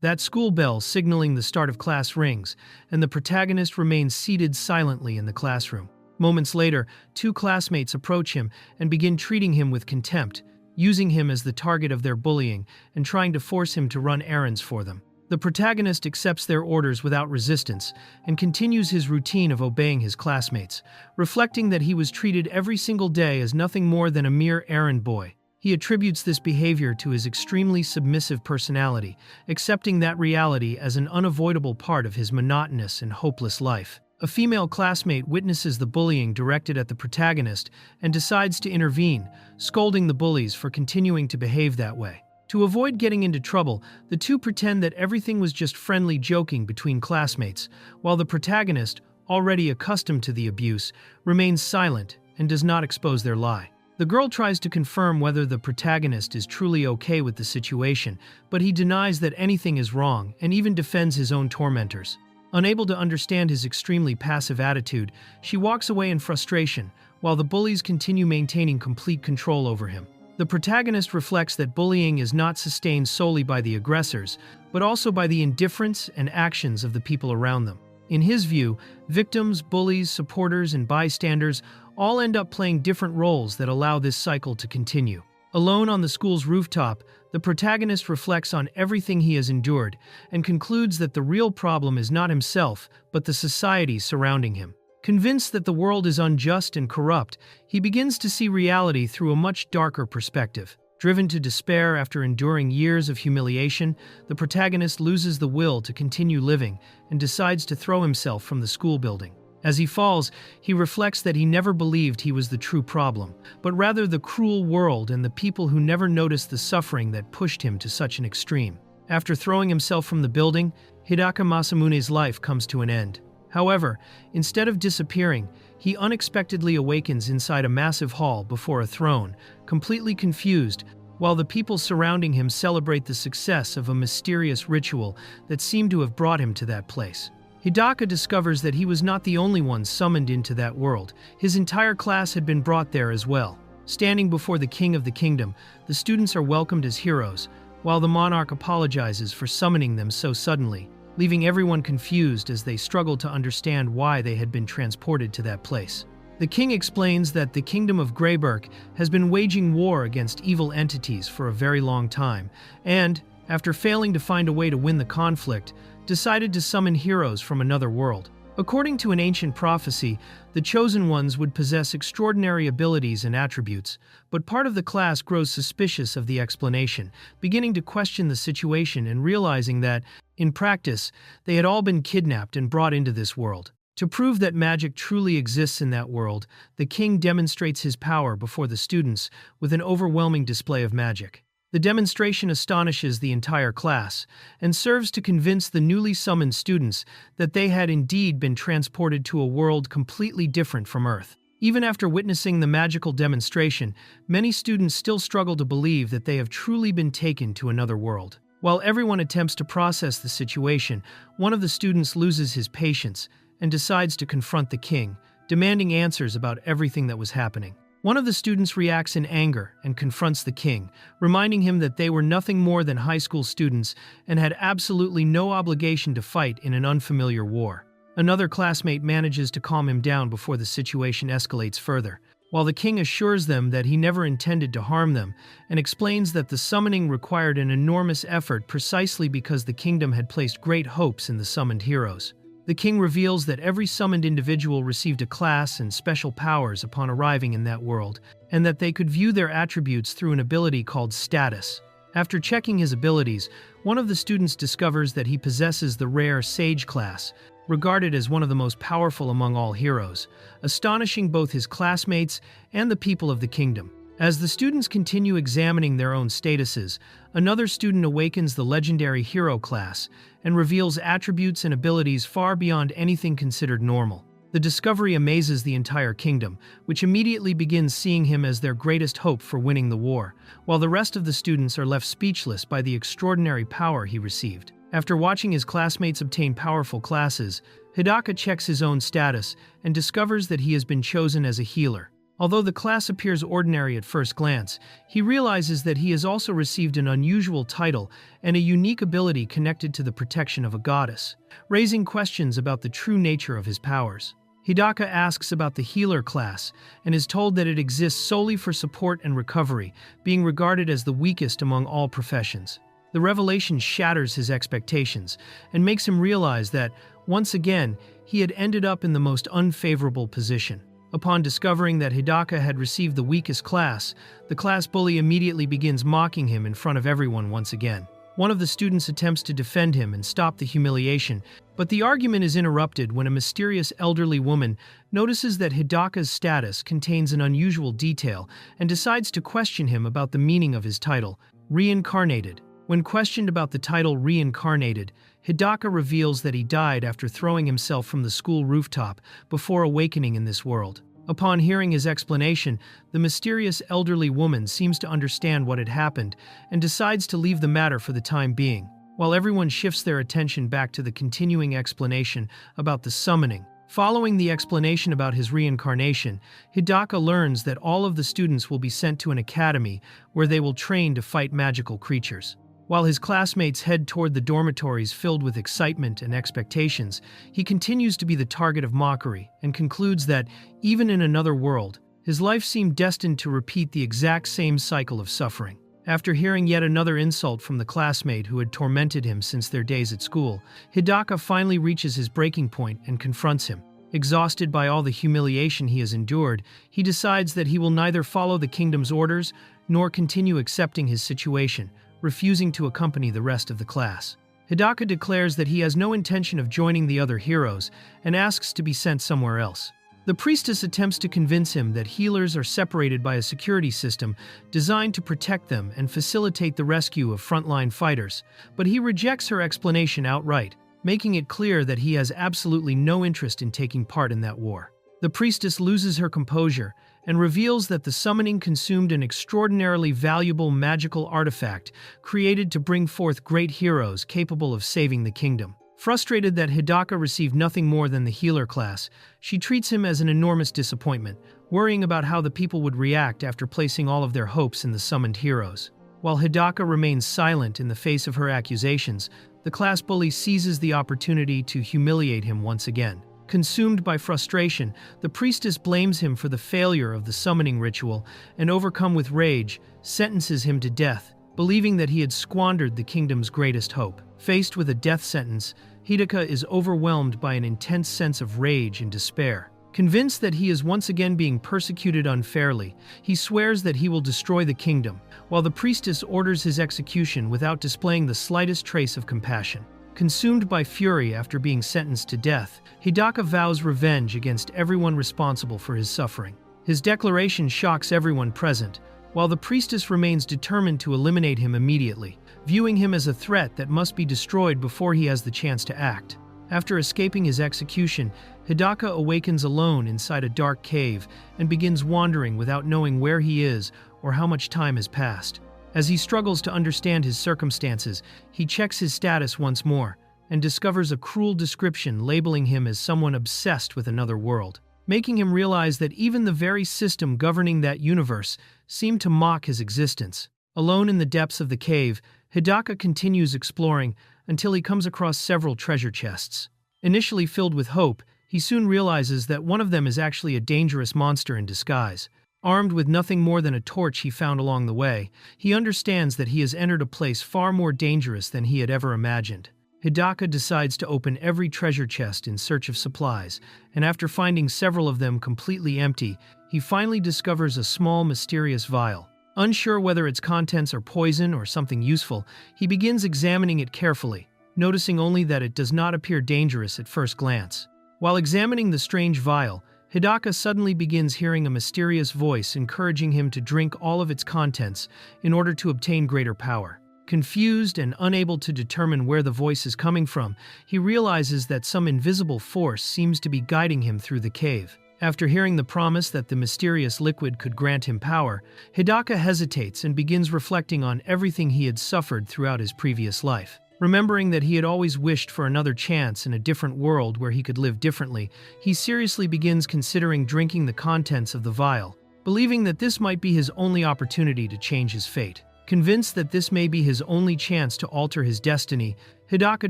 That school bell signaling the start of class rings, and the protagonist remains seated silently in the classroom. Moments later, two classmates approach him and begin treating him with contempt, using him as the target of their bullying and trying to force him to run errands for them. The protagonist accepts their orders without resistance and continues his routine of obeying his classmates, reflecting that he was treated every single day as nothing more than a mere errand boy. He attributes this behavior to his extremely submissive personality, accepting that reality as an unavoidable part of his monotonous and hopeless life. A female classmate witnesses the bullying directed at the protagonist and decides to intervene, scolding the bullies for continuing to behave that way. To avoid getting into trouble, the two pretend that everything was just friendly joking between classmates, while the protagonist, already accustomed to the abuse, remains silent and does not expose their lie. The girl tries to confirm whether the protagonist is truly okay with the situation, but he denies that anything is wrong and even defends his own tormentors. Unable to understand his extremely passive attitude, she walks away in frustration, while the bullies continue maintaining complete control over him. The protagonist reflects that bullying is not sustained solely by the aggressors, but also by the indifference and actions of the people around them. In his view, victims, bullies, supporters, and bystanders all end up playing different roles that allow this cycle to continue. Alone on the school's rooftop, the protagonist reflects on everything he has endured and concludes that the real problem is not himself, but the society surrounding him. Convinced that the world is unjust and corrupt, he begins to see reality through a much darker perspective. Driven to despair after enduring years of humiliation, the protagonist loses the will to continue living and decides to throw himself from the school building. As he falls, he reflects that he never believed he was the true problem, but rather the cruel world and the people who never noticed the suffering that pushed him to such an extreme. After throwing himself from the building, Hidaka Masamune's life comes to an end. However, instead of disappearing, he unexpectedly awakens inside a massive hall before a throne, completely confused, while the people surrounding him celebrate the success of a mysterious ritual that seemed to have brought him to that place. Hidaka discovers that he was not the only one summoned into that world. His entire class had been brought there as well. Standing before the king of the kingdom, the students are welcomed as heroes, while the monarch apologizes for summoning them so suddenly, leaving everyone confused as they struggle to understand why they had been transported to that place. The king explains that the kingdom of Greyberg has been waging war against evil entities for a very long time, and, after failing to find a way to win the conflict, decided to summon heroes from another world. According to an ancient prophecy, the chosen ones would possess extraordinary abilities and attributes, but part of the class grows suspicious of the explanation, beginning to question the situation and realizing that, in practice, they had all been kidnapped and brought into this world. To prove that magic truly exists in that world, the king demonstrates his power before the students with an overwhelming display of magic. The demonstration astonishes the entire class and serves to convince the newly summoned students that they had indeed been transported to a world completely different from Earth. Even after witnessing the magical demonstration, many students still struggle to believe that they have truly been taken to another world. While everyone attempts to process the situation, one of the students loses his patience and decides to confront the king, demanding answers about everything that was happening. One of the students reacts in anger and confronts the king, reminding him that they were nothing more than high school students and had absolutely no obligation to fight in an unfamiliar war. Another classmate manages to calm him down before the situation escalates further, while the king assures them that he never intended to harm them and explains that the summoning required an enormous effort precisely because the kingdom had placed great hopes in the summoned heroes. The king reveals that every summoned individual received a class and special powers upon arriving in that world, and that they could view their attributes through an ability called status. After checking his abilities, one of the students discovers that he possesses the rare Sage class, regarded as one of the most powerful among all heroes, astonishing both his classmates and the people of the kingdom. As the students continue examining their own statuses, another student awakens the legendary hero class and reveals attributes and abilities far beyond anything considered normal. The discovery amazes the entire kingdom, which immediately begins seeing him as their greatest hope for winning the war, while the rest of the students are left speechless by the extraordinary power he received. After watching his classmates obtain powerful classes, Hidaka checks his own status and discovers that he has been chosen as a healer. Although the class appears ordinary at first glance, he realizes that he has also received an unusual title and a unique ability connected to the protection of a goddess, raising questions about the true nature of his powers. Hidaka asks about the healer class and is told that it exists solely for support and recovery, being regarded as the weakest among all professions. The revelation shatters his expectations and makes him realize that, once again, he had ended up in the most unfavorable position. Upon discovering that Hidaka had received the weakest class, the class bully immediately begins mocking him in front of everyone once again. One of the students attempts to defend him and stop the humiliation, but the argument is interrupted when a mysterious elderly woman notices that Hidaka's status contains an unusual detail and decides to question him about the meaning of his title, Reincarnated. When questioned about the title Reincarnated, Hidaka reveals that he died after throwing himself from the school rooftop before awakening in this world. Upon hearing his explanation, the mysterious elderly woman seems to understand what had happened and decides to leave the matter for the time being, while everyone shifts their attention back to the continuing explanation about the summoning. Following the explanation about his reincarnation, Hidaka learns that all of the students will be sent to an academy where they will train to fight magical creatures. While his classmates head toward the dormitories filled with excitement and expectations, he continues to be the target of mockery and concludes that, even in another world, his life seemed destined to repeat the exact same cycle of suffering. After hearing yet another insult from the classmate who had tormented him since their days at school, Hidaka finally reaches his breaking point and confronts him. Exhausted by all the humiliation he has endured, he decides that he will neither follow the kingdom's orders nor continue accepting his situation, refusing to accompany the rest of the class. Hidaka declares that he has no intention of joining the other heroes and asks to be sent somewhere else. The priestess attempts to convince him that healers are separated by a security system designed to protect them and facilitate the rescue of frontline fighters, but he rejects her explanation outright, making it clear that he has absolutely no interest in taking part in that war. The priestess loses her composure and reveals that the summoning consumed an extraordinarily valuable magical artifact created to bring forth great heroes capable of saving the kingdom. Frustrated that Hidaka received nothing more than the healer class, she treats him as an enormous disappointment, worrying about how the people would react after placing all of their hopes in the summoned heroes. While Hidaka remains silent in the face of her accusations, the class bully seizes the opportunity to humiliate him once again. Consumed by frustration, the priestess blames him for the failure of the summoning ritual and, overcome with rage, sentences him to death, believing that he had squandered the kingdom's greatest hope. Faced with a death sentence, Hidaka is overwhelmed by an intense sense of rage and despair. Convinced that he is once again being persecuted unfairly, he swears that he will destroy the kingdom, while the priestess orders his execution without displaying the slightest trace of compassion. Consumed by fury after being sentenced to death, Hidaka vows revenge against everyone responsible for his suffering. His declaration shocks everyone present, while the priestess remains determined to eliminate him immediately, viewing him as a threat that must be destroyed before he has the chance to act. After escaping his execution, Hidaka awakens alone inside a dark cave and begins wandering without knowing where he is or how much time has passed. As he struggles to understand his circumstances, he checks his status once more and discovers a cruel description labeling him as someone obsessed with another world, making him realize that even the very system governing that universe seemed to mock his existence. Alone in the depths of the cave, Hidaka continues exploring until he comes across several treasure chests. Initially filled with hope, he soon realizes that one of them is actually a dangerous monster in disguise. Armed with nothing more than a torch he found along the way, he understands that he has entered a place far more dangerous than he had ever imagined. Hidaka decides to open every treasure chest in search of supplies, and after finding several of them completely empty, he finally discovers a small, mysterious vial. Unsure whether its contents are poison or something useful, he begins examining it carefully, noticing only that it does not appear dangerous at first glance. While examining the strange vial, Hidaka suddenly begins hearing a mysterious voice encouraging him to drink all of its contents in order to obtain greater power. Confused and unable to determine where the voice is coming from, he realizes that some invisible force seems to be guiding him through the cave. After hearing the promise that the mysterious liquid could grant him power, Hidaka hesitates and begins reflecting on everything he had suffered throughout his previous life. Remembering that he had always wished for another chance in a different world where he could live differently, he seriously begins considering drinking the contents of the vial, believing that this might be his only opportunity to change his fate. Convinced that this may be his only chance to alter his destiny, Hidaka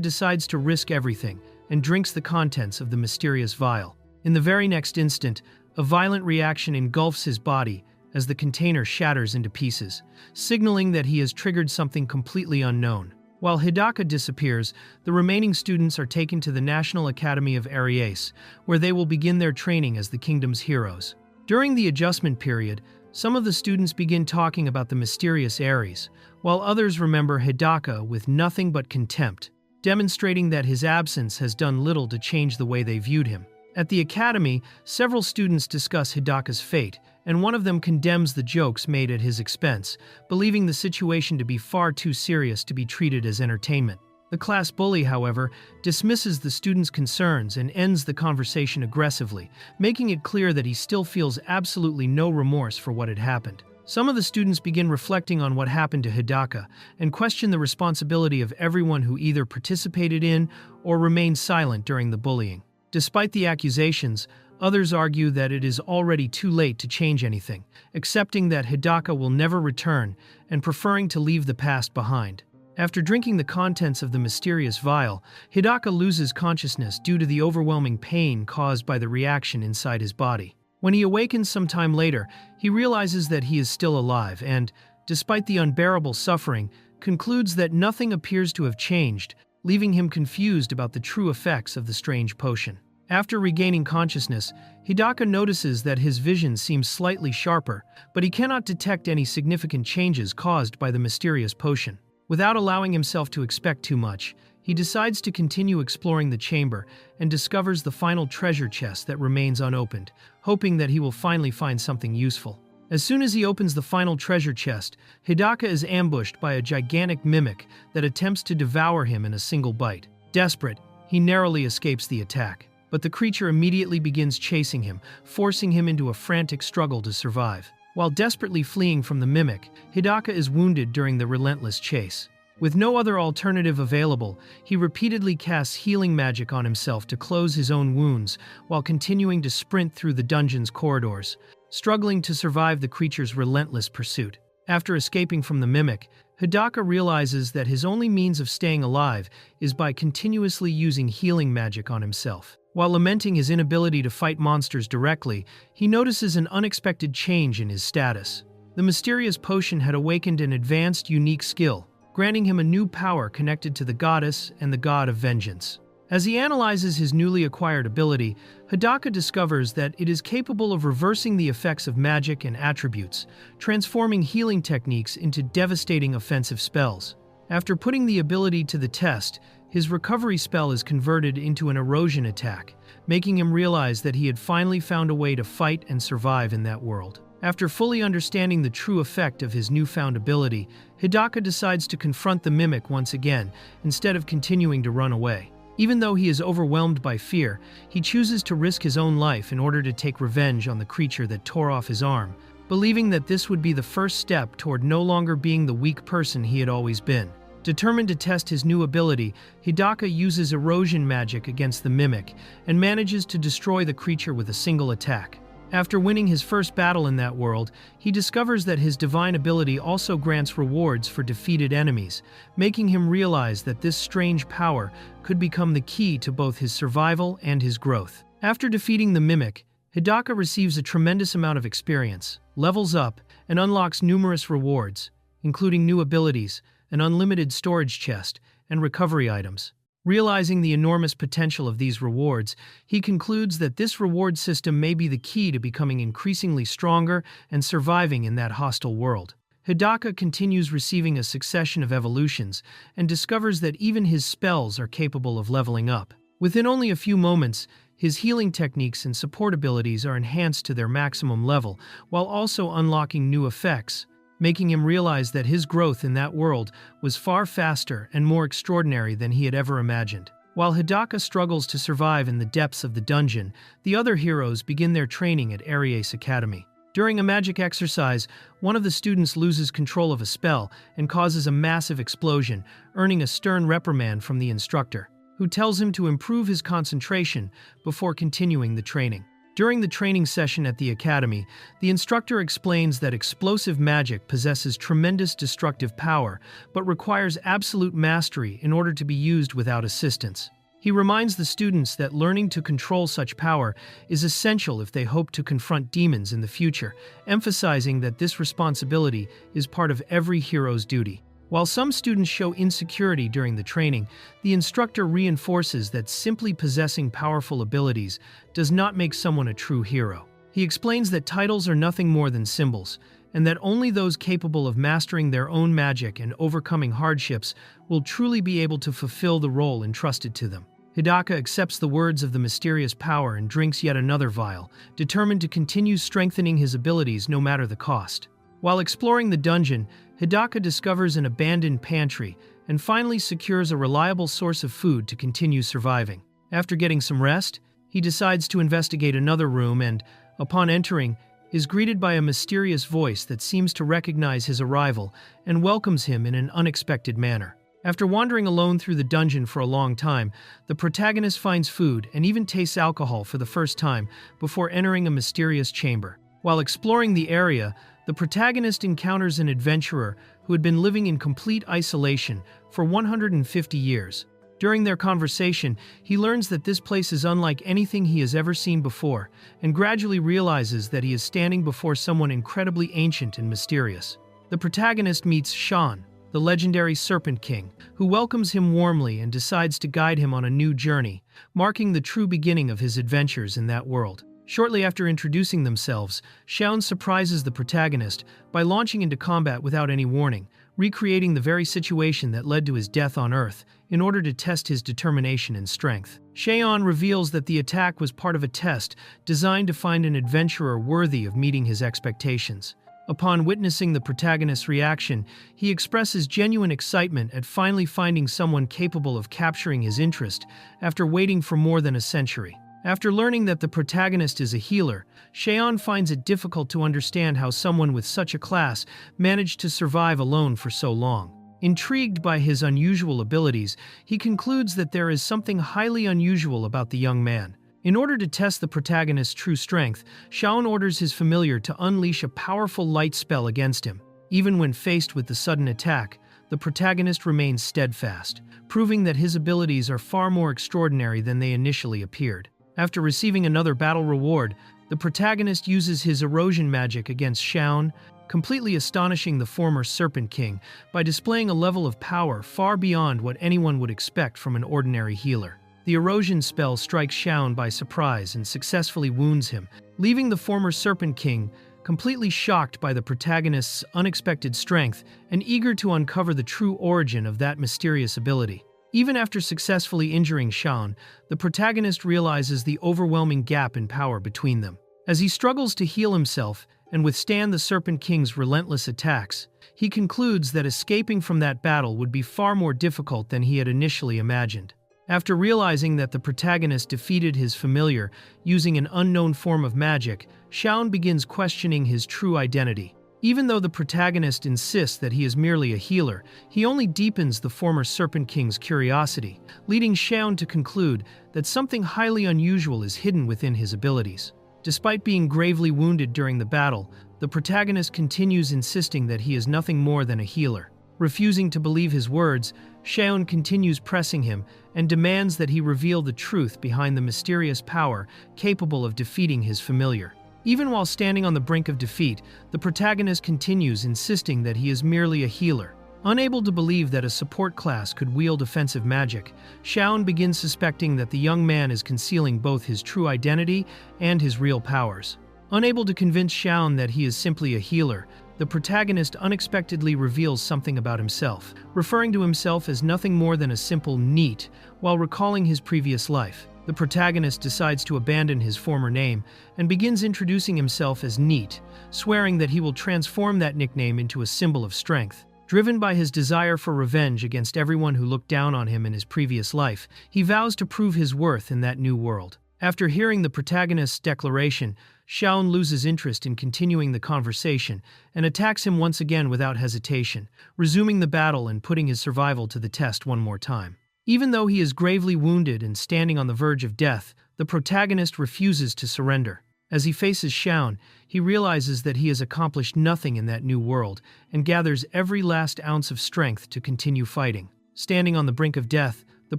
decides to risk everything and drinks the contents of the mysterious vial. In the very next instant, a violent reaction engulfs his body as the container shatters into pieces, signaling that he has triggered something completely unknown. While Hidaka disappears, the remaining students are taken to the National Academy of Aries, where they will begin their training as the kingdom's heroes. During the adjustment period, some of the students begin talking about the mysterious Aries, while others remember Hidaka with nothing but contempt, demonstrating that his absence has done little to change the way they viewed him. At the academy, several students discuss Hidaka's fate, and one of them condemns the jokes made at his expense, believing the situation to be far too serious to be treated as entertainment. The class bully, however, dismisses the students' concerns and ends the conversation aggressively, making it clear that he still feels absolutely no remorse for what had happened. Some of the students begin reflecting on what happened to Hidaka and question the responsibility of everyone who either participated in or remained silent during the bullying. Despite the accusations, others argue that it is already too late to change anything, accepting that Hidaka will never return and preferring to leave the past behind. After drinking the contents of the mysterious vial, Hidaka loses consciousness due to the overwhelming pain caused by the reaction inside his body. When he awakens some time later, he realizes that he is still alive and, despite the unbearable suffering, concludes that nothing appears to have changed, leaving him confused about the true effects of the strange potion. After regaining consciousness, Hidaka notices that his vision seems slightly sharper, but he cannot detect any significant changes caused by the mysterious potion. Without allowing himself to expect too much, he decides to continue exploring the chamber and discovers the final treasure chest that remains unopened, hoping that he will finally find something useful. As soon as he opens the final treasure chest, Hidaka is ambushed by a gigantic mimic that attempts to devour him in a single bite. Desperate, he narrowly escapes the attack, but the creature immediately begins chasing him, forcing him into a frantic struggle to survive. While desperately fleeing from the mimic, Hidaka is wounded during the relentless chase. With no other alternative available, he repeatedly casts healing magic on himself to close his own wounds while continuing to sprint through the dungeon's corridors, struggling to survive the creature's relentless pursuit. After escaping from the mimic, Hidaka realizes that his only means of staying alive is by continuously using healing magic on himself. While lamenting his inability to fight monsters directly, he notices an unexpected change in his status. The mysterious potion had awakened an advanced, unique skill, granting him a new power connected to the goddess and the god of vengeance. As he analyzes his newly acquired ability, Hidaka discovers that it is capable of reversing the effects of magic and attributes, transforming healing techniques into devastating offensive spells. After putting the ability to the test, his recovery spell is converted into an erosion attack, making him realize that he had finally found a way to fight and survive in that world. After fully understanding the true effect of his newfound ability, Hidaka decides to confront the mimic once again, instead of continuing to run away. Even though he is overwhelmed by fear, he chooses to risk his own life in order to take revenge on the creature that tore off his arm, believing that this would be the first step toward no longer being the weak person he had always been. Determined to test his new ability, Hidaka uses erosion magic against the mimic and manages to destroy the creature with a single attack. After winning his first battle in that world, he discovers that his divine ability also grants rewards for defeated enemies, making him realize that this strange power could become the key to both his survival and his growth. After defeating the mimic, Hidaka receives a tremendous amount of experience, levels up, and unlocks numerous rewards, including new abilities, an unlimited storage chest, and recovery items. Realizing the enormous potential of these rewards, he concludes that this reward system may be the key to becoming increasingly stronger and surviving in that hostile world. Hidaka continues receiving a succession of evolutions and discovers that even his spells are capable of leveling up. Within only a few moments, his healing techniques and support abilities are enhanced to their maximum level, while also unlocking new effects, making him realize that his growth in that world was far faster and more extraordinary than he had ever imagined. While Hidaka struggles to survive in the depths of the dungeon, the other heroes begin their training at Aries Academy. During a magic exercise, one of the students loses control of a spell and causes a massive explosion, earning a stern reprimand from the instructor, who tells him to improve his concentration before continuing the training. During the training session at the academy, the instructor explains that explosive magic possesses tremendous destructive power, but requires absolute mastery in order to be used without assistance. He reminds the students that learning to control such power is essential if they hope to confront demons in the future, emphasizing that this responsibility is part of every hero's duty. While some students show insecurity during the training, the instructor reinforces that simply possessing powerful abilities does not make someone a true hero. He explains that titles are nothing more than symbols, and that only those capable of mastering their own magic and overcoming hardships will truly be able to fulfill the role entrusted to them. Hidaka accepts the words of the mysterious power and drinks yet another vial, determined to continue strengthening his abilities no matter the cost. While exploring the dungeon, Hidaka discovers an abandoned pantry and finally secures a reliable source of food to continue surviving. After getting some rest, he decides to investigate another room and, upon entering, is greeted by a mysterious voice that seems to recognize his arrival and welcomes him in an unexpected manner. After wandering alone through the dungeon for a long time, the protagonist finds food and even tastes alcohol for the first time before entering a mysterious chamber. While exploring the area, the protagonist encounters an adventurer who had been living in complete isolation for 150 years. During their conversation, he learns that this place is unlike anything he has ever seen before, and gradually realizes that he is standing before someone incredibly ancient and mysterious. The protagonist meets Shan, the legendary Serpent King, who welcomes him warmly and decides to guide him on a new journey, marking the true beginning of his adventures in that world. Shortly after introducing themselves, Shan surprises the protagonist by launching into combat without any warning, recreating the very situation that led to his death on Earth in order to test his determination and strength. Shan reveals that the attack was part of a test designed to find an adventurer worthy of meeting his expectations. Upon witnessing the protagonist's reaction, he expresses genuine excitement at finally finding someone capable of capturing his interest after waiting for more than a century. After learning that the protagonist is a healer, Shan finds it difficult to understand how someone with such a class managed to survive alone for so long. Intrigued by his unusual abilities, he concludes that there is something highly unusual about the young man. In order to test the protagonist's true strength, Shan orders his familiar to unleash a powerful light spell against him. Even when faced with the sudden attack, the protagonist remains steadfast, proving that his abilities are far more extraordinary than they initially appeared. After receiving another battle reward, the protagonist uses his erosion magic against Shan, completely astonishing the former Serpent King by displaying a level of power far beyond what anyone would expect from an ordinary healer. The erosion spell strikes Shan by surprise and successfully wounds him, leaving the former Serpent King completely shocked by the protagonist's unexpected strength and eager to uncover the true origin of that mysterious ability. Even after successfully injuring Shan, the protagonist realizes the overwhelming gap in power between them. As he struggles to heal himself and withstand the Serpent King's relentless attacks, he concludes that escaping from that battle would be far more difficult than he had initially imagined. After realizing that the protagonist defeated his familiar using an unknown form of magic, Shan begins questioning his true identity. Even though the protagonist insists that he is merely a healer, he only deepens the former Serpent King's curiosity, leading Shan to conclude that something highly unusual is hidden within his abilities. Despite being gravely wounded during the battle, the protagonist continues insisting that he is nothing more than a healer. Refusing to believe his words, Shan continues pressing him and demands that he reveal the truth behind the mysterious power capable of defeating his familiar. Even while standing on the brink of defeat, the protagonist continues insisting that he is merely a healer. Unable to believe that a support class could wield offensive magic, Shan begins suspecting that the young man is concealing both his true identity and his real powers. Unable to convince Shan that he is simply a healer, the protagonist unexpectedly reveals something about himself, referring to himself as nothing more than a simple NEET while recalling his previous life. The protagonist decides to abandon his former name and begins introducing himself as NEET, swearing that he will transform that nickname into a symbol of strength. Driven by his desire for revenge against everyone who looked down on him in his previous life, he vows to prove his worth in that new world. After hearing the protagonist's declaration, Shan loses interest in continuing the conversation and attacks him once again without hesitation, resuming the battle and putting his survival to the test one more time. Even though he is gravely wounded and standing on the verge of death, the protagonist refuses to surrender. As he faces Shaun, he realizes that he has accomplished nothing in that new world and gathers every last ounce of strength to continue fighting. Standing on the brink of death, the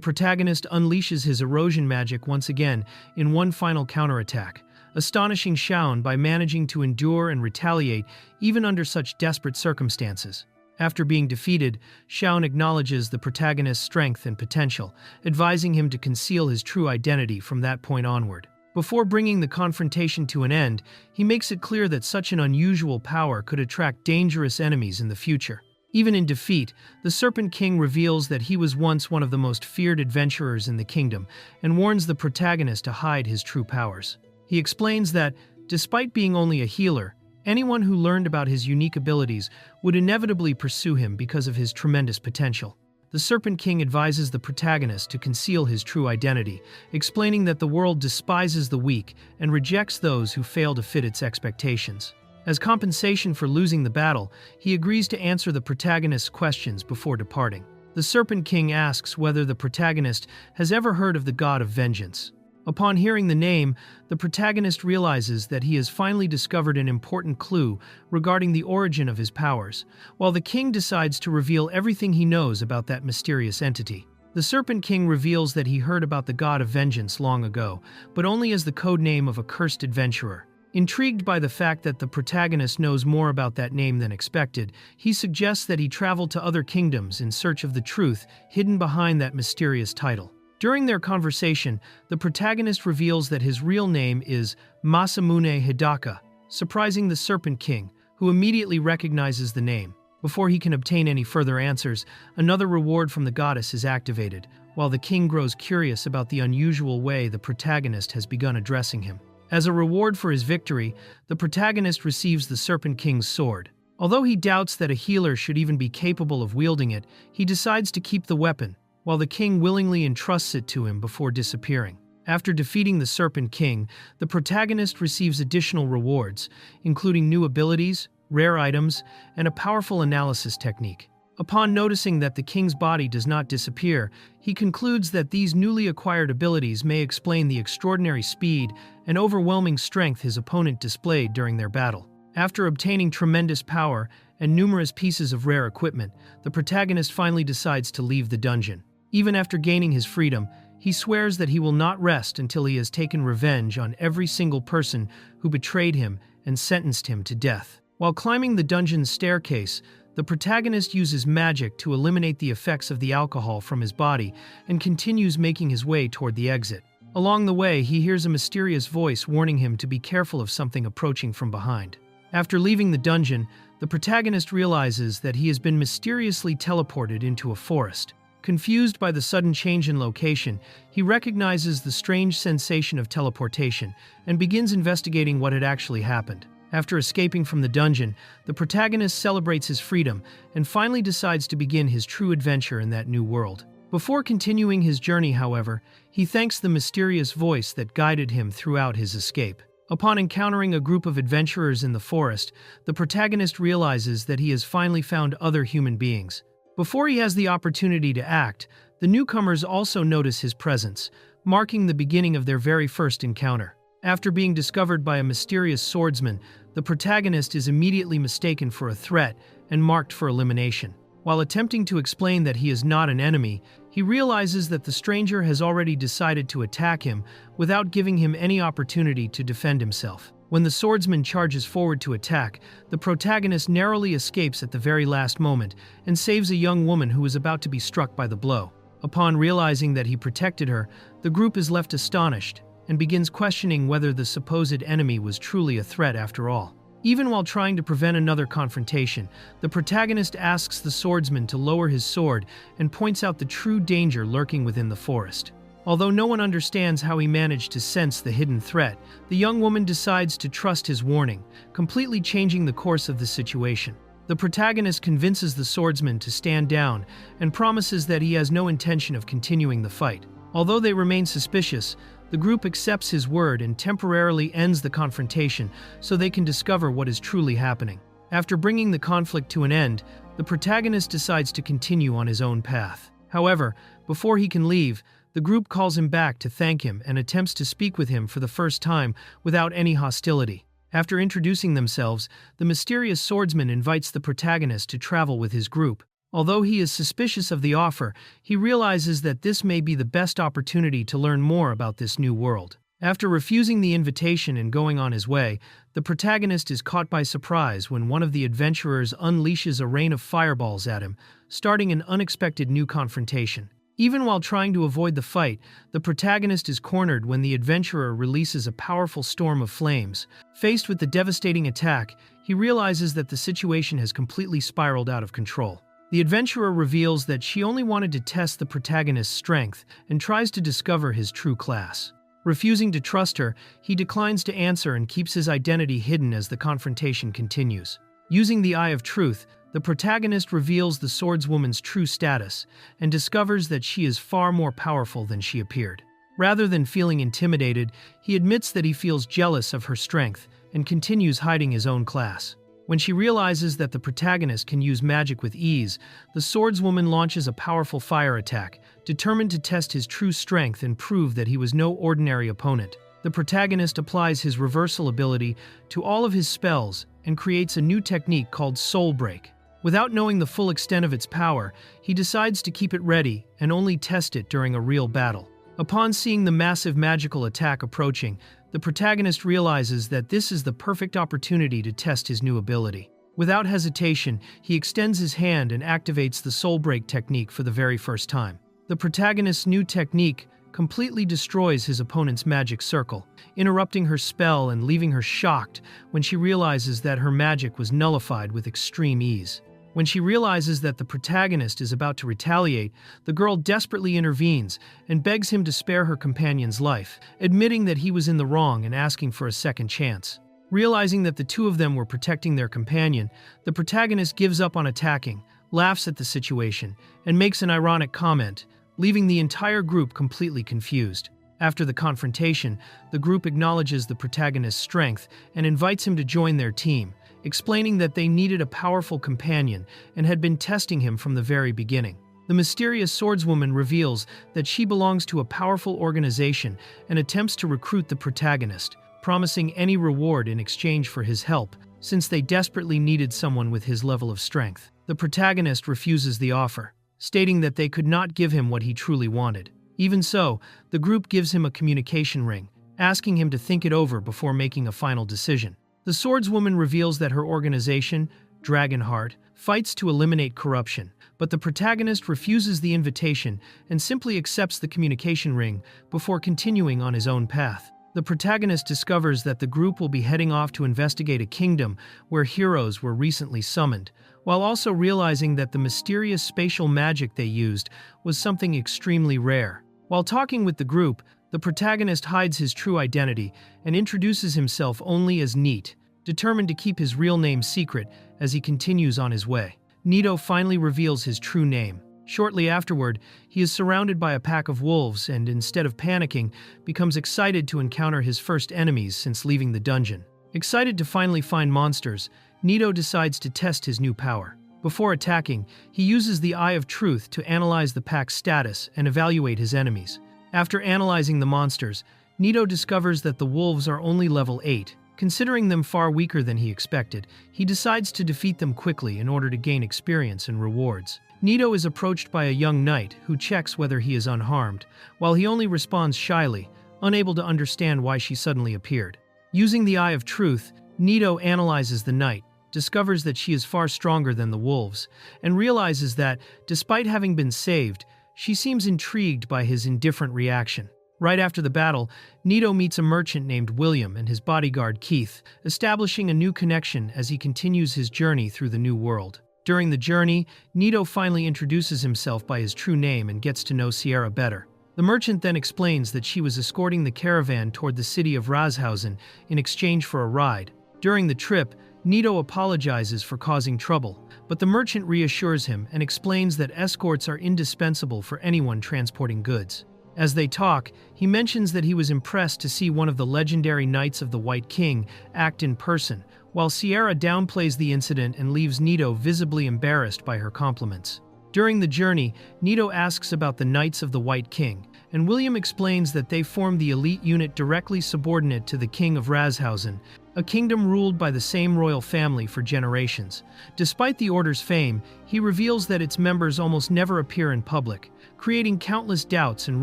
protagonist unleashes his erosion magic once again in one final counterattack, astonishing Shaun by managing to endure and retaliate even under such desperate circumstances. After being defeated, Shaun acknowledges the protagonist's strength and potential, advising him to conceal his true identity from that point onward. Before bringing the confrontation to an end, he makes it clear that such an unusual power could attract dangerous enemies in the future. Even in defeat, the Serpent King reveals that he was once one of the most feared adventurers in the kingdom and warns the protagonist to hide his true powers. He explains that, despite being only a healer, anyone who learned about his unique abilities would inevitably pursue him because of his tremendous potential. The Serpent King advises the protagonist to conceal his true identity, explaining that the world despises the weak and rejects those who fail to fit its expectations. As compensation for losing the battle, he agrees to answer the protagonist's questions before departing. The Serpent King asks whether the protagonist has ever heard of the god of vengeance. Upon hearing the name, the protagonist realizes that he has finally discovered an important clue regarding the origin of his powers, while the king decides to reveal everything he knows about that mysterious entity. The Serpent King reveals that he heard about the god of vengeance long ago, but only as the code name of a cursed adventurer. Intrigued by the fact that the protagonist knows more about that name than expected, he suggests that he travel to other kingdoms in search of the truth hidden behind that mysterious title. During their conversation, the protagonist reveals that his real name is Masamune Hidaka, surprising the Serpent King, who immediately recognizes the name. Before he can obtain any further answers, another reward from the goddess is activated, while the king grows curious about the unusual way the protagonist has begun addressing him. As a reward for his victory, the protagonist receives the Serpent King's sword. Although he doubts that a healer should even be capable of wielding it, he decides to keep the weapon, while the king willingly entrusts it to him before disappearing. After defeating the Serpent King, the protagonist receives additional rewards, including new abilities, rare items, and a powerful analysis technique. Upon noticing that the king's body does not disappear, he concludes that these newly acquired abilities may explain the extraordinary speed and overwhelming strength his opponent displayed during their battle. After obtaining tremendous power and numerous pieces of rare equipment, the protagonist finally decides to leave the dungeon. Even after gaining his freedom, he swears that he will not rest until he has taken revenge on every single person who betrayed him and sentenced him to death. While climbing the dungeon's staircase, the protagonist uses magic to eliminate the effects of the alcohol from his body and continues making his way toward the exit. Along the way, he hears a mysterious voice warning him to be careful of something approaching from behind. After leaving the dungeon, the protagonist realizes that he has been mysteriously teleported into a forest. Confused by the sudden change in location, he recognizes the strange sensation of teleportation and begins investigating what had actually happened. After escaping from the dungeon, the protagonist celebrates his freedom and finally decides to begin his true adventure in that new world. Before continuing his journey, however, he thanks the mysterious voice that guided him throughout his escape. Upon encountering a group of adventurers in the forest, the protagonist realizes that he has finally found other human beings. Before he has the opportunity to act, the newcomers also notice his presence, marking the beginning of their very first encounter. After being discovered by a mysterious swordsman, the protagonist is immediately mistaken for a threat and marked for elimination. While attempting to explain that he is not an enemy, he realizes that the stranger has already decided to attack him without giving him any opportunity to defend himself. When the swordsman charges forward to attack, the protagonist narrowly escapes at the very last moment and saves a young woman who is about to be struck by the blow. Upon realizing that he protected her, the group is left astonished and begins questioning whether the supposed enemy was truly a threat after all. Even while trying to prevent another confrontation, the protagonist asks the swordsman to lower his sword and points out the true danger lurking within the forest. Although no one understands how he managed to sense the hidden threat, the young woman decides to trust his warning, completely changing the course of the situation. The protagonist convinces the swordsman to stand down and promises that he has no intention of continuing the fight. Although they remain suspicious, the group accepts his word and temporarily ends the confrontation so they can discover what is truly happening. After bringing the conflict to an end, the protagonist decides to continue on his own path. However, before he can leave, The group calls him back to thank him and attempts to speak with him for the first time without any hostility. After introducing themselves, the mysterious swordsman invites the protagonist to travel with his group. Although he is suspicious of the offer, he realizes that this may be the best opportunity to learn more about this new world. After refusing the invitation and going on his way, the protagonist is caught by surprise when one of the adventurers unleashes a rain of fireballs at him, starting an unexpected new confrontation. Even while trying to avoid the fight, the protagonist is cornered when the adventurer releases a powerful storm of flames. Faced with the devastating attack, he realizes that the situation has completely spiraled out of control. The adventurer reveals that she only wanted to test the protagonist's strength and tries to discover his true class. Refusing to trust her, he declines to answer and keeps his identity hidden as the confrontation continues. Using the Eye of Truth, the protagonist reveals the swordswoman's true status and discovers that she is far more powerful than she appeared. Rather than feeling intimidated, he admits that he feels jealous of her strength and continues hiding his own class. When she realizes that the protagonist can use magic with ease, the swordswoman launches a powerful fire attack, determined to test his true strength and prove that he was no ordinary opponent. The protagonist applies his reversal ability to all of his spells and creates a new technique called Soul Break. Without knowing the full extent of its power, he decides to keep it ready and only test it during a real battle. Upon seeing the massive magical attack approaching, the protagonist realizes that this is the perfect opportunity to test his new ability. Without hesitation, he extends his hand and activates the Soul Break technique for the very first time. The protagonist's new technique completely destroys his opponent's magic circle, interrupting her spell and leaving her shocked when she realizes that her magic was nullified with extreme ease. When she realizes that the protagonist is about to retaliate, the girl desperately intervenes and begs him to spare her companion's life, admitting that he was in the wrong and asking for a second chance. Realizing that the two of them were protecting their companion, the protagonist gives up on attacking, laughs at the situation, and makes an ironic comment, leaving the entire group completely confused. After the confrontation, the group acknowledges the protagonist's strength and invites him to join their team, explaining that they needed a powerful companion and had been testing him from the very beginning. The mysterious swordswoman reveals that she belongs to a powerful organization and attempts to recruit the protagonist, promising any reward in exchange for his help, since they desperately needed someone with his level of strength. The protagonist refuses the offer, stating that they could not give him what he truly wanted. Even so, the group gives him a communication ring, asking him to think it over before making a final decision. The swordswoman reveals that her organization, Dragonheart, fights to eliminate corruption, but the protagonist refuses the invitation and simply accepts the communication ring before continuing on his own path. The protagonist discovers that the group will be heading off to investigate a kingdom where heroes were recently summoned, while also realizing that the mysterious spatial magic they used was something extremely rare. While talking with the group, the protagonist hides his true identity and introduces himself only as Neat, determined to keep his real name secret as he continues on his way. Nito finally reveals his true name. Shortly afterward, he is surrounded by a pack of wolves and, instead of panicking, becomes excited to encounter his first enemies since leaving the dungeon. Excited to finally find monsters, Nito decides to test his new power. Before attacking, he uses the Eye of Truth to analyze the pack's status and evaluate his enemies. After analyzing the monsters, Nito discovers that the wolves are only level 8. Considering them far weaker than he expected, he decides to defeat them quickly in order to gain experience and rewards. Nito is approached by a young knight who checks whether he is unharmed, while he only responds shyly, unable to understand why she suddenly appeared. Using the Eye of Truth, Nito analyzes the knight, discovers that she is far stronger than the wolves, and realizes that, despite having been saved, she seems intrigued by his indifferent reaction. Right after the battle, Nito meets a merchant named William and his bodyguard Keith, establishing a new connection as he continues his journey through the new world. During the journey, Nito finally introduces himself by his true name and gets to know Sierra better. The merchant then explains that she was escorting the caravan toward the city of Razhausen in exchange for a ride. During the trip, Nito apologizes for causing trouble, but the merchant reassures him and explains that escorts are indispensable for anyone transporting goods. As they talk, he mentions that he was impressed to see one of the legendary Knights of the White King act in person, while Sierra downplays the incident and leaves Nito visibly embarrassed by her compliments. During the journey, Nito asks about the Knights of the White King, and William explains that they form the elite unit directly subordinate to the King of Razhausen, a kingdom ruled by the same royal family for generations. Despite the Order's fame, he reveals that its members almost never appear in public, creating countless doubts and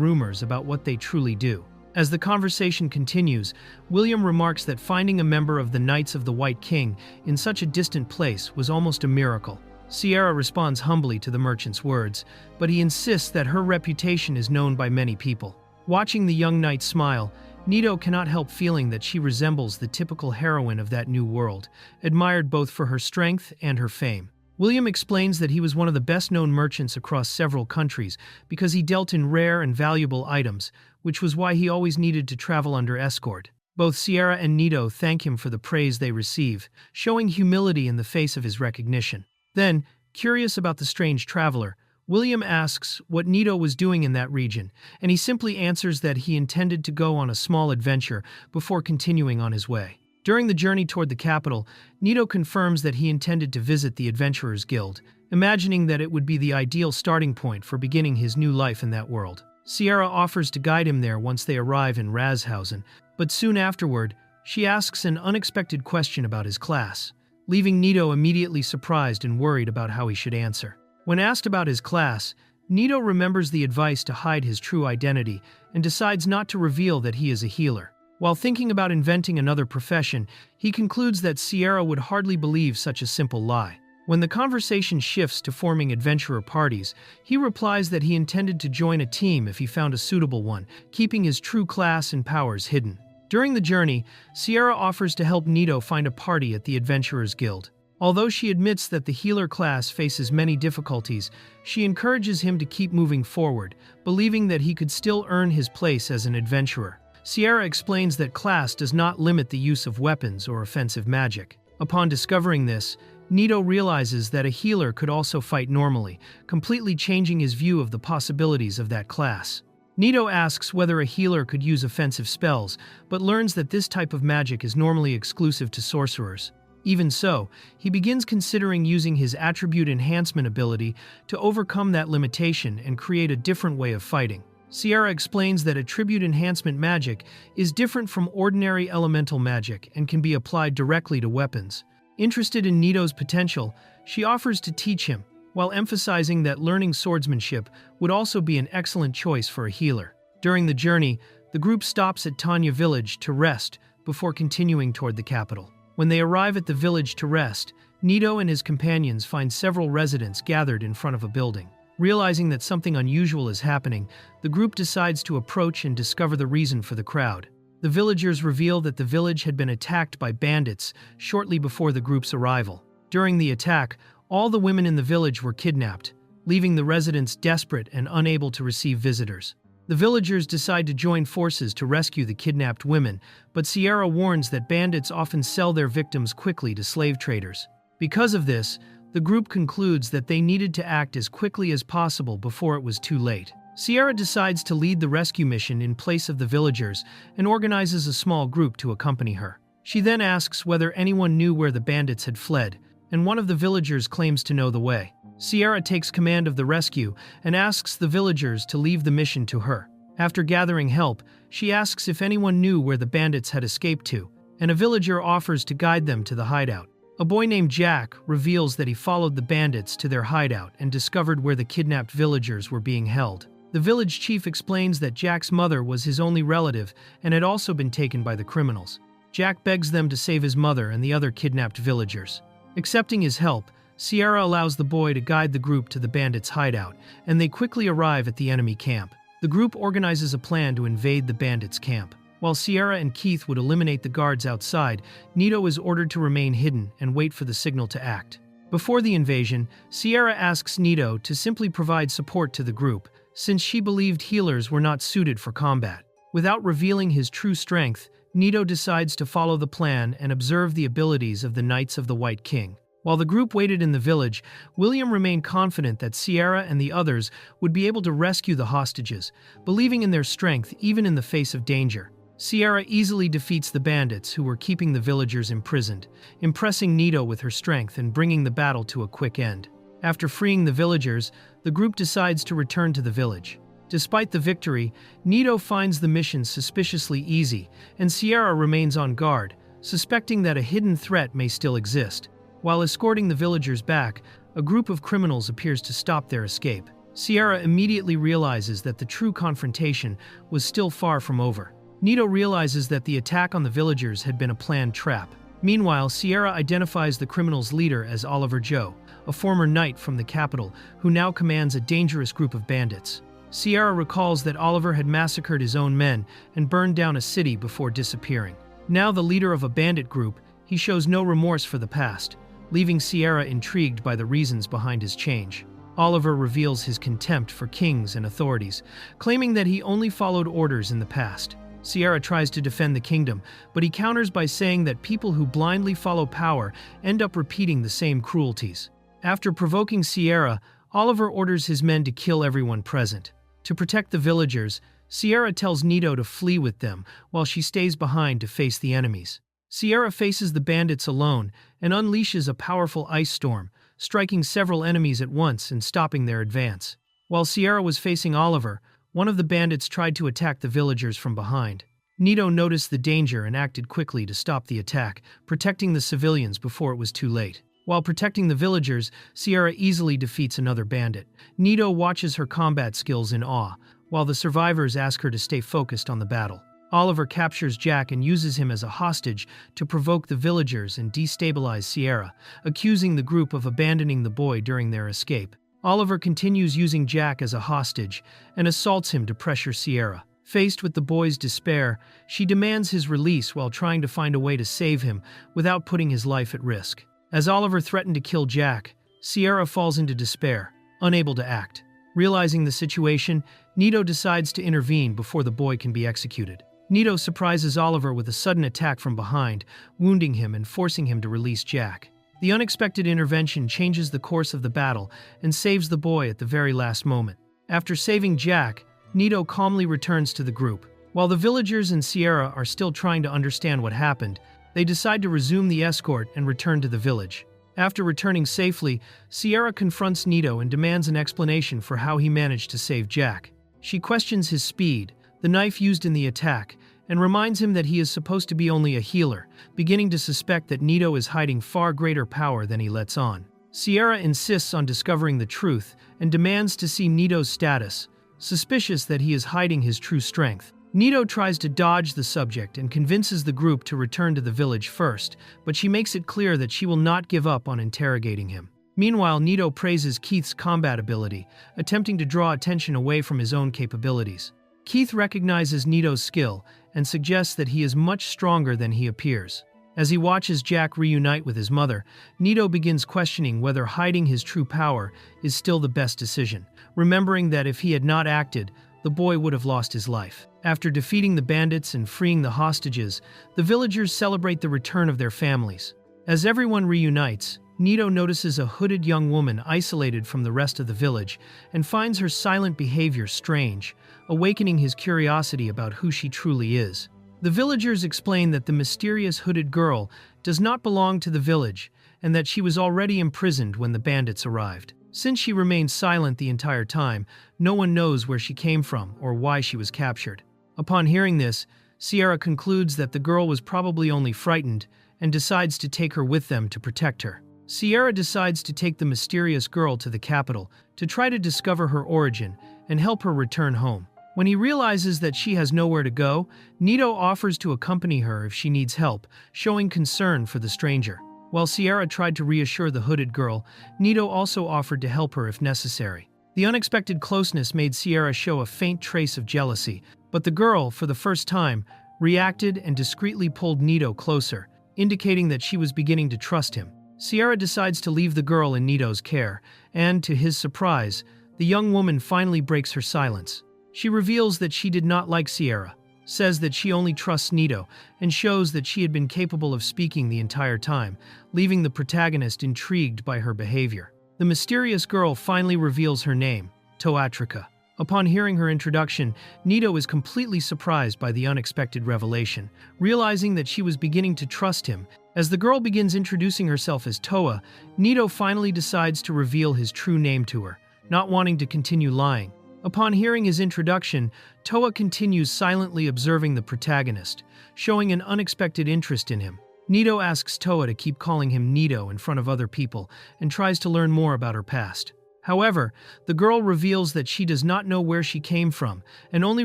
rumors about what they truly do. As the conversation continues, William remarks that finding a member of the Knights of the White King in such a distant place was almost a miracle. Sierra responds humbly to the merchant's words, but he insists that her reputation is known by many people. Watching the young knight smile, Nito cannot help feeling that she resembles the typical heroine of that new world, admired both for her strength and her fame. William explains that he was one of the best-known merchants across several countries because he dealt in rare and valuable items, which was why he always needed to travel under escort. Both Sierra and Nito thank him for the praise they receive, showing humility in the face of his recognition. Then, curious about the strange traveler, William asks what Nito was doing in that region, and he simply answers that he intended to go on a small adventure before continuing on his way. During the journey toward the capital, Nito confirms that he intended to visit the Adventurers Guild, imagining that it would be the ideal starting point for beginning his new life in that world. Sierra offers to guide him there once they arrive in Razhausen, but soon afterward, she asks an unexpected question about his class, leaving Nito immediately surprised and worried about how he should answer. When asked about his class, Nito remembers the advice to hide his true identity and decides not to reveal that he is a healer. While thinking about inventing another profession, he concludes that Sierra would hardly believe such a simple lie. When the conversation shifts to forming adventurer parties, he replies that he intended to join a team if he found a suitable one, keeping his true class and powers hidden. During the journey, Sierra offers to help Nito find a party at the Adventurers Guild. Although she admits that the healer class faces many difficulties, she encourages him to keep moving forward, believing that he could still earn his place as an adventurer. Sierra explains that class does not limit the use of weapons or offensive magic. Upon discovering this, Nito realizes that a healer could also fight normally, completely changing his view of the possibilities of that class. Nito asks whether a healer could use offensive spells, but learns that this type of magic is normally exclusive to sorcerers. Even so, he begins considering using his attribute enhancement ability to overcome that limitation and create a different way of fighting. Sierra explains that attribute enhancement magic is different from ordinary elemental magic and can be applied directly to weapons. Interested in Nito's potential, she offers to teach him, while emphasizing that learning swordsmanship would also be an excellent choice for a healer. During the journey, the group stops at Tanya village to rest before continuing toward the capital. When they arrive at the village to rest, Nito and his companions find several residents gathered in front of a building. Realizing that something unusual is happening, the group decides to approach and discover the reason for the crowd. The villagers reveal that the village had been attacked by bandits shortly before the group's arrival. During the attack, all the women in the village were kidnapped, leaving the residents desperate and unable to receive visitors. The villagers decide to join forces to rescue the kidnapped women, but Sierra warns that bandits often sell their victims quickly to slave traders. Because of this, the group concludes that they needed to act as quickly as possible before it was too late. Sierra decides to lead the rescue mission in place of the villagers and organizes a small group to accompany her. She then asks whether anyone knew where the bandits had fled, and one of the villagers claims to know the way. Sierra takes command of the rescue and asks the villagers to leave the mission to her. After gathering help, she asks if anyone knew where the bandits had escaped to, and a villager offers to guide them to the hideout. A boy named Jack reveals that he followed the bandits to their hideout and discovered where the kidnapped villagers were being held. The village chief explains that Jack's mother was his only relative and had also been taken by the criminals. Jack begs them to save his mother and the other kidnapped villagers. Accepting his help, Sierra allows the boy to guide the group to the bandits' hideout, and they quickly arrive at the enemy camp. The group organizes a plan to invade the bandits' camp. While Sierra and Keith would eliminate the guards outside, Nito is ordered to remain hidden and wait for the signal to act. Before the invasion, Sierra asks Nito to simply provide support to the group, since she believed healers were not suited for combat. Without revealing his true strength, Nito decides to follow the plan and observe the abilities of the Knights of the White King. While the group waited in the village, William remained confident that Sierra and the others would be able to rescue the hostages, believing in their strength even in the face of danger. Sierra easily defeats the bandits who were keeping the villagers imprisoned, impressing Nito with her strength and bringing the battle to a quick end. After freeing the villagers, the group decides to return to the village. Despite the victory, Nito finds the mission suspiciously easy, and Sierra remains on guard, suspecting that a hidden threat may still exist. While escorting the villagers back, a group of criminals appears to stop their escape. Sierra immediately realizes that the true confrontation was still far from over. Nito realizes that the attack on the villagers had been a planned trap. Meanwhile, Sierra identifies the criminals' leader as Oliver Joe, a former knight from the capital who now commands a dangerous group of bandits. Sierra recalls that Oliver had massacred his own men and burned down a city before disappearing. Now the leader of a bandit group, he shows no remorse for the past, leaving Sierra intrigued by the reasons behind his change. Oliver reveals his contempt for kings and authorities, claiming that he only followed orders in the past. Sierra tries to defend the kingdom, but he counters by saying that people who blindly follow power end up repeating the same cruelties. After provoking Sierra, Oliver orders his men to kill everyone present. To protect the villagers, Sierra tells Nito to flee with them while she stays behind to face the enemies. Sierra faces the bandits alone and unleashes a powerful ice storm, striking several enemies at once and stopping their advance. While Sierra was facing Oliver, one of the bandits tried to attack the villagers from behind. Nito noticed the danger and acted quickly to stop the attack, protecting the civilians before it was too late. While protecting the villagers, Sierra easily defeats another bandit. Nito watches her combat skills in awe, while the survivors ask her to stay focused on the battle. Oliver captures Jack and uses him as a hostage to provoke the villagers and destabilize Sierra, accusing the group of abandoning the boy during their escape. Oliver continues using Jack as a hostage and assaults him to pressure Sierra. Faced with the boy's despair, she demands his release while trying to find a way to save him without putting his life at risk. As Oliver threatened to kill Jack, Sierra falls into despair, unable to act. Realizing the situation, Nito decides to intervene before the boy can be executed. Nito surprises Oliver with a sudden attack from behind, wounding him and forcing him to release Jack. The unexpected intervention changes the course of the battle and saves the boy at the very last moment. After saving Jack, Nito calmly returns to the group. While the villagers and Sierra are still trying to understand what happened, they decide to resume the escort and return to the village. After returning safely, Sierra confronts Nito and demands an explanation for how he managed to save Jack. She questions his speed, the knife used in the attack, and reminds him that he is supposed to be only a healer, beginning to suspect that Nito is hiding far greater power than he lets on. Sierra insists on discovering the truth and demands to see Nito's status, suspicious that he is hiding his true strength. Nito tries to dodge the subject and convinces the group to return to the village first, but she makes it clear that she will not give up on interrogating him. Meanwhile, Nito praises Keith's combat ability, attempting to draw attention away from his own capabilities. Keith recognizes Nito's skill and suggests that he is much stronger than he appears. As he watches Jack reunite with his mother, Nito begins questioning whether hiding his true power is still the best decision, remembering that if he had not acted, the boy would have lost his life. After defeating the bandits and freeing the hostages, the villagers celebrate the return of their families. As everyone reunites, Nito notices a hooded young woman isolated from the rest of the village and finds her silent behavior strange, awakening his curiosity about who she truly is. The villagers explain that the mysterious hooded girl does not belong to the village and that she was already imprisoned when the bandits arrived. Since she remained silent the entire time, no one knows where she came from or why she was captured. Upon hearing this, Sierra concludes that the girl was probably only frightened and decides to take her with them to protect her. Sierra decides to take the mysterious girl to the capital to try to discover her origin and help her return home. When he realizes that she has nowhere to go, Nito offers to accompany her if she needs help, showing concern for the stranger. While Sierra tried to reassure the hooded girl, Nito also offered to help her if necessary. The unexpected closeness made Sierra show a faint trace of jealousy, but the girl, for the first time, reacted and discreetly pulled Nito closer, indicating that she was beginning to trust him. Sierra decides to leave the girl in Nito's care, and, to his surprise, the young woman finally breaks her silence. She reveals that she did not like Sierra, says that she only trusts Nito, and shows that she had been capable of speaking the entire time, leaving the protagonist intrigued by her behavior. The mysterious girl finally reveals her name, Toatrika. Upon hearing her introduction, Nito is completely surprised by the unexpected revelation, realizing that she was beginning to trust him. As the girl begins introducing herself as Toa, Nito finally decides to reveal his true name to her, not wanting to continue lying. Upon hearing his introduction, Toa continues silently observing the protagonist, showing an unexpected interest in him. Nito asks Toa to keep calling him Nito in front of other people and tries to learn more about her past. However, the girl reveals that she does not know where she came from and only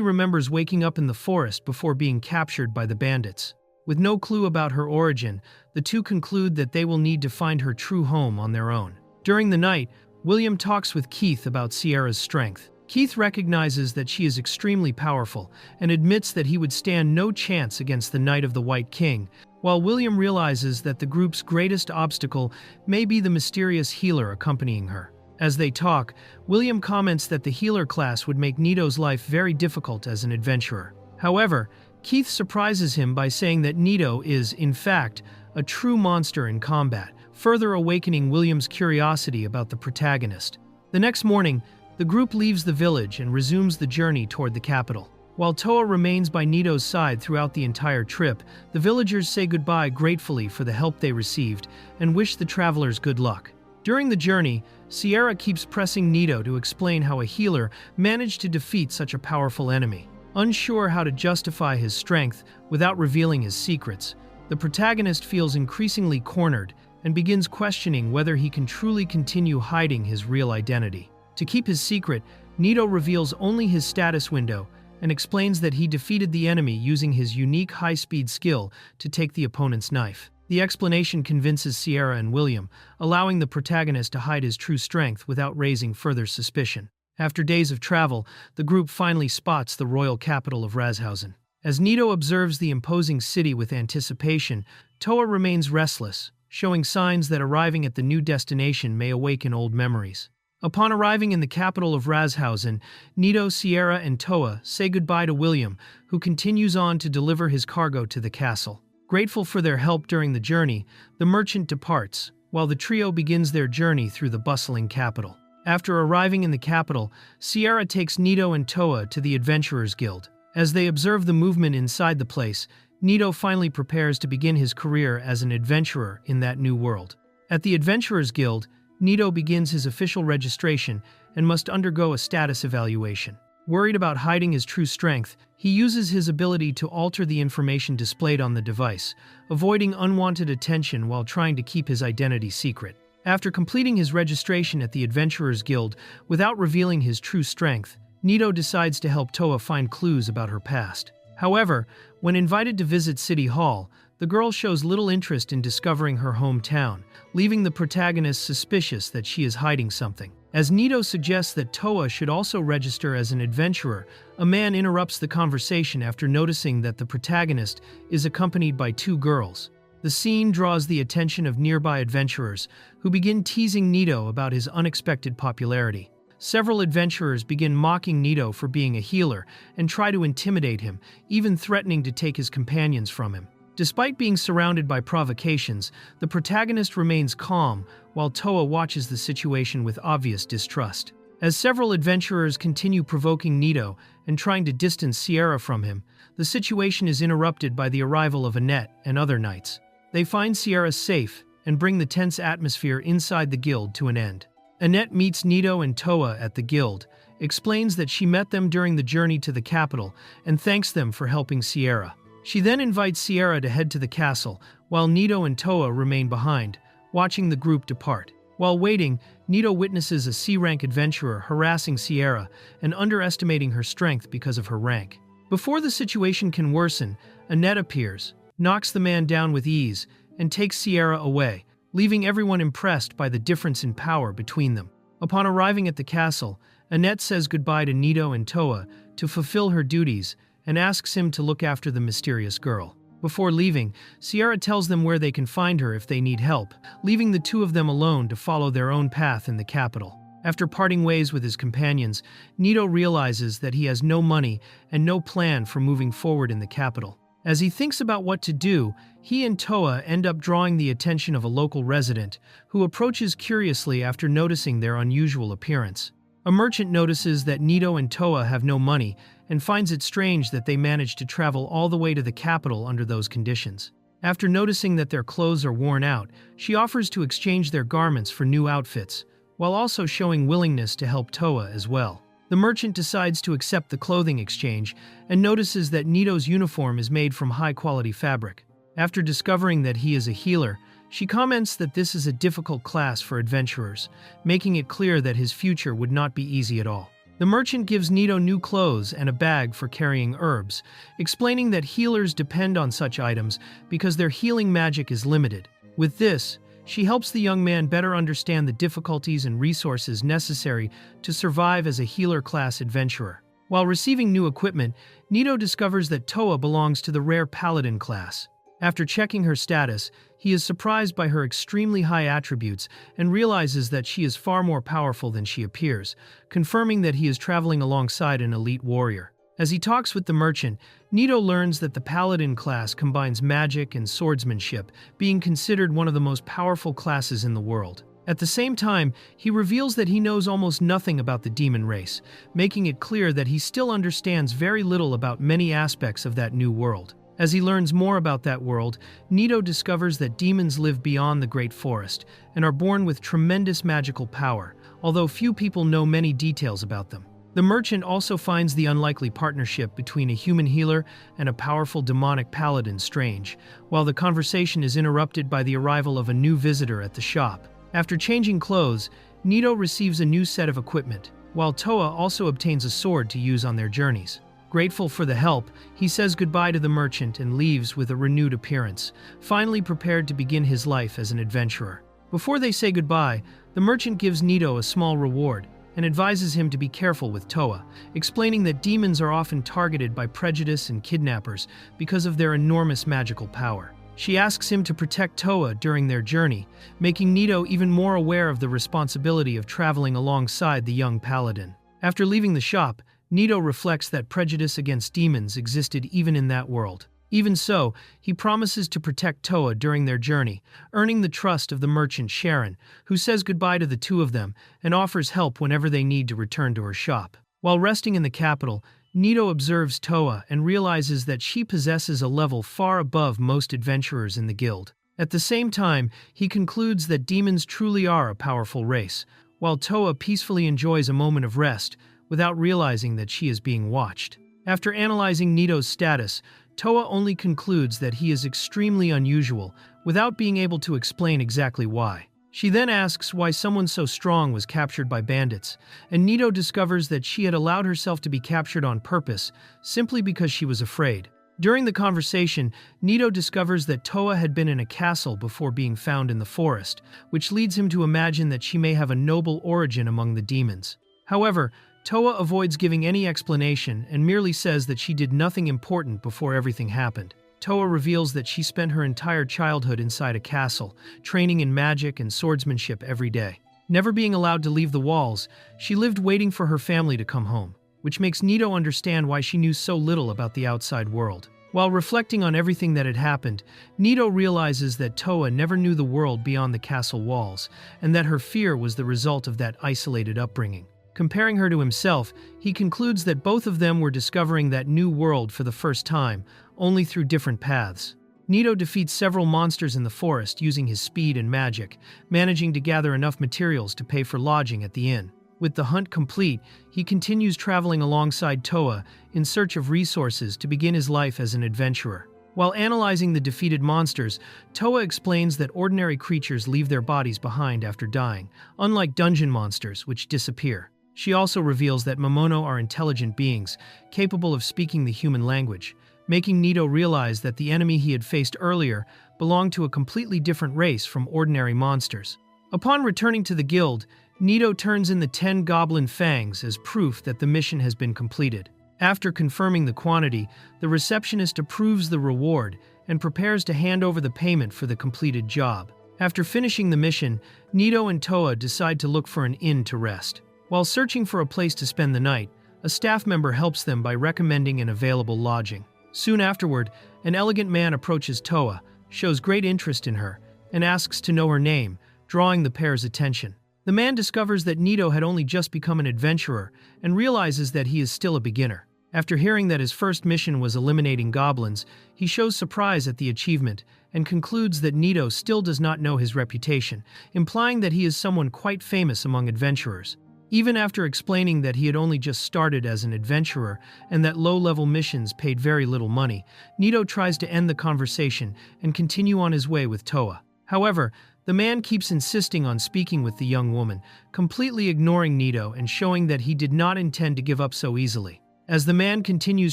remembers waking up in the forest before being captured by the bandits. With no clue about her origin, the two conclude that they will need to find her true home on their own. During the night, William talks with Keith about Sierra's strength. Keith recognizes that she is extremely powerful and admits that he would stand no chance against the Knight of the White King, while William realizes that the group's greatest obstacle may be the mysterious healer accompanying her. As they talk, William comments that the healer class would make Nito's life very difficult as an adventurer. However, Keith surprises him by saying that Nito is, in fact, a true monster in combat, further awakening William's curiosity about the protagonist. The next morning, the group leaves the village and resumes the journey toward the capital. While Toa remains by Nito's side throughout the entire trip, the villagers say goodbye gratefully for the help they received and wish the travelers good luck. During the journey, Sierra keeps pressing Nito to explain how a healer managed to defeat such a powerful enemy. Unsure how to justify his strength without revealing his secrets, the protagonist feels increasingly cornered and begins questioning whether he can truly continue hiding his real identity. To keep his secret, Nito reveals only his status window and explains that he defeated the enemy using his unique high-speed skill to take the opponent's knife. The explanation convinces Sierra and William, allowing the protagonist to hide his true strength without raising further suspicion. After days of travel, the group finally spots the royal capital of Razhausen. As Nito observes the imposing city with anticipation, Toa remains restless, showing signs that arriving at the new destination may awaken old memories. Upon arriving in the capital of Razhausen, Nito, Sierra, and Toa say goodbye to William, who continues on to deliver his cargo to the castle. Grateful for their help during the journey, the merchant departs, while the trio begins their journey through the bustling capital. After arriving in the capital, Sierra takes Nito and Toa to the Adventurers Guild. As they observe the movement inside the place, Nito finally prepares to begin his career as an adventurer in that new world. At the Adventurers Guild, Nito begins his official registration and must undergo a status evaluation. Worried about hiding his true strength, he uses his ability to alter the information displayed on the device, avoiding unwanted attention while trying to keep his identity secret. After completing his registration at the Adventurers Guild without revealing his true strength, Nito decides to help Toa find clues about her past. However, when invited to visit City Hall, the girl shows little interest in discovering her hometown, leaving the protagonist suspicious that she is hiding something. As Nito suggests that Toa should also register as an adventurer, a man interrupts the conversation after noticing that the protagonist is accompanied by two girls. The scene draws the attention of nearby adventurers, who begin teasing Nito about his unexpected popularity. Several adventurers begin mocking Nito for being a healer and try to intimidate him, even threatening to take his companions from him. Despite being surrounded by provocations, the protagonist remains calm while Toa watches the situation with obvious distrust. As several adventurers continue provoking Nito and trying to distance Sierra from him, the situation is interrupted by the arrival of Annette and other knights. They find Sierra safe and bring the tense atmosphere inside the guild to an end. Annette meets Nito and Toa at the guild, explains that she met them during the journey to the capital, and thanks them for helping Sierra. She then invites Sierra to head to the castle, while Nito and Toa remain behind, watching the group depart. While waiting, Nito witnesses a C-rank adventurer harassing Sierra and underestimating her strength because of her rank. Before the situation can worsen, Annette appears, knocks the man down with ease, and takes Sierra away, leaving everyone impressed by the difference in power between them. Upon arriving at the castle, Annette says goodbye to Nito and Toa to fulfill her duties and asks him to look after the mysterious girl. Before leaving, Sierra tells them where they can find her if they need help, leaving the two of them alone to follow their own path in the capital. After parting ways with his companions, Nito realizes that he has no money and no plan for moving forward in the capital. As he thinks about what to do, he and Toa end up drawing the attention of a local resident, who approaches curiously after noticing their unusual appearance. A merchant notices that Nito and Toa have no money and finds it strange that they managed to travel all the way to the capital under those conditions. After noticing that their clothes are worn out, she offers to exchange their garments for new outfits, while also showing willingness to help Toa as well. The merchant decides to accept the clothing exchange and notices that Nito's uniform is made from high-quality fabric. After discovering that he is a healer, she comments that this is a difficult class for adventurers, making it clear that his future would not be easy at all. The merchant gives Nito new clothes and a bag for carrying herbs, explaining that healers depend on such items because their healing magic is limited. With this, she helps the young man better understand the difficulties and resources necessary to survive as a healer-class adventurer. While receiving new equipment, Nito discovers that Toa belongs to the rare paladin class. After checking her status, he is surprised by her extremely high attributes and realizes that she is far more powerful than she appears, confirming that he is traveling alongside an elite warrior. As he talks with the merchant, Nito learns that the paladin class combines magic and swordsmanship, being considered one of the most powerful classes in the world. At the same time, he reveals that he knows almost nothing about the demon race, making it clear that he still understands very little about many aspects of that new world. As he learns more about that world, Nito discovers that demons live beyond the Great Forest and are born with tremendous magical power, although few people know many details about them. The merchant also finds the unlikely partnership between a human healer and a powerful demonic paladin strange, while the conversation is interrupted by the arrival of a new visitor at the shop. After changing clothes, Nito receives a new set of equipment, while Toa also obtains a sword to use on their journeys. Grateful for the help, he says goodbye to the merchant and leaves with a renewed appearance, finally prepared to begin his life as an adventurer. Before they say goodbye, the merchant gives Nito a small reward and advises him to be careful with Toa, explaining that demons are often targeted by prejudice and kidnappers because of their enormous magical power. She asks him to protect Toa during their journey, making Nito even more aware of the responsibility of traveling alongside the young paladin. After leaving the shop, Nito reflects that prejudice against demons existed even in that world. Even so, he promises to protect Toa during their journey, earning the trust of the merchant Sharon, who says goodbye to the two of them and offers help whenever they need to return to her shop. While resting in the capital, Nito observes Toa and realizes that she possesses a level far above most adventurers in the guild. At the same time, he concludes that demons truly are a powerful race, while Toa peacefully enjoys a moment of rest, without realizing that she is being watched. After analyzing Nito's status, Toa only concludes that he is extremely unusual, without being able to explain exactly why. She then asks why someone so strong was captured by bandits, and Nito discovers that she had allowed herself to be captured on purpose, simply because she was afraid. During the conversation, Nito discovers that Toa had been in a castle before being found in the forest, which leads him to imagine that she may have a noble origin among the demons. However, Toa avoids giving any explanation and merely says that she did nothing important before everything happened. Toa reveals that she spent her entire childhood inside a castle, training in magic and swordsmanship every day. Never being allowed to leave the walls, she lived waiting for her family to come home, which makes Nito understand why she knew so little about the outside world. While reflecting on everything that had happened, Nito realizes that Toa never knew the world beyond the castle walls, and that her fear was the result of that isolated upbringing. Comparing her to himself, he concludes that both of them were discovering that new world for the first time, only through different paths. Nito defeats several monsters in the forest using his speed and magic, managing to gather enough materials to pay for lodging at the inn. With the hunt complete, he continues traveling alongside Toa in search of resources to begin his life as an adventurer. While analyzing the defeated monsters, Toa explains that ordinary creatures leave their bodies behind after dying, unlike dungeon monsters, which disappear. She also reveals that Momono are intelligent beings, capable of speaking the human language, making Nito realize that the enemy he had faced earlier belonged to a completely different race from ordinary monsters. Upon returning to the guild, Nito turns in the 10 goblin fangs as proof that the mission has been completed. After confirming the quantity, the receptionist approves the reward and prepares to hand over the payment for the completed job. After finishing the mission, Nito and Toa decide to look for an inn to rest. While searching for a place to spend the night, a staff member helps them by recommending an available lodging. Soon afterward, an elegant man approaches Toa, shows great interest in her, and asks to know her name, drawing the pair's attention. The man discovers that Nito had only just become an adventurer and realizes that he is still a beginner. After hearing that his first mission was eliminating goblins, he shows surprise at the achievement and concludes that Nito still does not know his reputation, implying that he is someone quite famous among adventurers. Even after explaining that he had only just started as an adventurer and that low-level missions paid very little money, Nito tries to end the conversation and continue on his way with Toa. However, the man keeps insisting on speaking with the young woman, completely ignoring Nito and showing that he did not intend to give up so easily. As the man continues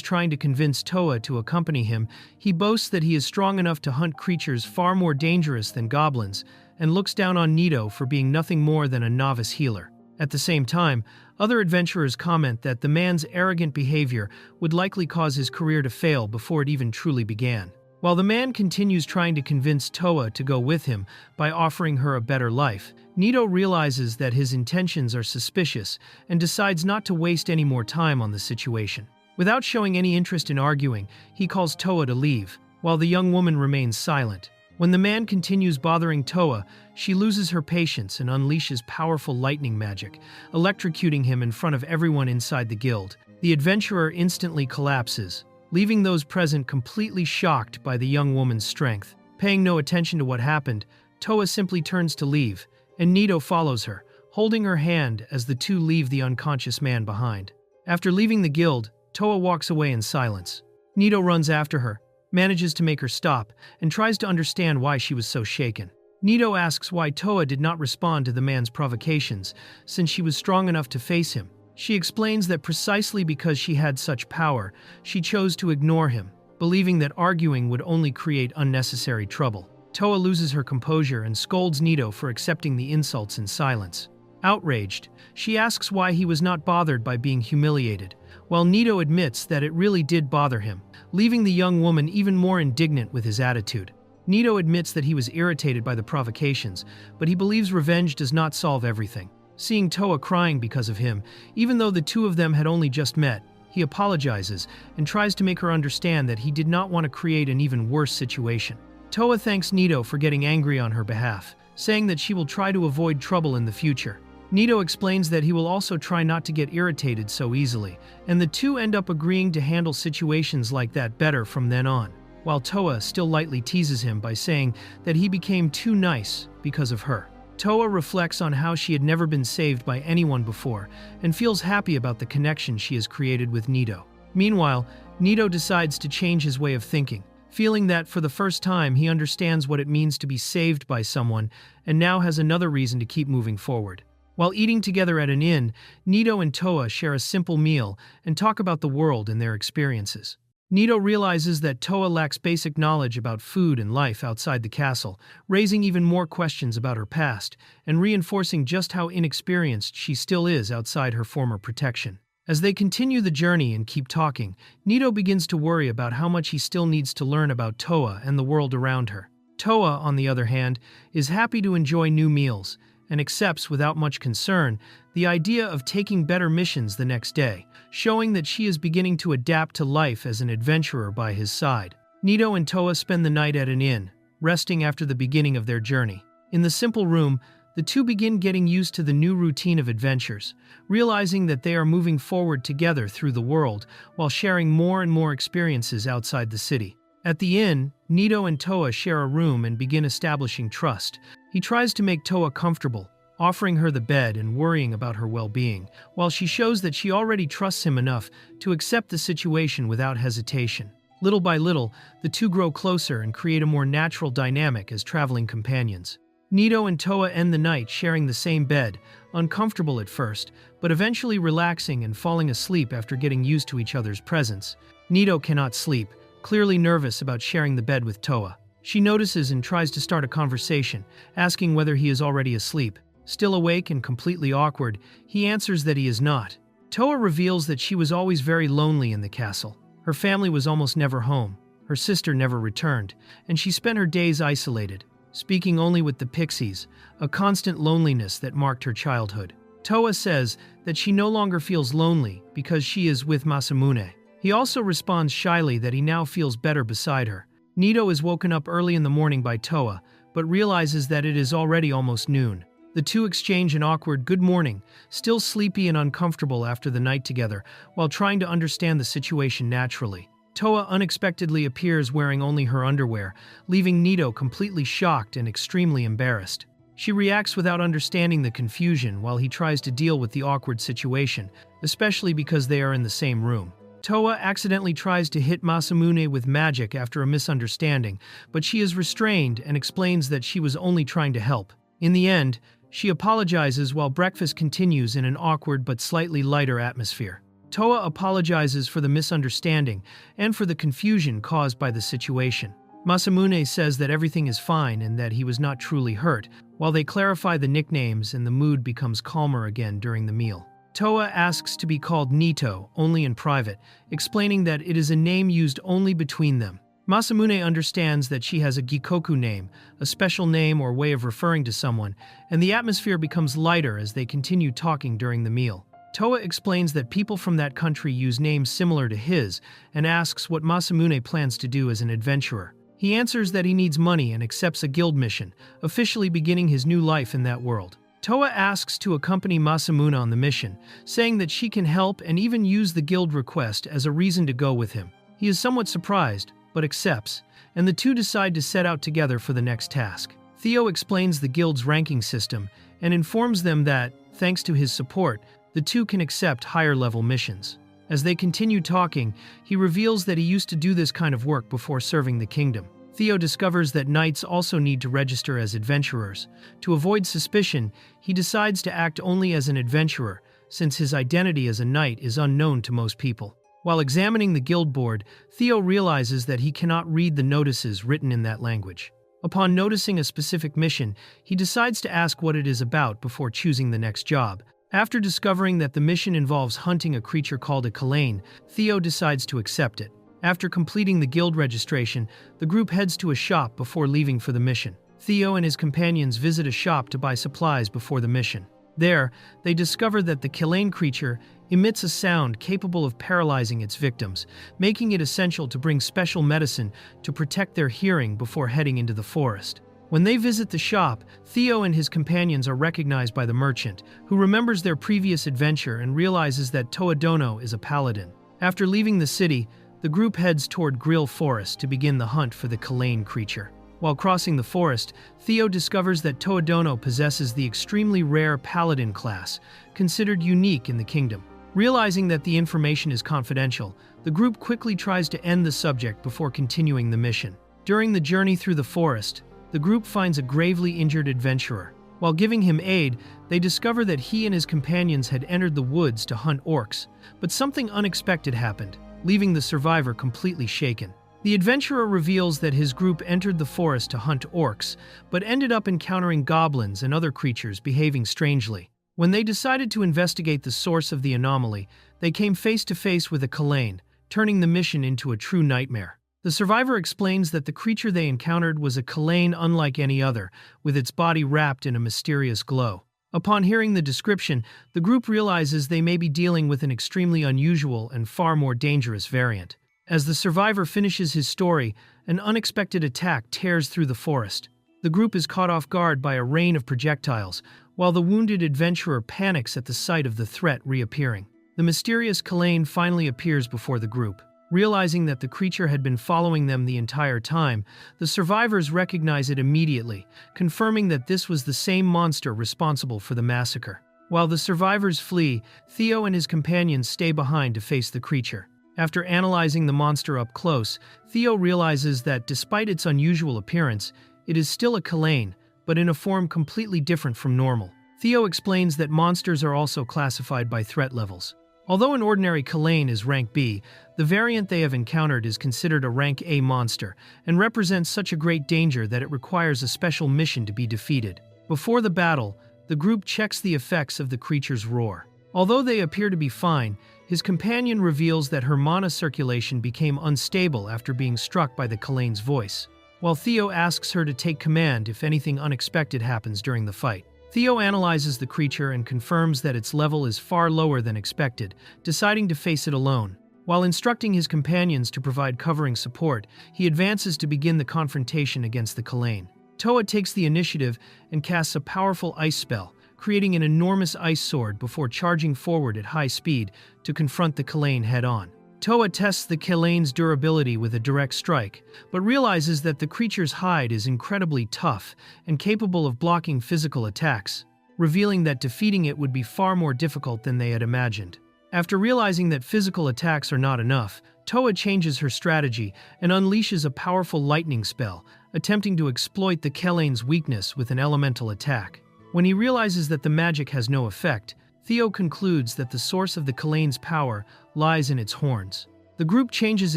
trying to convince Toa to accompany him, he boasts that he is strong enough to hunt creatures far more dangerous than goblins and looks down on Nito for being nothing more than a novice healer. At the same time, other adventurers comment that the man's arrogant behavior would likely cause his career to fail before it even truly began. While the man continues trying to convince Toa to go with him by offering her a better life, Nito realizes that his intentions are suspicious and decides not to waste any more time on the situation. Without showing any interest in arguing, he calls Toa to leave, while the young woman remains silent. When the man continues bothering Toa, she loses her patience and unleashes powerful lightning magic, electrocuting him in front of everyone inside the guild. The adventurer instantly collapses, leaving those present completely shocked by the young woman's strength. Paying no attention to what happened, Toa simply turns to leave, and Nito follows her, holding her hand as the two leave the unconscious man behind. After leaving the guild, Toa walks away in silence. Nito runs after her, manages to make her stop, and tries to understand why she was so shaken. Nito asks why Toa did not respond to the man's provocations, since she was strong enough to face him. She explains that precisely because she had such power, she chose to ignore him, believing that arguing would only create unnecessary trouble. Toa loses her composure and scolds Nito for accepting the insults in silence. Outraged, she asks why he was not bothered by being humiliated, while Nito admits that it really did bother him, leaving the young woman even more indignant with his attitude. Nito admits that he was irritated by the provocations, but he believes revenge does not solve everything. Seeing Toa crying because of him, even though the two of them had only just met, he apologizes and tries to make her understand that he did not want to create an even worse situation. Toa thanks Nito for getting angry on her behalf, saying that she will try to avoid trouble in the future. Nito explains that he will also try not to get irritated so easily, and the two end up agreeing to handle situations like that better from then on, while Toa still lightly teases him by saying that he became too nice because of her. Toa reflects on how she had never been saved by anyone before and feels happy about the connection she has created with Nito. Meanwhile, Nito decides to change his way of thinking, feeling that for the first time he understands what it means to be saved by someone and now has another reason to keep moving forward. While eating together at an inn, Nito and Toa share a simple meal and talk about the world and their experiences. Nito realizes that Toa lacks basic knowledge about food and life outside the castle, raising even more questions about her past and reinforcing just how inexperienced she still is outside her former protection. As they continue the journey and keep talking, Nito begins to worry about how much he still needs to learn about Toa and the world around her. Toa, on the other hand, is happy to enjoy new meals and accepts without much concern the idea of taking better missions the next day, showing that she is beginning to adapt to life as an adventurer by his side. Nito and Toa spend the night at an inn, resting after the beginning of their journey. In the simple room, the two begin getting used to the new routine of adventures, realizing that they are moving forward together through the world while sharing more and more experiences outside the city. At the inn, Nito and Toa share a room and begin establishing trust. He tries to make Toa comfortable, offering her the bed and worrying about her well-being, while she shows that she already trusts him enough to accept the situation without hesitation. Little by little, the two grow closer and create a more natural dynamic as traveling companions. Nito and Toa end the night sharing the same bed, uncomfortable at first, but eventually relaxing and falling asleep after getting used to each other's presence. Nito cannot sleep, clearly nervous about sharing the bed with Toa. She notices and tries to start a conversation, asking whether he is already asleep. Still awake and completely awkward, he answers that he is not. Toa reveals that she was always very lonely in the castle. Her family was almost never home, her sister never returned, and she spent her days isolated, speaking only with the pixies, a constant loneliness that marked her childhood. Toa says that she no longer feels lonely because she is with Masamune. He also responds shyly that he now feels better beside her. Nito is woken up early in the morning by Toa, but realizes that it is already almost noon. The two exchange an awkward good morning, still sleepy and uncomfortable after the night together, while trying to understand the situation naturally. Toa unexpectedly appears wearing only her underwear, leaving Nito completely shocked and extremely embarrassed. She reacts without understanding the confusion while he tries to deal with the awkward situation, especially because they are in the same room. Toa accidentally tries to hit Masamune with magic after a misunderstanding, but she is restrained and explains that she was only trying to help. In the end, she apologizes while breakfast continues in an awkward but slightly lighter atmosphere. Toa apologizes for the misunderstanding and for the confusion caused by the situation. Masamune says that everything is fine and that he was not truly hurt, while they clarify the nicknames and the mood becomes calmer again during the meal. Toa asks to be called Nito, only in private, explaining that it is a name used only between them. Masamune understands that she has a Gikoku name, a special name or way of referring to someone, and the atmosphere becomes lighter as they continue talking during the meal. Toa explains that people from that country use names similar to his and asks what Masamune plans to do as an adventurer. He answers that he needs money and accepts a guild mission, officially beginning his new life in that world. Toa asks to accompany Masamune on the mission, saying that she can help and even use the guild request as a reason to go with him. He is somewhat surprised, but accepts, and the two decide to set out together for the next task. Theo explains the guild's ranking system and informs them that, thanks to his support, the two can accept higher-level missions. As they continue talking, he reveals that he used to do this kind of work before serving the kingdom. Theo discovers that knights also need to register as adventurers. To avoid suspicion, he decides to act only as an adventurer, since his identity as a knight is unknown to most people. While examining the guild board, Theo realizes that he cannot read the notices written in that language. Upon noticing a specific mission, he decides to ask what it is about before choosing the next job. After discovering that the mission involves hunting a creature called a Kalane, Theo decides to accept it. After completing the guild registration, the group heads to a shop before leaving for the mission. Theo and his companions visit a shop to buy supplies before the mission. There, they discover that the Kalane creature emits a sound capable of paralyzing its victims, making it essential to bring special medicine to protect their hearing before heading into the forest. When they visit the shop, Theo and his companions are recognized by the merchant, who remembers their previous adventure and realizes that Toadono is a paladin. After leaving the city, the group heads toward Grill Forest to begin the hunt for the Kalane creature. While crossing the forest, Theo discovers that Toadono possesses the extremely rare paladin class, considered unique in the kingdom. Realizing that the information is confidential, the group quickly tries to end the subject before continuing the mission. During the journey through the forest, the group finds a gravely injured adventurer. While giving him aid, they discover that he and his companions had entered the woods to hunt orcs, but something unexpected happened, leaving the survivor completely shaken. The adventurer reveals that his group entered the forest to hunt orcs, but ended up encountering goblins and other creatures behaving strangely. When they decided to investigate the source of the anomaly, they came face to face with a Kalane, turning the mission into a true nightmare. The survivor explains that the creature they encountered was a Kalane unlike any other, with its body wrapped in a mysterious glow. Upon hearing the description, the group realizes they may be dealing with an extremely unusual and far more dangerous variant. As the survivor finishes his story, an unexpected attack tears through the forest. The group is caught off guard by a rain of projectiles, while the wounded adventurer panics at the sight of the threat reappearing. The mysterious Kalane finally appears before the group. Realizing that the creature had been following them the entire time, the survivors recognize it immediately, confirming that this was the same monster responsible for the massacre. While the survivors flee, Theo and his companions stay behind to face the creature. After analyzing the monster up close, Theo realizes that despite its unusual appearance, it is still a Kalane, but in a form completely different from normal. Theo explains that monsters are also classified by threat levels. Although an ordinary Kalane is rank B, the variant they have encountered is considered a rank A monster and represents such a great danger that it requires a special mission to be defeated. Before the battle, the group checks the effects of the creature's roar. Although they appear to be fine, his companion reveals that her mana circulation became unstable after being struck by the Kalane's voice. While Theo asks her to take command if anything unexpected happens during the fight. Theo analyzes the creature and confirms that its level is far lower than expected, deciding to face it alone. While instructing his companions to provide covering support, he advances to begin the confrontation against the Kalane. Toa takes the initiative and casts a powerful ice spell, creating an enormous ice sword before charging forward at high speed to confront the Kalain head-on. Toa tests the Kalain's durability with a direct strike, but realizes that the creature's hide is incredibly tough and capable of blocking physical attacks, revealing that defeating it would be far more difficult than they had imagined. After realizing that physical attacks are not enough, Toa changes her strategy and unleashes a powerful lightning spell, attempting to exploit the Kalain's weakness with an elemental attack. When he realizes that the magic has no effect, Theo concludes that the source of the Kalain's power lies in its horns. The group changes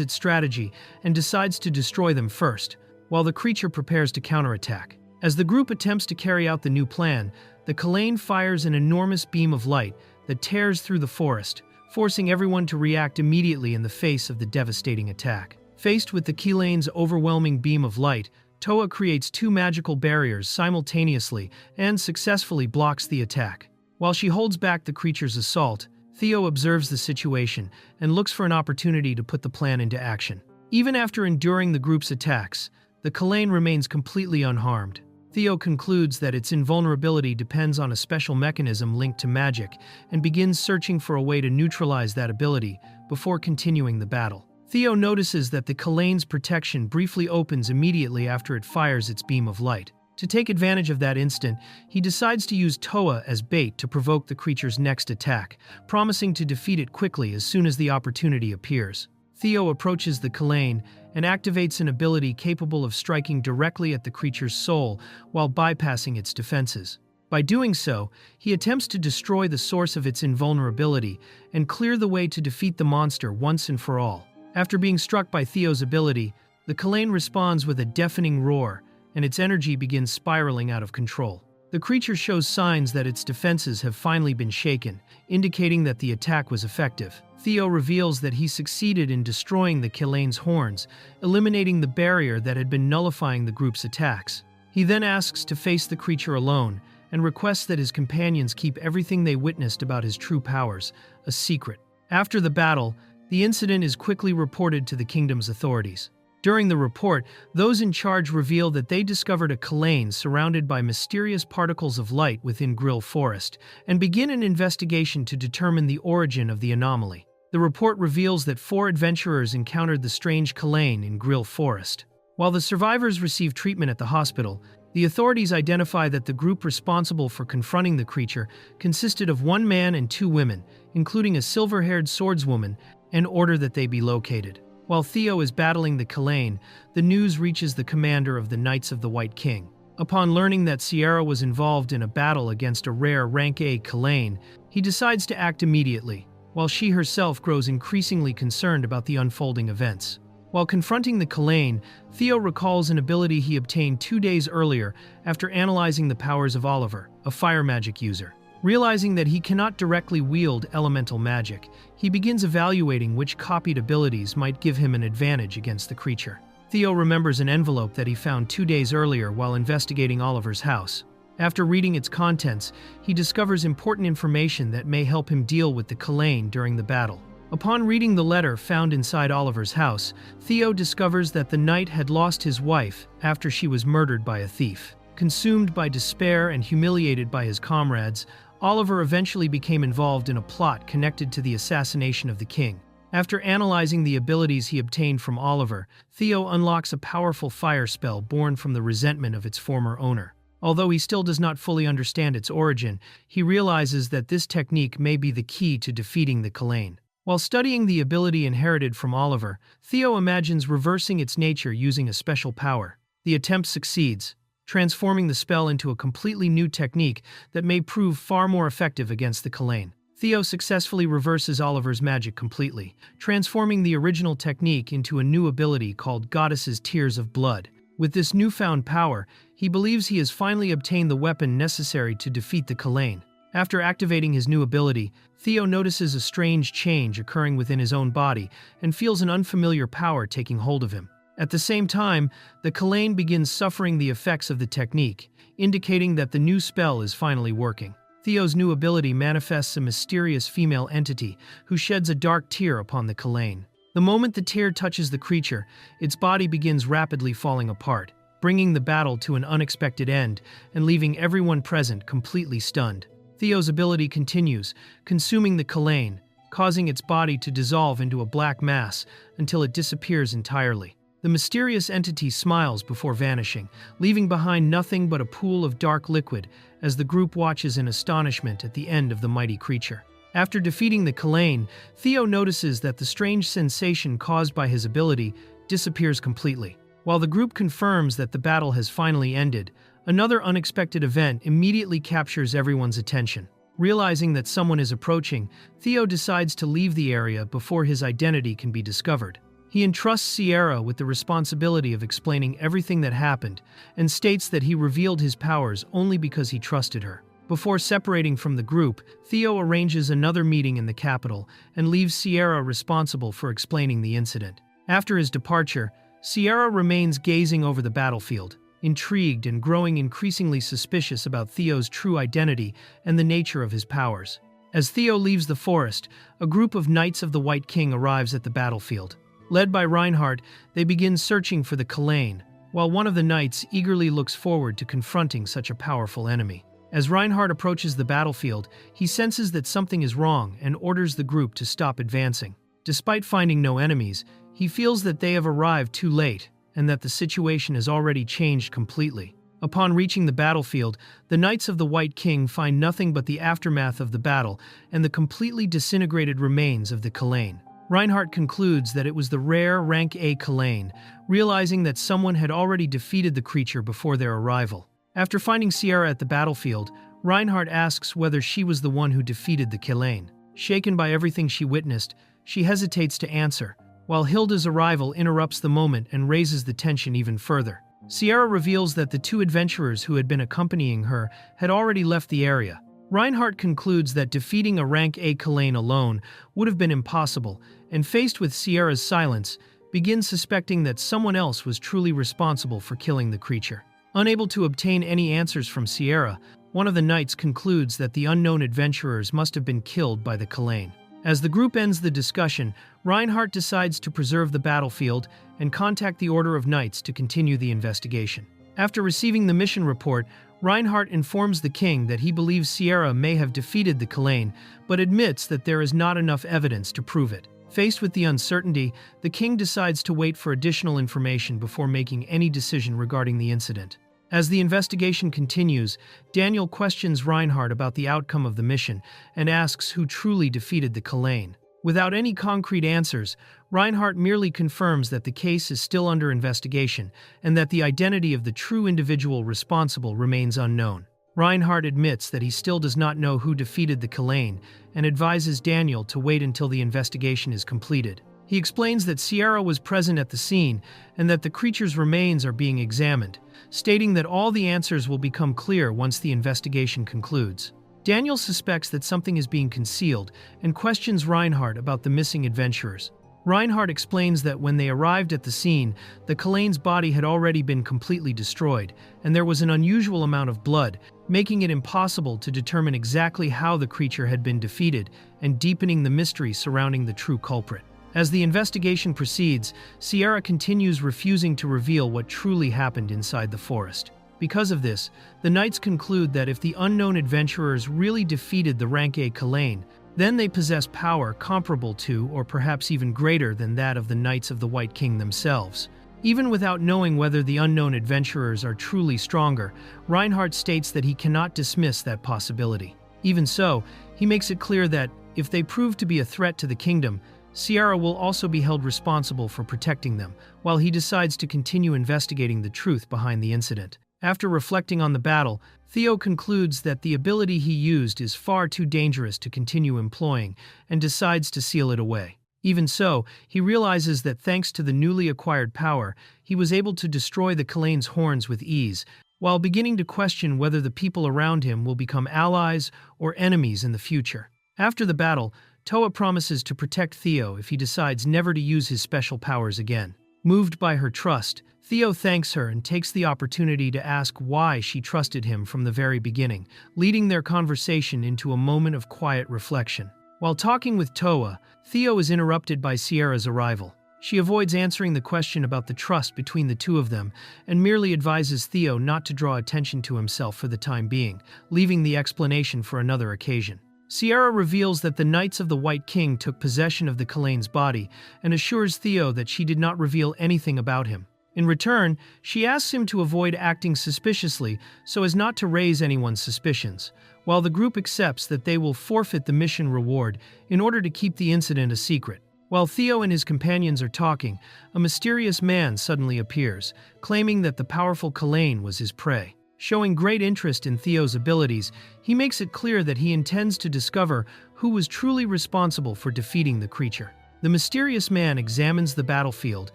its strategy and decides to destroy them first, while the creature prepares to counterattack. As the group attempts to carry out the new plan, the Kalain fires an enormous beam of light that tears through the forest, forcing everyone to react immediately in the face of the devastating attack. Faced with the Kalain's overwhelming beam of light, Toa creates two magical barriers simultaneously and successfully blocks the attack. While she holds back the creature's assault, Theo observes the situation and looks for an opportunity to put the plan into action. Even after enduring the group's attacks, the Kalain remains completely unharmed. Theo concludes that its invulnerability depends on a special mechanism linked to magic and begins searching for a way to neutralize that ability before continuing the battle. Theo notices that the Kalain's protection briefly opens immediately after it fires its beam of light. To take advantage of that instant, he decides to use Toa as bait to provoke the creature's next attack, promising to defeat it quickly as soon as the opportunity appears. Theo approaches the Kalain and activates an ability capable of striking directly at the creature's soul while bypassing its defenses. By doing so, he attempts to destroy the source of its invulnerability and clear the way to defeat the monster once and for all. After being struck by Theo's ability, the Kalain responds with a deafening roar, and its energy begins spiraling out of control. The creature shows signs that its defenses have finally been shaken, indicating that the attack was effective. Theo reveals that he succeeded in destroying the Kalain's horns, eliminating the barrier that had been nullifying the group's attacks. He then asks to face the creature alone, and requests that his companions keep everything they witnessed about his true powers a secret. After the battle, the incident is quickly reported to the kingdom's authorities. During the report, those in charge reveal that they discovered a Kalain surrounded by mysterious particles of light within Grill Forest, and begin an investigation to determine the origin of the anomaly. The report reveals that 4 adventurers encountered the strange Kalain in Grill Forest. While the survivors receive treatment at the hospital, the authorities identify that the group responsible for confronting the creature consisted of 1 man and 2 women, including a silver-haired swordswoman, and order that they be located. While Theo is battling the Kalain, the news reaches the commander of the Knights of the White King. Upon learning that Sierra was involved in a battle against a rare Rank A Kalain, he decides to act immediately, while she herself grows increasingly concerned about the unfolding events. While confronting the Kalain, Theo recalls an ability he obtained 2 days earlier after analyzing the powers of Oliver, a fire magic user. Realizing that he cannot directly wield elemental magic, he begins evaluating which copied abilities might give him an advantage against the creature. Theo remembers an envelope that he found 2 days earlier while investigating Oliver's house. After reading its contents, he discovers important information that may help him deal with the Kalain during the battle. Upon reading the letter found inside Oliver's house, Theo discovers that the knight had lost his wife after she was murdered by a thief. Consumed by despair and humiliated by his comrades, Oliver eventually became involved in a plot connected to the assassination of the king. After analyzing the abilities he obtained from Oliver, Theo unlocks a powerful fire spell born from the resentment of its former owner. Although he still does not fully understand its origin, he realizes that this technique may be the key to defeating the Kalain. While studying the ability inherited from Oliver, Theo imagines reversing its nature using a special power. The attempt succeeds, transforming the spell into a completely new technique that may prove far more effective against the Kalain. Theo successfully reverses Oliver's magic completely, transforming the original technique into a new ability called Goddess's Tears of Blood. With this newfound power, he believes he has finally obtained the weapon necessary to defeat the Kalain. After activating his new ability, Theo notices a strange change occurring within his own body and feels an unfamiliar power taking hold of him. At the same time, the Kalain begins suffering the effects of the technique, indicating that the new spell is finally working. Theo's new ability manifests a mysterious female entity who sheds a dark tear upon the Kalain. The moment the tear touches the creature, its body begins rapidly falling apart. bringing the battle to an unexpected end and leaving everyone present completely stunned. Theo's ability continues, consuming the Kalane, causing its body to dissolve into a black mass until it disappears entirely. The mysterious entity smiles before vanishing, leaving behind nothing but a pool of dark liquid as the group watches in astonishment at the end of the mighty creature. After defeating the Kalane, Theo notices that the strange sensation caused by his ability disappears completely. While the group confirms that the battle has finally ended, another unexpected event immediately captures everyone's attention. Realizing that someone is approaching, Theo decides to leave the area before his identity can be discovered. He entrusts Sierra with the responsibility of explaining everything that happened and states that he revealed his powers only because he trusted her. Before separating from the group, Theo arranges another meeting in the capital and leaves Sierra responsible for explaining the incident. After his departure, Sierra remains gazing over the battlefield, intrigued and growing increasingly suspicious about Theo's true identity and the nature of his powers. As Theo leaves the forest, a group of Knights of the White King arrives at the battlefield. Led by Reinhardt, they begin searching for the Kalane, while one of the knights eagerly looks forward to confronting such a powerful enemy. As Reinhardt approaches the battlefield, he senses that something is wrong and orders the group to stop advancing. Despite finding no enemies, he feels that they have arrived too late and that the situation has already changed completely. Upon reaching the battlefield, the Knights of the White King find nothing but the aftermath of the battle and the completely disintegrated remains of the Kalane. Reinhardt concludes that it was the rare rank A Kalane, realizing that someone had already defeated the creature before their arrival. After finding Sierra at the battlefield, Reinhardt asks whether she was the one who defeated the Kalane. Shaken by everything she witnessed, she hesitates to answer, while Hilda's arrival interrupts the moment and raises the tension even further. Sierra reveals that the two adventurers who had been accompanying her had already left the area. Reinhardt concludes that defeating a rank A Kalane alone would have been impossible, and faced with Sierra's silence, begins suspecting that someone else was truly responsible for killing the creature. Unable to obtain any answers from Sierra, one of the knights concludes that the unknown adventurers must have been killed by the Kalane. As the group ends the discussion, Reinhardt decides to preserve the battlefield and contact the Order of Knights to continue the investigation. After receiving the mission report, Reinhardt informs the king that he believes Sierra may have defeated the Kalane, but admits that there is not enough evidence to prove it. Faced with the uncertainty, the king decides to wait for additional information before making any decision regarding the incident. As the investigation continues, Daniel questions Reinhardt about the outcome of the mission and asks who truly defeated the Kalane. Without any concrete answers, Reinhardt merely confirms that the case is still under investigation and that the identity of the true individual responsible remains unknown. Reinhardt admits that he still does not know who defeated the Kalane and advises Daniel to wait until the investigation is completed. He explains that Sierra was present at the scene and that the creature's remains are being examined, stating that all the answers will become clear once the investigation concludes. Daniel suspects that something is being concealed and questions Reinhardt about the missing adventurers. Reinhardt explains that when they arrived at the scene, the Kalane's body had already been completely destroyed, and there was an unusual amount of blood, making it impossible to determine exactly how the creature had been defeated and deepening the mystery surrounding the true culprit. As the investigation proceeds, Sierra continues refusing to reveal what truly happened inside the forest. Because of this, the knights conclude that if the unknown adventurers really defeated the rank A Kalane, then they possess power comparable to or perhaps even greater than that of the Knights of the White King themselves. Even without knowing whether the unknown adventurers are truly stronger, Reinhardt states that he cannot dismiss that possibility. Even so, he makes it clear that, if they prove to be a threat to the kingdom, Sierra will also be held responsible for protecting them, while he decides to continue investigating the truth behind the incident. After reflecting on the battle, Theo concludes that the ability he used is far too dangerous to continue employing and decides to seal it away. Even so, he realizes that thanks to the newly acquired power, he was able to destroy the Kalane's horns with ease, while beginning to question whether the people around him will become allies or enemies in the future. After the battle, Toa promises to protect Theo if he decides never to use his special powers again. Moved by her trust, Theo thanks her and takes the opportunity to ask why she trusted him from the very beginning, leading their conversation into a moment of quiet reflection. While talking with Toa, Theo is interrupted by Sierra's arrival. She avoids answering the question about the trust between the two of them and merely advises Theo not to draw attention to himself for the time being, leaving the explanation for another occasion. Sierra reveals that the Knights of the White King took possession of the Kalane's body and assures Theo that she did not reveal anything about him. In return, she asks him to avoid acting suspiciously so as not to raise anyone's suspicions, while the group accepts that they will forfeit the mission reward in order to keep the incident a secret. While Theo and his companions are talking, a mysterious man suddenly appears, claiming that the powerful Kalane was his prey. Showing great interest in Theo's abilities, he makes it clear that he intends to discover who was truly responsible for defeating the creature. The mysterious man examines the battlefield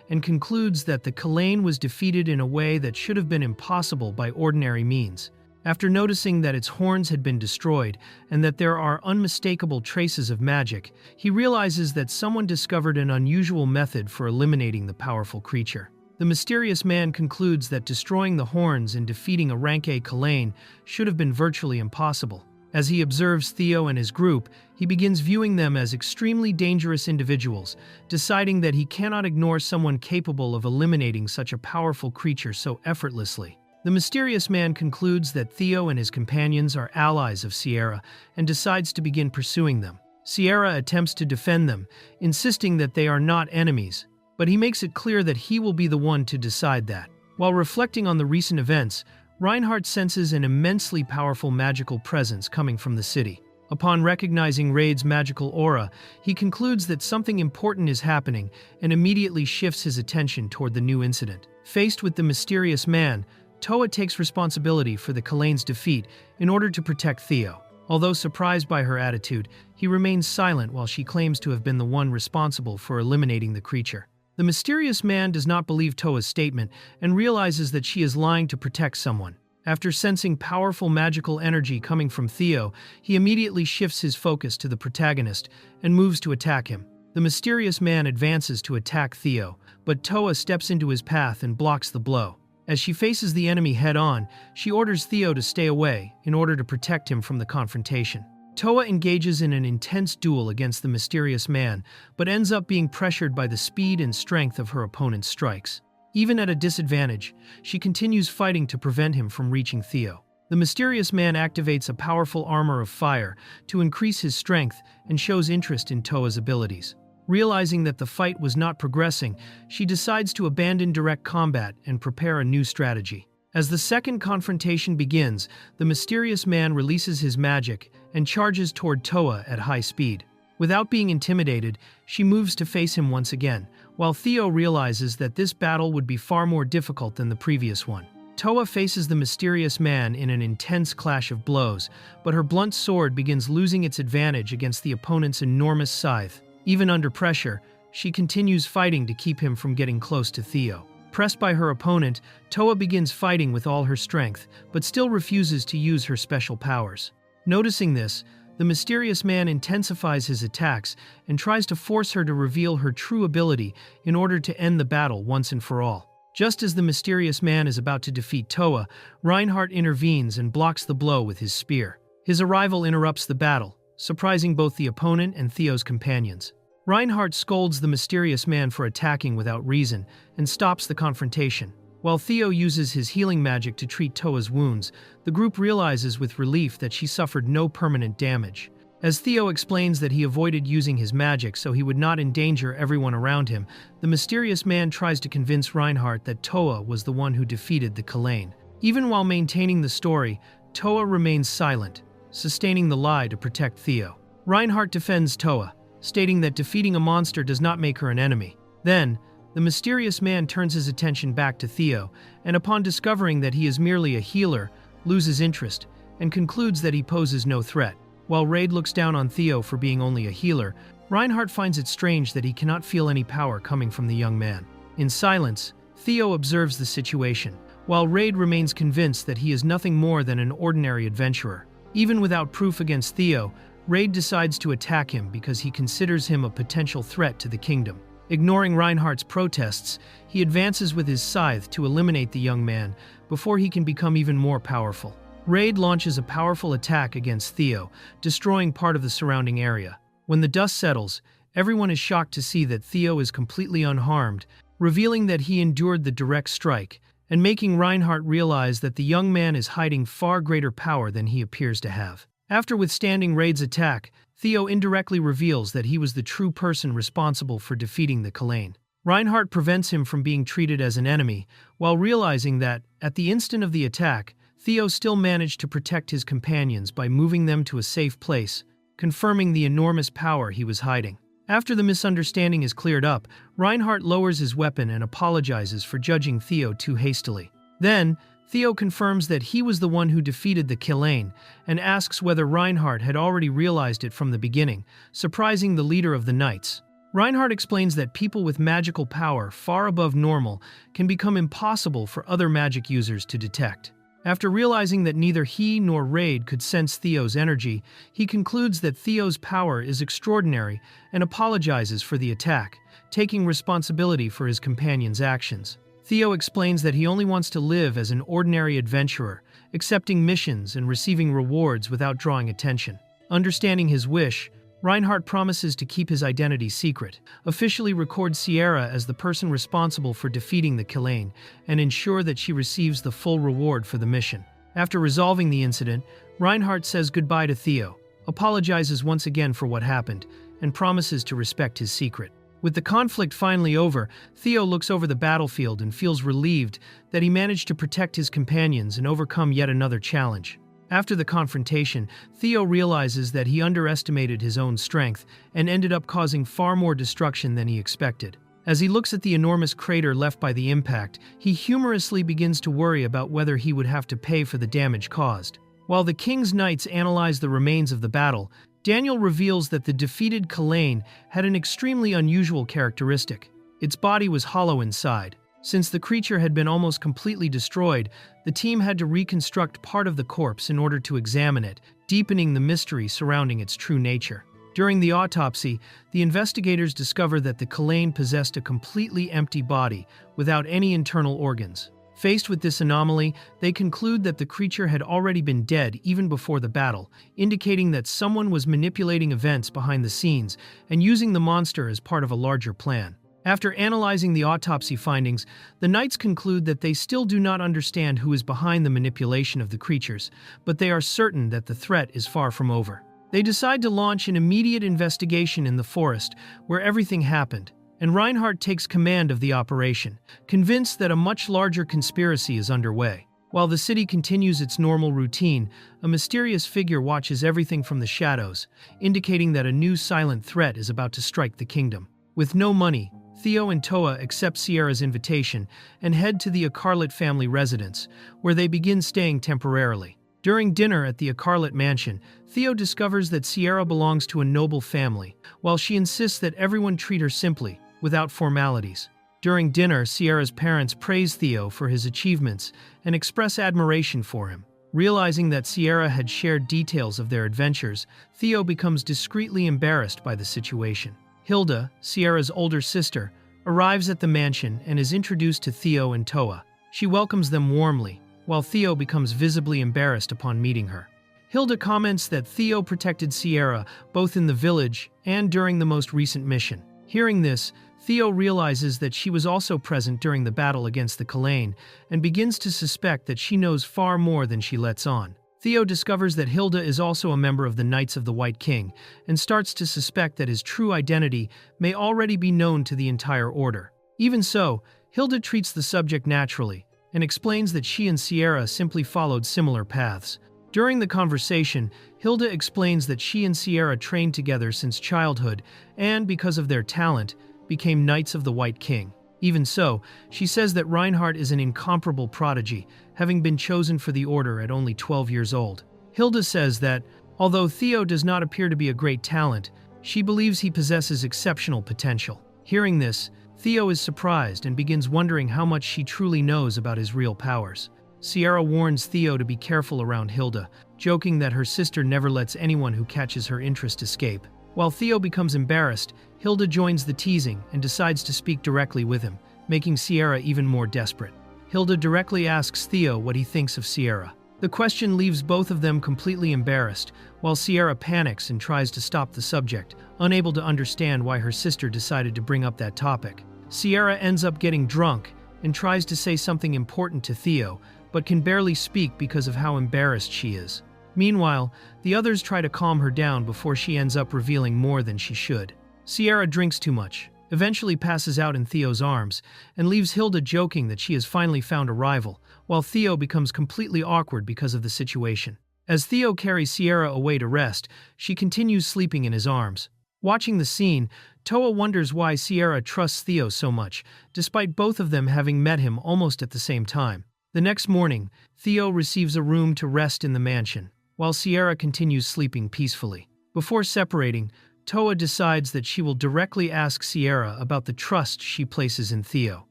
and concludes that the Kalane was defeated in a way that should have been impossible by ordinary means. After noticing that its horns had been destroyed and that there are unmistakable traces of magic, he realizes that someone discovered an unusual method for eliminating the powerful creature. The mysterious man concludes that destroying the horns and defeating a rank A Kalane should have been virtually impossible. As he observes Theo and his group, he begins viewing them as extremely dangerous individuals, deciding that he cannot ignore someone capable of eliminating such a powerful creature so effortlessly. The mysterious man concludes that Theo and his companions are allies of Sierra and decides to begin pursuing them. Sierra attempts to defend them, insisting that they are not enemies, but he makes it clear that he will be the one to decide that. While reflecting on the recent events, Reinhardt senses an immensely powerful magical presence coming from the city. Upon recognizing Raid's magical aura, he concludes that something important is happening and immediately shifts his attention toward the new incident. Faced with the mysterious man, Toa takes responsibility for the Kalane's defeat in order to protect Theo. Although surprised by her attitude, he remains silent while she claims to have been the one responsible for eliminating the creature. The mysterious man does not believe Toa's statement and realizes that she is lying to protect someone. After sensing powerful magical energy coming from Theo, he immediately shifts his focus to the protagonist and moves to attack him. The mysterious man advances to attack Theo, but Toa steps into his path and blocks the blow. As she faces the enemy head-on, she orders Theo to stay away in order to protect him from the confrontation. Toa engages in an intense duel against the mysterious man, but ends up being pressured by the speed and strength of her opponent's strikes. Even at a disadvantage, she continues fighting to prevent him from reaching Theo. The mysterious man activates a powerful armor of fire to increase his strength and shows interest in Toa's abilities. Realizing that the fight was not progressing, she decides to abandon direct combat and prepare a new strategy. As the second confrontation begins, the mysterious man releases his magic and charges toward Toa at high speed. Without being intimidated, she moves to face him once again, while Theo realizes that this battle would be far more difficult than the previous one. Toa faces the mysterious man in an intense clash of blows, but her blunt sword begins losing its advantage against the opponent's enormous scythe. Even under pressure, she continues fighting to keep him from getting close to Theo. Pressed by her opponent, Toa begins fighting with all her strength, but still refuses to use her special powers. Noticing this, the mysterious man intensifies his attacks and tries to force her to reveal her true ability in order to end the battle once and for all. Just as the mysterious man is about to defeat Toa, Reinhardt intervenes and blocks the blow with his spear. His arrival interrupts the battle, surprising both the opponent and Theo's companions. Reinhardt scolds the mysterious man for attacking without reason and stops the confrontation. While Theo uses his healing magic to treat Toa's wounds, the group realizes with relief that she suffered no permanent damage. As Theo explains that he avoided using his magic so he would not endanger everyone around him, the mysterious man tries to convince Reinhardt that Toa was the one who defeated the Kalane. Even while maintaining the story, Toa remains silent, sustaining the lie to protect Theo. Reinhardt defends Toa, stating that defeating a monster does not make her an enemy. Then, the mysterious man turns his attention back to Theo, and upon discovering that he is merely a healer, loses interest, and concludes that he poses no threat. While Raid looks down on Theo for being only a healer, Reinhardt finds it strange that he cannot feel any power coming from the young man. In silence, Theo observes the situation, while Raid remains convinced that he is nothing more than an ordinary adventurer. Even without proof against Theo, Raid decides to attack him because he considers him a potential threat to the kingdom. Ignoring Reinhardt's protests, he advances with his scythe to eliminate the young man before he can become even more powerful. Raid launches a powerful attack against Theo, destroying part of the surrounding area. When the dust settles, Everyone is shocked to see that Theo is completely unharmed, revealing that he endured the direct strike, and making Reinhardt realize that the young man is hiding far greater power than he appears to have. After withstanding Raid's attack, Theo indirectly reveals that he was the true person responsible for defeating the Kalain. Reinhardt prevents him from being treated as an enemy, while realizing that, at the instant of the attack, Theo still managed to protect his companions by moving them to a safe place, confirming the enormous power he was hiding. After the misunderstanding is cleared up, Reinhardt lowers his weapon and apologizes for judging Theo too hastily. Then, Theo confirms that he was the one who defeated the Kalain and asks whether Reinhardt had already realized it from the beginning, surprising the leader of the Knights. Reinhardt explains that people with magical power far above normal can become impossible for other magic users to detect. After realizing that neither he nor Raid could sense Theo's energy, he concludes that Theo's power is extraordinary and apologizes for the attack, taking responsibility for his companion's actions. Theo explains that he only wants to live as an ordinary adventurer, accepting missions and receiving rewards without drawing attention. Understanding his wish, Reinhardt promises to keep his identity secret, officially record Sierra as the person responsible for defeating the Kalain, and ensure that she receives the full reward for the mission. After resolving the incident, Reinhardt says goodbye to Theo, apologizes once again for what happened, and promises to respect his secret. With the conflict finally over, Theo looks over the battlefield and feels relieved that he managed to protect his companions and overcome yet another challenge. After the confrontation, Theo realizes that he underestimated his own strength and ended up causing far more destruction than he expected. As he looks at the enormous crater left by the impact, he humorously begins to worry about whether he would have to pay for the damage caused. While the King's Knights analyze the remains of the battle, Daniel reveals that the defeated Kalain had an extremely unusual characteristic. Its body was hollow inside. Since the creature had been almost completely destroyed, the team had to reconstruct part of the corpse in order to examine it, deepening the mystery surrounding its true nature. During the autopsy, the investigators discover that the Kalain possessed a completely empty body, without any internal organs. Faced with this anomaly, they conclude that the creature had already been dead even before the battle, indicating that someone was manipulating events behind the scenes and using the monster as part of a larger plan. After analyzing the autopsy findings, the Knights conclude that they still do not understand who is behind the manipulation of the creatures, but they are certain that the threat is far from over. They decide to launch an immediate investigation in the forest where everything happened, and Reinhardt takes command of the operation, convinced that a much larger conspiracy is underway. While the city continues its normal routine, a mysterious figure watches everything from the shadows, indicating that a new silent threat is about to strike the kingdom. With no money, Theo and Toa accept Sierra's invitation and head to the Acarlet family residence, where they begin staying temporarily. During dinner at the Acarlet mansion, Theo discovers that Sierra belongs to a noble family, while she insists that everyone treat her simply, without formalities. During dinner, Sierra's parents praise Theo for his achievements and express admiration for him. Realizing that Sierra had shared details of their adventures, Theo becomes discreetly embarrassed by the situation. Hilda, Sierra's older sister, arrives at the mansion and is introduced to Theo and Toa. She welcomes them warmly, while Theo becomes visibly embarrassed upon meeting her. Hilda comments that Theo protected Sierra both in the village and during the most recent mission. Hearing this, Theo realizes that she was also present during the battle against the Kalain and begins to suspect that she knows far more than she lets on. Theo discovers that Hilda is also a member of the Knights of the White King and starts to suspect that his true identity may already be known to the entire order. Even so, Hilda treats the subject naturally and explains that she and Sierra simply followed similar paths. During the conversation, Hilda explains that she and Sierra trained together since childhood and, because of their talent, became Knights of the White King. Even so, she says that Reinhardt is an incomparable prodigy, having been chosen for the order at only 12 years old. Hilda says that, although Theo does not appear to be a great talent, she believes he possesses exceptional potential. Hearing this, Theo is surprised and begins wondering how much she truly knows about his real powers. Sierra warns Theo to be careful around Hilda, joking that her sister never lets anyone who catches her interest escape. While Theo becomes embarrassed, Hilda joins the teasing and decides to speak directly with him, making Sierra even more desperate. Hilda directly asks Theo what he thinks of Sierra. The question leaves both of them completely embarrassed, while Sierra panics and tries to stop the subject, unable to understand why her sister decided to bring up that topic. Sierra ends up getting drunk and tries to say something important to Theo, but can barely speak because of how embarrassed she is. Meanwhile, the others try to calm her down before she ends up revealing more than she should. Sierra drinks too much, eventually passes out in Theo's arms, and leaves Hilda joking that she has finally found a rival, while Theo becomes completely awkward because of the situation. As Theo carries Sierra away to rest, she continues sleeping in his arms. Watching the scene, Toa wonders why Sierra trusts Theo so much, despite both of them having met him almost at the same time. The next morning, Theo receives a room to rest in the mansion, while Sierra continues sleeping peacefully. Before separating, Toa decides that she will directly ask Sierra about the trust she places in Theo.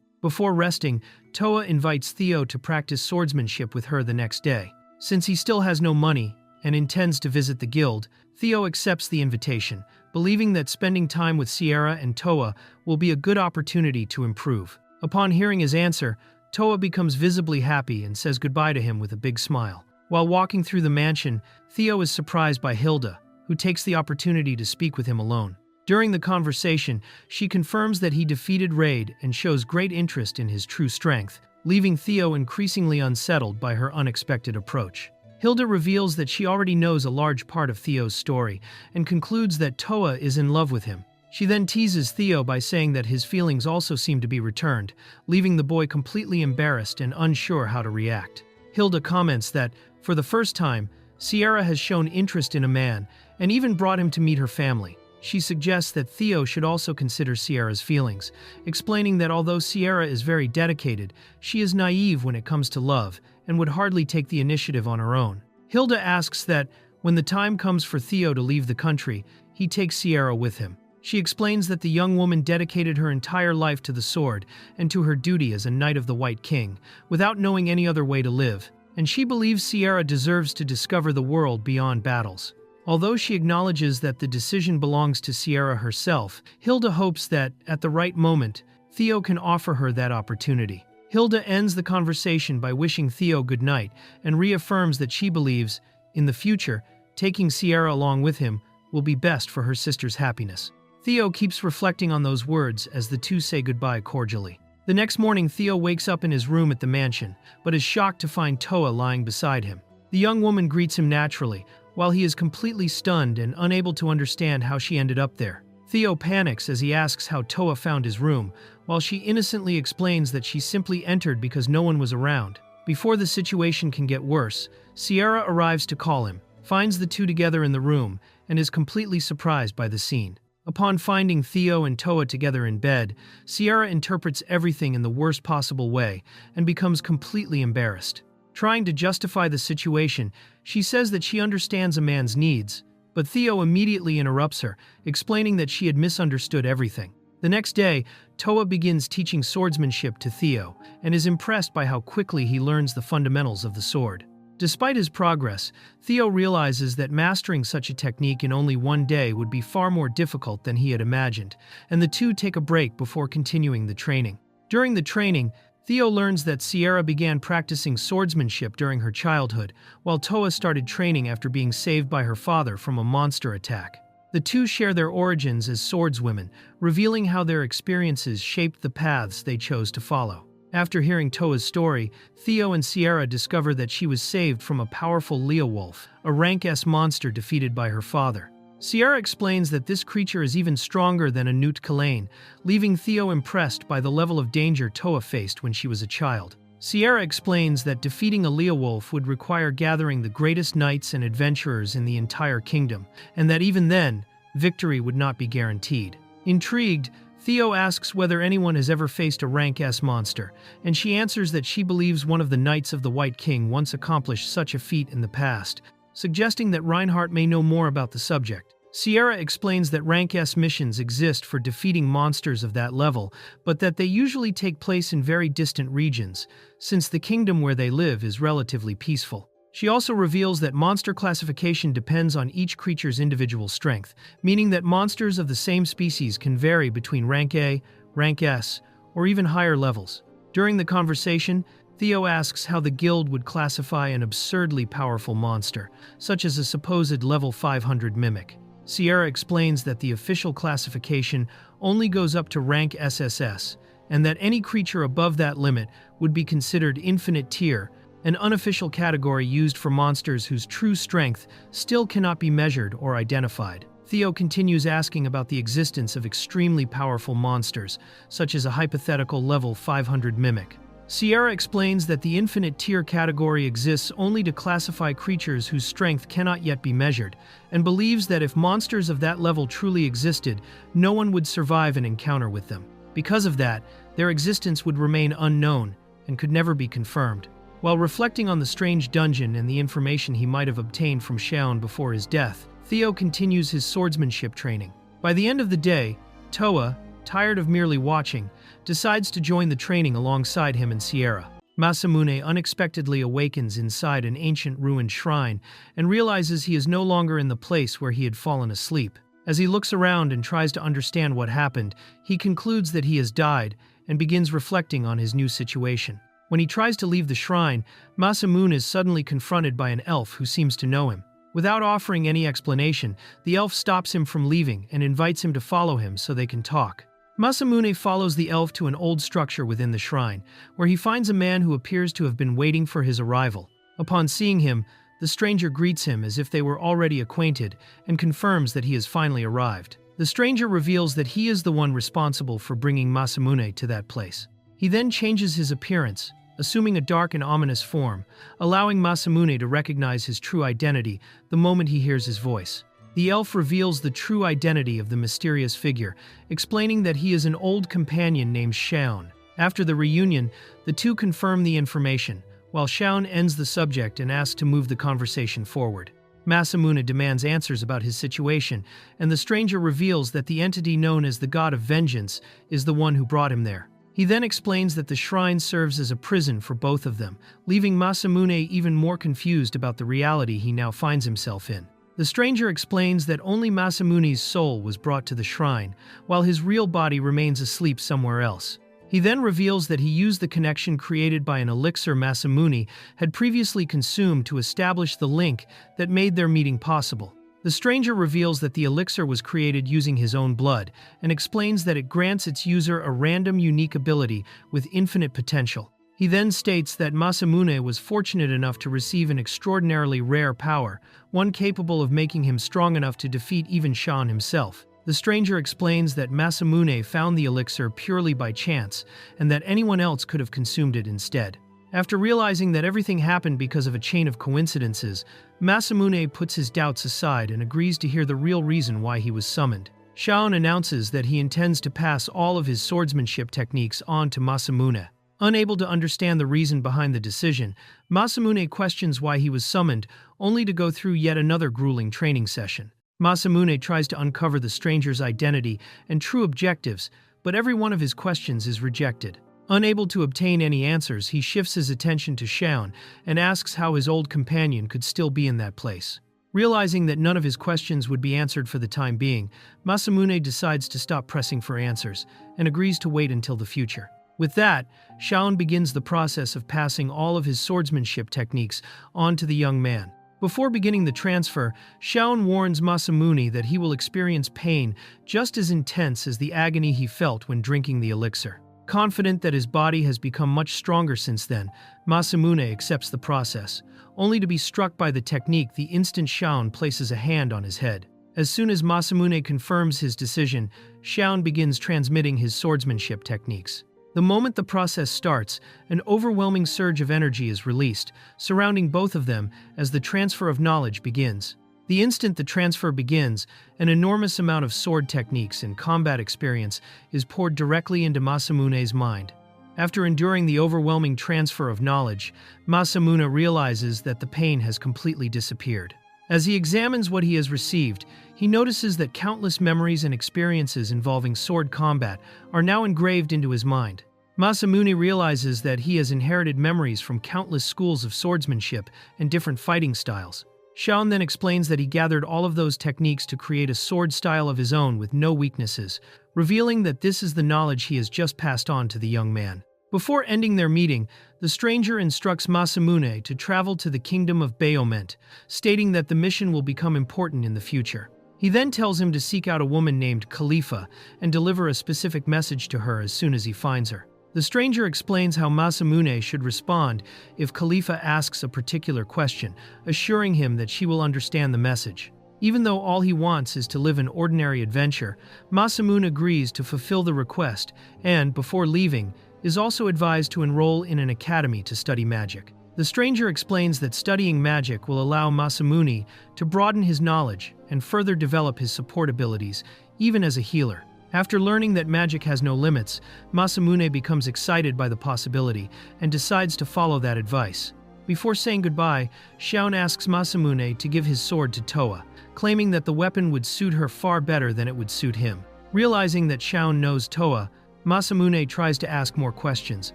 Before resting, Toa invites Theo to practice swordsmanship with her the next day. Since he still has no money and intends to visit the guild, Theo accepts the invitation, believing that spending time with Sierra and Toa will be a good opportunity to improve. Upon hearing his answer, Toa becomes visibly happy and says goodbye to him with a big smile. While walking through the mansion, Theo is surprised by Hilda, who takes the opportunity to speak with him alone. During the conversation, she confirms that he defeated Raid and shows great interest in his true strength, leaving Theo increasingly unsettled by her unexpected approach. Hilda reveals that she already knows a large part of Theo's story and concludes that Toa is in love with him. She then teases Theo by saying that his feelings also seem to be returned, leaving the boy completely embarrassed and unsure how to react. Hilda comments that, for the first time, Sierra has shown interest in a man and even brought him to meet her family. She suggests that Theo should also consider Sierra's feelings, explaining that although Sierra is very dedicated, she is naive when it comes to love and would hardly take the initiative on her own. Hilda asks that, when the time comes for Theo to leave the country, he takes Sierra with him. She explains that the young woman dedicated her entire life to the sword and to her duty as a Knight of the White King, without knowing any other way to live, and she believes Sierra deserves to discover the world beyond battles. Although she acknowledges that the decision belongs to Sierra herself, Hilda hopes that, at the right moment, Theo can offer her that opportunity. Hilda ends the conversation by wishing Theo good night and reaffirms that she believes, in the future, taking Sierra along with him will be best for her sister's happiness. Theo keeps reflecting on those words as the two say goodbye cordially. The next morning, Theo wakes up in his room at the mansion, but is shocked to find Toa lying beside him. The young woman greets him naturally, while he is completely stunned and unable to understand how she ended up there. Theo panics as he asks how Toa found his room, while she innocently explains that she simply entered because no one was around. Before the situation can get worse, Sierra arrives to call him, finds the two together in the room, and is completely surprised by the scene. Upon finding Theo and Toa together in bed, Sierra interprets everything in the worst possible way and becomes completely embarrassed. Trying to justify the situation, she says that she understands a man's needs, but Theo immediately interrupts her, explaining that she had misunderstood everything. The next day, Toa begins teaching swordsmanship to Theo and is impressed by how quickly he learns the fundamentals of the sword. Despite his progress, Theo realizes that mastering such a technique in only one day would be far more difficult than he had imagined, and the two take a break before continuing the training. During the training, Theo learns that Sierra began practicing swordsmanship during her childhood, while Toa started training after being saved by her father from a monster attack. The two share their origins as swordswomen, revealing how their experiences shaped the paths they chose to follow. After hearing Toa's story, Theo and Sierra discover that she was saved from a powerful Leowolf, a rank S monster defeated by her father. Sierra explains that this creature is even stronger than a Newt Kalain, leaving Theo impressed by the level of danger Toa faced when she was a child. Sierra explains that defeating a Leowolf would require gathering the greatest knights and adventurers in the entire kingdom, and that even then, victory would not be guaranteed. Intrigued, Theo asks whether anyone has ever faced a rank S monster, and she answers that she believes one of the Knights of the White King once accomplished such a feat in the past, suggesting that Reinhardt may know more about the subject. Sierra explains that rank S missions exist for defeating monsters of that level, but that they usually take place in very distant regions, since the kingdom where they live is relatively peaceful. She also reveals that monster classification depends on each creature's individual strength, meaning that monsters of the same species can vary between rank A, rank S, or even higher levels. During the conversation, Theo asks how the guild would classify an absurdly powerful monster, such as a supposed level 500 mimic. Sierra explains that the official classification only goes up to rank SSS, and that any creature above that limit would be considered infinite tier, an unofficial category used for monsters whose true strength still cannot be measured or identified. Theo continues asking about the existence of extremely powerful monsters, such as a hypothetical level 500 mimic. Sierra explains that the infinite tier category exists only to classify creatures whose strength cannot yet be measured, and believes that if monsters of that level truly existed, no one would survive an encounter with them. Because of that, their existence would remain unknown and could never be confirmed. While reflecting on the strange dungeon and the information he might have obtained from Xiaon before his death, Theo continues his swordsmanship training. By the end of the day, Toa, tired of merely watching, decides to join the training alongside him and Sierra. Masamune unexpectedly awakens inside an ancient ruined shrine and realizes he is no longer in the place where he had fallen asleep. As he looks around and tries to understand what happened, he concludes that he has died and begins reflecting on his new situation. When he tries to leave the shrine, Masamune is suddenly confronted by an elf who seems to know him. Without offering any explanation, the elf stops him from leaving and invites him to follow him so they can talk. Masamune follows the elf to an old structure within the shrine, where he finds a man who appears to have been waiting for his arrival. Upon seeing him, the stranger greets him as if they were already acquainted and confirms that he has finally arrived. The stranger reveals that he is the one responsible for bringing Masamune to that place. He then changes his appearance, assuming a dark and ominous form, allowing Masamune to recognize his true identity the moment he hears his voice. The elf reveals the true identity of the mysterious figure, explaining that he is an old companion named Xiaon. After the reunion, the two confirm the information, while Xiaon ends the subject and asks to move the conversation forward. Masamune demands answers about his situation, and the stranger reveals that the entity known as the God of Vengeance is the one who brought him there. He then explains that the shrine serves as a prison for both of them, leaving Masamune even more confused about the reality he now finds himself in. The stranger explains that only Masamune's soul was brought to the shrine, while his real body remains asleep somewhere else. He then reveals that he used the connection created by an elixir Masamune had previously consumed to establish the link that made their meeting possible. The stranger reveals that the elixir was created using his own blood, and explains that it grants its user a random unique ability with infinite potential. He then states that Masamune was fortunate enough to receive an extraordinarily rare power, one capable of making him strong enough to defeat even Xiaon himself. The stranger explains that Masamune found the elixir purely by chance, and that anyone else could have consumed it instead. After realizing that everything happened because of a chain of coincidences, Masamune puts his doubts aside and agrees to hear the real reason why he was summoned. Xiaon announces that he intends to pass all of his swordsmanship techniques on to Masamune. Unable to understand the reason behind the decision, Masamune questions why he was summoned, only to go through yet another grueling training session. Masamune tries to uncover the stranger's identity and true objectives, but every one of his questions is rejected. Unable to obtain any answers, he shifts his attention to Xiaon and asks how his old companion could still be in that place. Realizing that none of his questions would be answered for the time being, Masamune decides to stop pressing for answers and agrees to wait until the future. With that, Xiaon begins the process of passing all of his swordsmanship techniques on to the young man. Before beginning the transfer, Xiaon warns Masamune that he will experience pain just as intense as the agony he felt when drinking the elixir. Confident that his body has become much stronger since then, Masamune accepts the process, only to be struck by the technique the instant Xiaon places a hand on his head. As soon as Masamune confirms his decision, Xiaon begins transmitting his swordsmanship techniques. The moment the process starts, an overwhelming surge of energy is released, surrounding both of them as the transfer of knowledge begins. The instant the transfer begins, an enormous amount of sword techniques and combat experience is poured directly into Masamune's mind. After enduring the overwhelming transfer of knowledge, Masamune realizes that the pain has completely disappeared. As he examines what he has received, he notices that countless memories and experiences involving sword combat are now engraved into his mind. Masamune realizes that he has inherited memories from countless schools of swordsmanship and different fighting styles. Xiaon then explains that he gathered all of those techniques to create a sword style of his own with no weaknesses, revealing that this is the knowledge he has just passed on to the young man. Before ending their meeting, the stranger instructs Masamune to travel to the kingdom of Bayoment, stating that the mission will become important in the future. He then tells him to seek out a woman named Khalifa and deliver a specific message to her as soon as he finds her. The stranger explains how Masamune should respond if Khalifa asks a particular question, assuring him that she will understand the message. Even though all he wants is to live an ordinary adventure, Masamune agrees to fulfill the request and, before leaving, is also advised to enroll in an academy to study magic. The stranger explains that studying magic will allow Masamune to broaden his knowledge and further develop his support abilities, even as a healer. After learning that magic has no limits, Masamune becomes excited by the possibility and decides to follow that advice. Before saying goodbye, Shaun asks Masamune to give his sword to Toa, claiming that the weapon would suit her far better than it would suit him. Realizing that Shaun knows Toa, Masamune tries to ask more questions,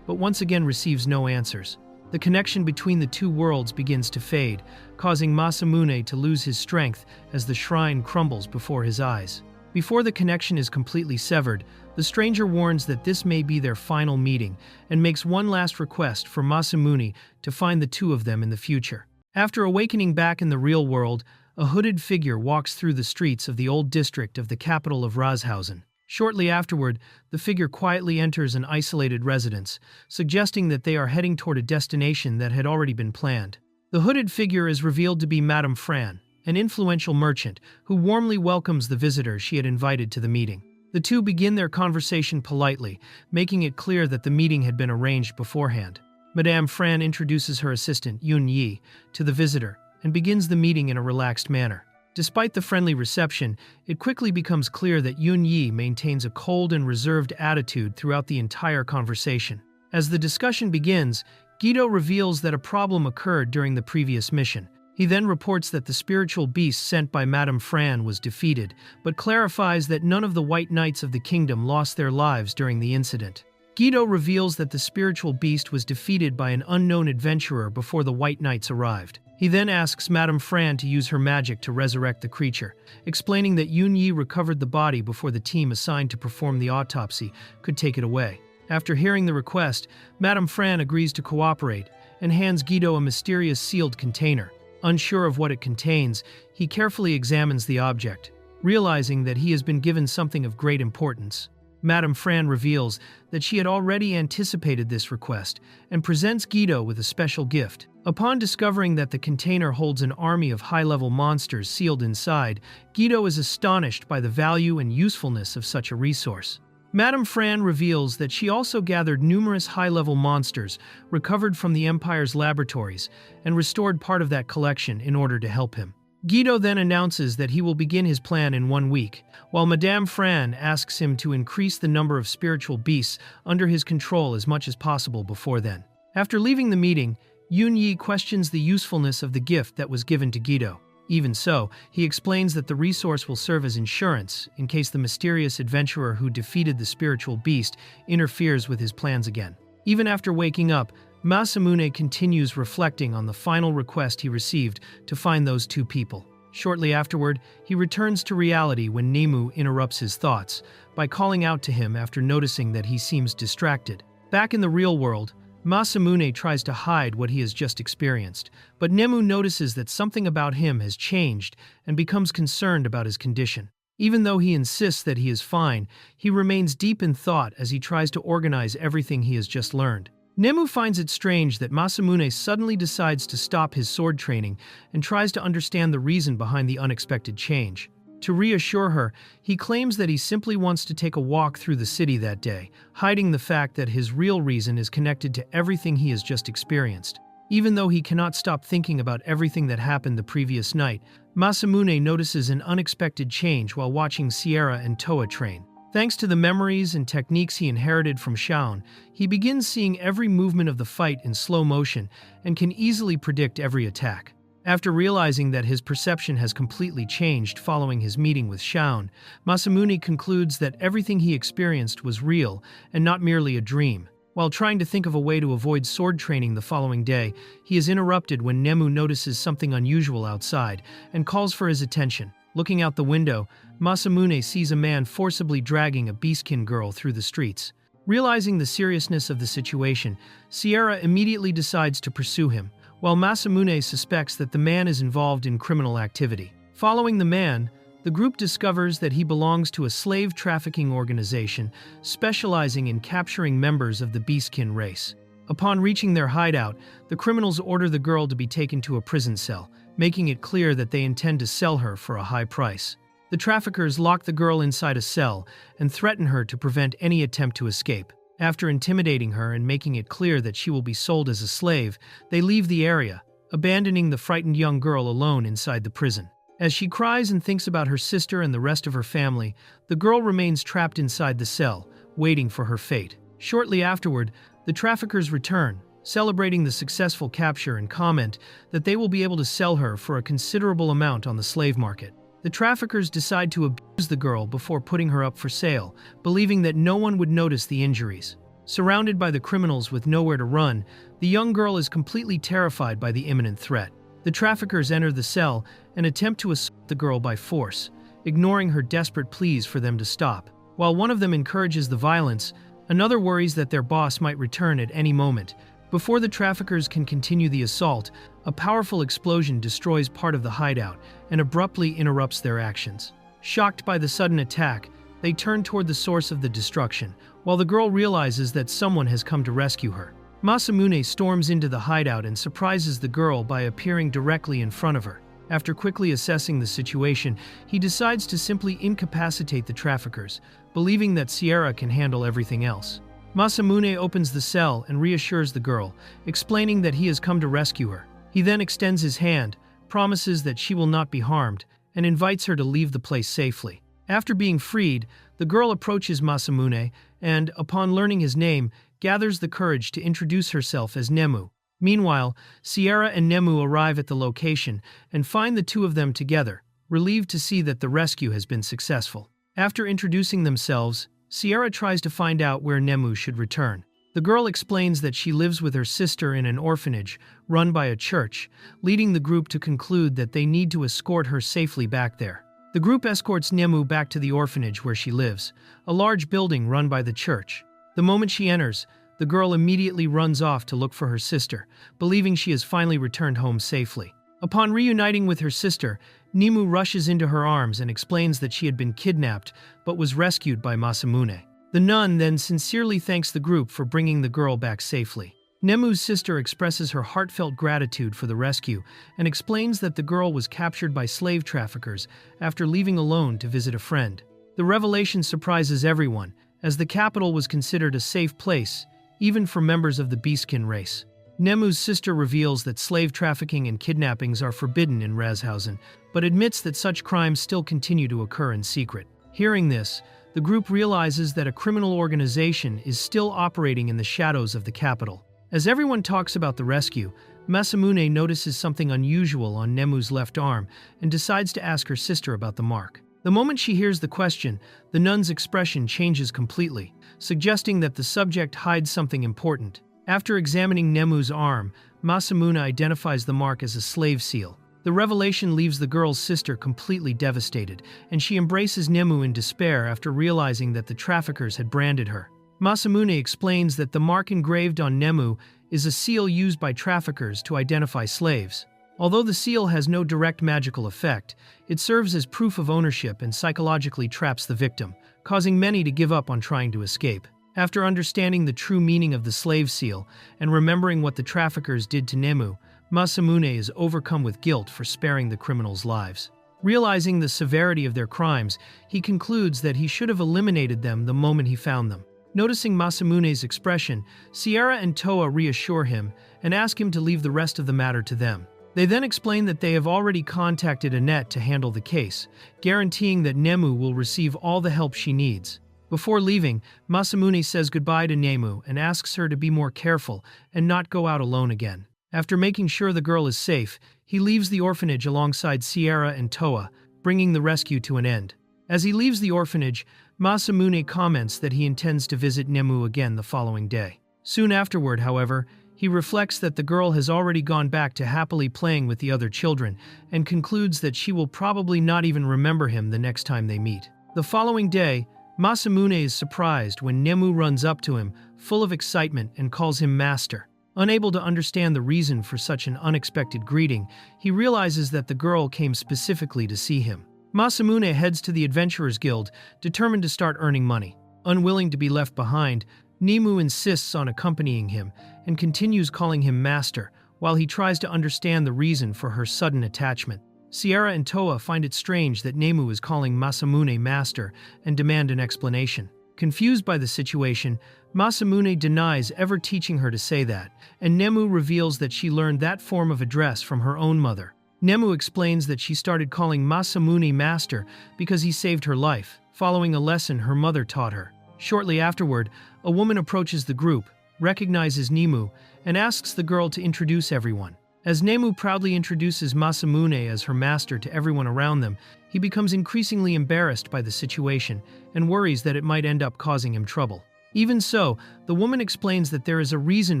but once again receives no answers. The connection between the two worlds begins to fade, causing Masamune to lose his strength as the shrine crumbles before his eyes. Before the connection is completely severed, the stranger warns that this may be their final meeting and makes one last request for Masamune to find the two of them in the future. After awakening back in the real world, a hooded figure walks through the streets of the old district of the capital of Razhausen. Shortly afterward, the figure quietly enters an isolated residence, suggesting that they are heading toward a destination that had already been planned. The hooded figure is revealed to be Madame Fran, an influential merchant who warmly welcomes the visitor she had invited to the meeting. The two begin their conversation politely, making it clear that the meeting had been arranged beforehand. Madame Fran introduces her assistant, Yun Yi, to the visitor and begins the meeting in a relaxed manner. Despite the friendly reception, it quickly becomes clear that Yun Yi maintains a cold and reserved attitude throughout the entire conversation. As the discussion begins, Guido reveals that a problem occurred during the previous mission. He then reports that the spiritual beast sent by Madame Fran was defeated, but clarifies that none of the White Knights of the kingdom lost their lives during the incident. Guido reveals that the spiritual beast was defeated by an unknown adventurer before the White Knights arrived. He then asks Madame Fran to use her magic to resurrect the creature, explaining that Yun Yi recovered the body before the team assigned to perform the autopsy could take it away. After hearing the request, Madame Fran agrees to cooperate and hands Guido a mysterious sealed container. Unsure of what it contains, he carefully examines the object, realizing that he has been given something of great importance. Madame Fran reveals that she had already anticipated this request and presents Guido with a special gift. Upon discovering that the container holds an army of high-level monsters sealed inside, Guido is astonished by the value and usefulness of such a resource. Madame Fran reveals that she also gathered numerous high-level monsters recovered from the Empire's laboratories and restored part of that collection in order to help him. Guido then announces that he will begin his plan in 1 week, while Madame Fran asks him to increase the number of spiritual beasts under his control as much as possible before then. After leaving the meeting, Yun Yi questions the usefulness of the gift that was given to Guido. Even so, he explains that the resource will serve as insurance in case the mysterious adventurer who defeated the spiritual beast interferes with his plans again. Even after waking up, Masamune continues reflecting on the final request he received to find those two people. Shortly afterward, he returns to reality when Nemu interrupts his thoughts by calling out to him after noticing that he seems distracted. Back in the real world, Masamune tries to hide what he has just experienced, but Nemu notices that something about him has changed and becomes concerned about his condition. Even though he insists that he is fine, he remains deep in thought as he tries to organize everything he has just learned. Nemu finds it strange that Masamune suddenly decides to stop his sword training and tries to understand the reason behind the unexpected change. To reassure her, he claims that he simply wants to take a walk through the city that day, hiding the fact that his real reason is connected to everything he has just experienced. Even though he cannot stop thinking about everything that happened the previous night, Masamune notices an unexpected change while watching Sierra and Toa train. Thanks to the memories and techniques he inherited from Shaun, he begins seeing every movement of the fight in slow motion and can easily predict every attack. After realizing that his perception has completely changed following his meeting with Shaun, Masamune concludes that everything he experienced was real and not merely a dream. While trying to think of a way to avoid sword training the following day, he is interrupted when Nemu notices something unusual outside and calls for his attention. Looking out the window, Masamune sees a man forcibly dragging a beastkin girl through the streets. Realizing the seriousness of the situation, Sierra immediately decides to pursue him, while Masamune suspects that the man is involved in criminal activity. Following the man, the group discovers that he belongs to a slave trafficking organization specializing in capturing members of the beastkin race. Upon reaching their hideout, the criminals order the girl to be taken to a prison cell, making it clear that they intend to sell her for a high price. The traffickers lock the girl inside a cell and threaten her to prevent any attempt to escape. After intimidating her and making it clear that she will be sold as a slave, they leave the area, abandoning the frightened young girl alone inside the prison. As she cries and thinks about her sister and the rest of her family, the girl remains trapped inside the cell, waiting for her fate. Shortly afterward, the traffickers return, celebrating the successful capture, and comment that they will be able to sell her for a considerable amount on the slave market. The traffickers decide to abuse the girl before putting her up for sale, believing that no one would notice the injuries. Surrounded by the criminals with nowhere to run, the young girl is completely terrified by the imminent threat. The traffickers enter the cell and attempt to assault the girl by force, ignoring her desperate pleas for them to stop. While one of them encourages the violence, another worries that their boss might return at any moment. Before the traffickers can continue the assault, a powerful explosion destroys part of the hideout and abruptly interrupts their actions. Shocked by the sudden attack, they turn toward the source of the destruction, while the girl realizes that someone has come to rescue her. Masamune storms into the hideout and surprises the girl by appearing directly in front of her. After quickly assessing the situation, he decides to simply incapacitate the traffickers, believing that Sierra can handle everything else. Masamune opens the cell and reassures the girl, explaining that he has come to rescue her. He then extends his hand, promises that she will not be harmed, and invites her to leave the place safely. After being freed, the girl approaches Masamune and, upon learning his name, gathers the courage to introduce herself as Nemu. Meanwhile, Sierra and Nemu arrive at the location and find the two of them together, relieved to see that the rescue has been successful. After introducing themselves, Sierra tries to find out where Nemu should return. The girl explains that she lives with her sister in an orphanage run by a church, leading the group to conclude that they need to escort her safely back there. The group escorts Nemu back to the orphanage where she lives, a large building run by the church. The moment she enters, the girl immediately runs off to look for her sister, believing she has finally returned home safely. Upon reuniting with her sister, Nemu rushes into her arms and explains that she had been kidnapped but was rescued by Masamune. The nun then sincerely thanks the group for bringing the girl back safely. Nemu's sister expresses her heartfelt gratitude for the rescue and explains that the girl was captured by slave traffickers after leaving alone to visit a friend. The revelation surprises everyone, as the capital was considered a safe place, even for members of the beastkin race. Nemu's sister reveals that slave trafficking and kidnappings are forbidden in Razhausen, but admits that such crimes still continue to occur in secret. Hearing this, the group realizes that a criminal organization is still operating in the shadows of the capital. As everyone talks about the rescue, Masamune notices something unusual on Nemu's left arm and decides to ask her sister about the mark. The moment she hears the question, the nun's expression changes completely, suggesting that the subject hides something important. After examining Nemu's arm, Masamune identifies the mark as a slave seal. The revelation leaves the girl's sister completely devastated, and she embraces Nemu in despair after realizing that the traffickers had branded her. Masamune explains that the mark engraved on Nemu is a seal used by traffickers to identify slaves. Although the seal has no direct magical effect, it serves as proof of ownership and psychologically traps the victim, causing many to give up on trying to escape. After understanding the true meaning of the slave seal and remembering what the traffickers did to Nemu, Masamune is overcome with guilt for sparing the criminals' lives. Realizing the severity of their crimes, he concludes that he should have eliminated them the moment he found them. Noticing Masamune's expression, Sierra and Toa reassure him and ask him to leave the rest of the matter to them. They then explain that they have already contacted Annette to handle the case, guaranteeing that Nemu will receive all the help she needs. Before leaving, Masamune says goodbye to Nemu and asks her to be more careful and not go out alone again. After making sure the girl is safe, he leaves the orphanage alongside Sierra and Toa, bringing the rescue to an end. As he leaves the orphanage, Masamune comments that he intends to visit Nemu again the following day. Soon afterward, however, he reflects that the girl has already gone back to happily playing with the other children and concludes that she will probably not even remember him the next time they meet. The following day, Masamune is surprised when Nemu runs up to him, full of excitement, and calls him master. Unable to understand the reason for such an unexpected greeting, he realizes that the girl came specifically to see him. Masamune heads to the Adventurers Guild, determined to start earning money. Unwilling to be left behind, Nemu insists on accompanying him and continues calling him master, while he tries to understand the reason for her sudden attachment. Sierra and Toa find it strange that Nemu is calling Masamune master and demand an explanation. Confused by the situation, Masamune denies ever teaching her to say that, and Nemu reveals that she learned that form of address from her own mother. Nemu explains that she started calling Masamune master because he saved her life, following a lesson her mother taught her. Shortly afterward, a woman approaches the group, recognizes Nemu, and asks the girl to introduce everyone. As Nemu proudly introduces Masamune as her master to everyone around them, he becomes increasingly embarrassed by the situation and worries that it might end up causing him trouble. Even so, the woman explains that there is a reason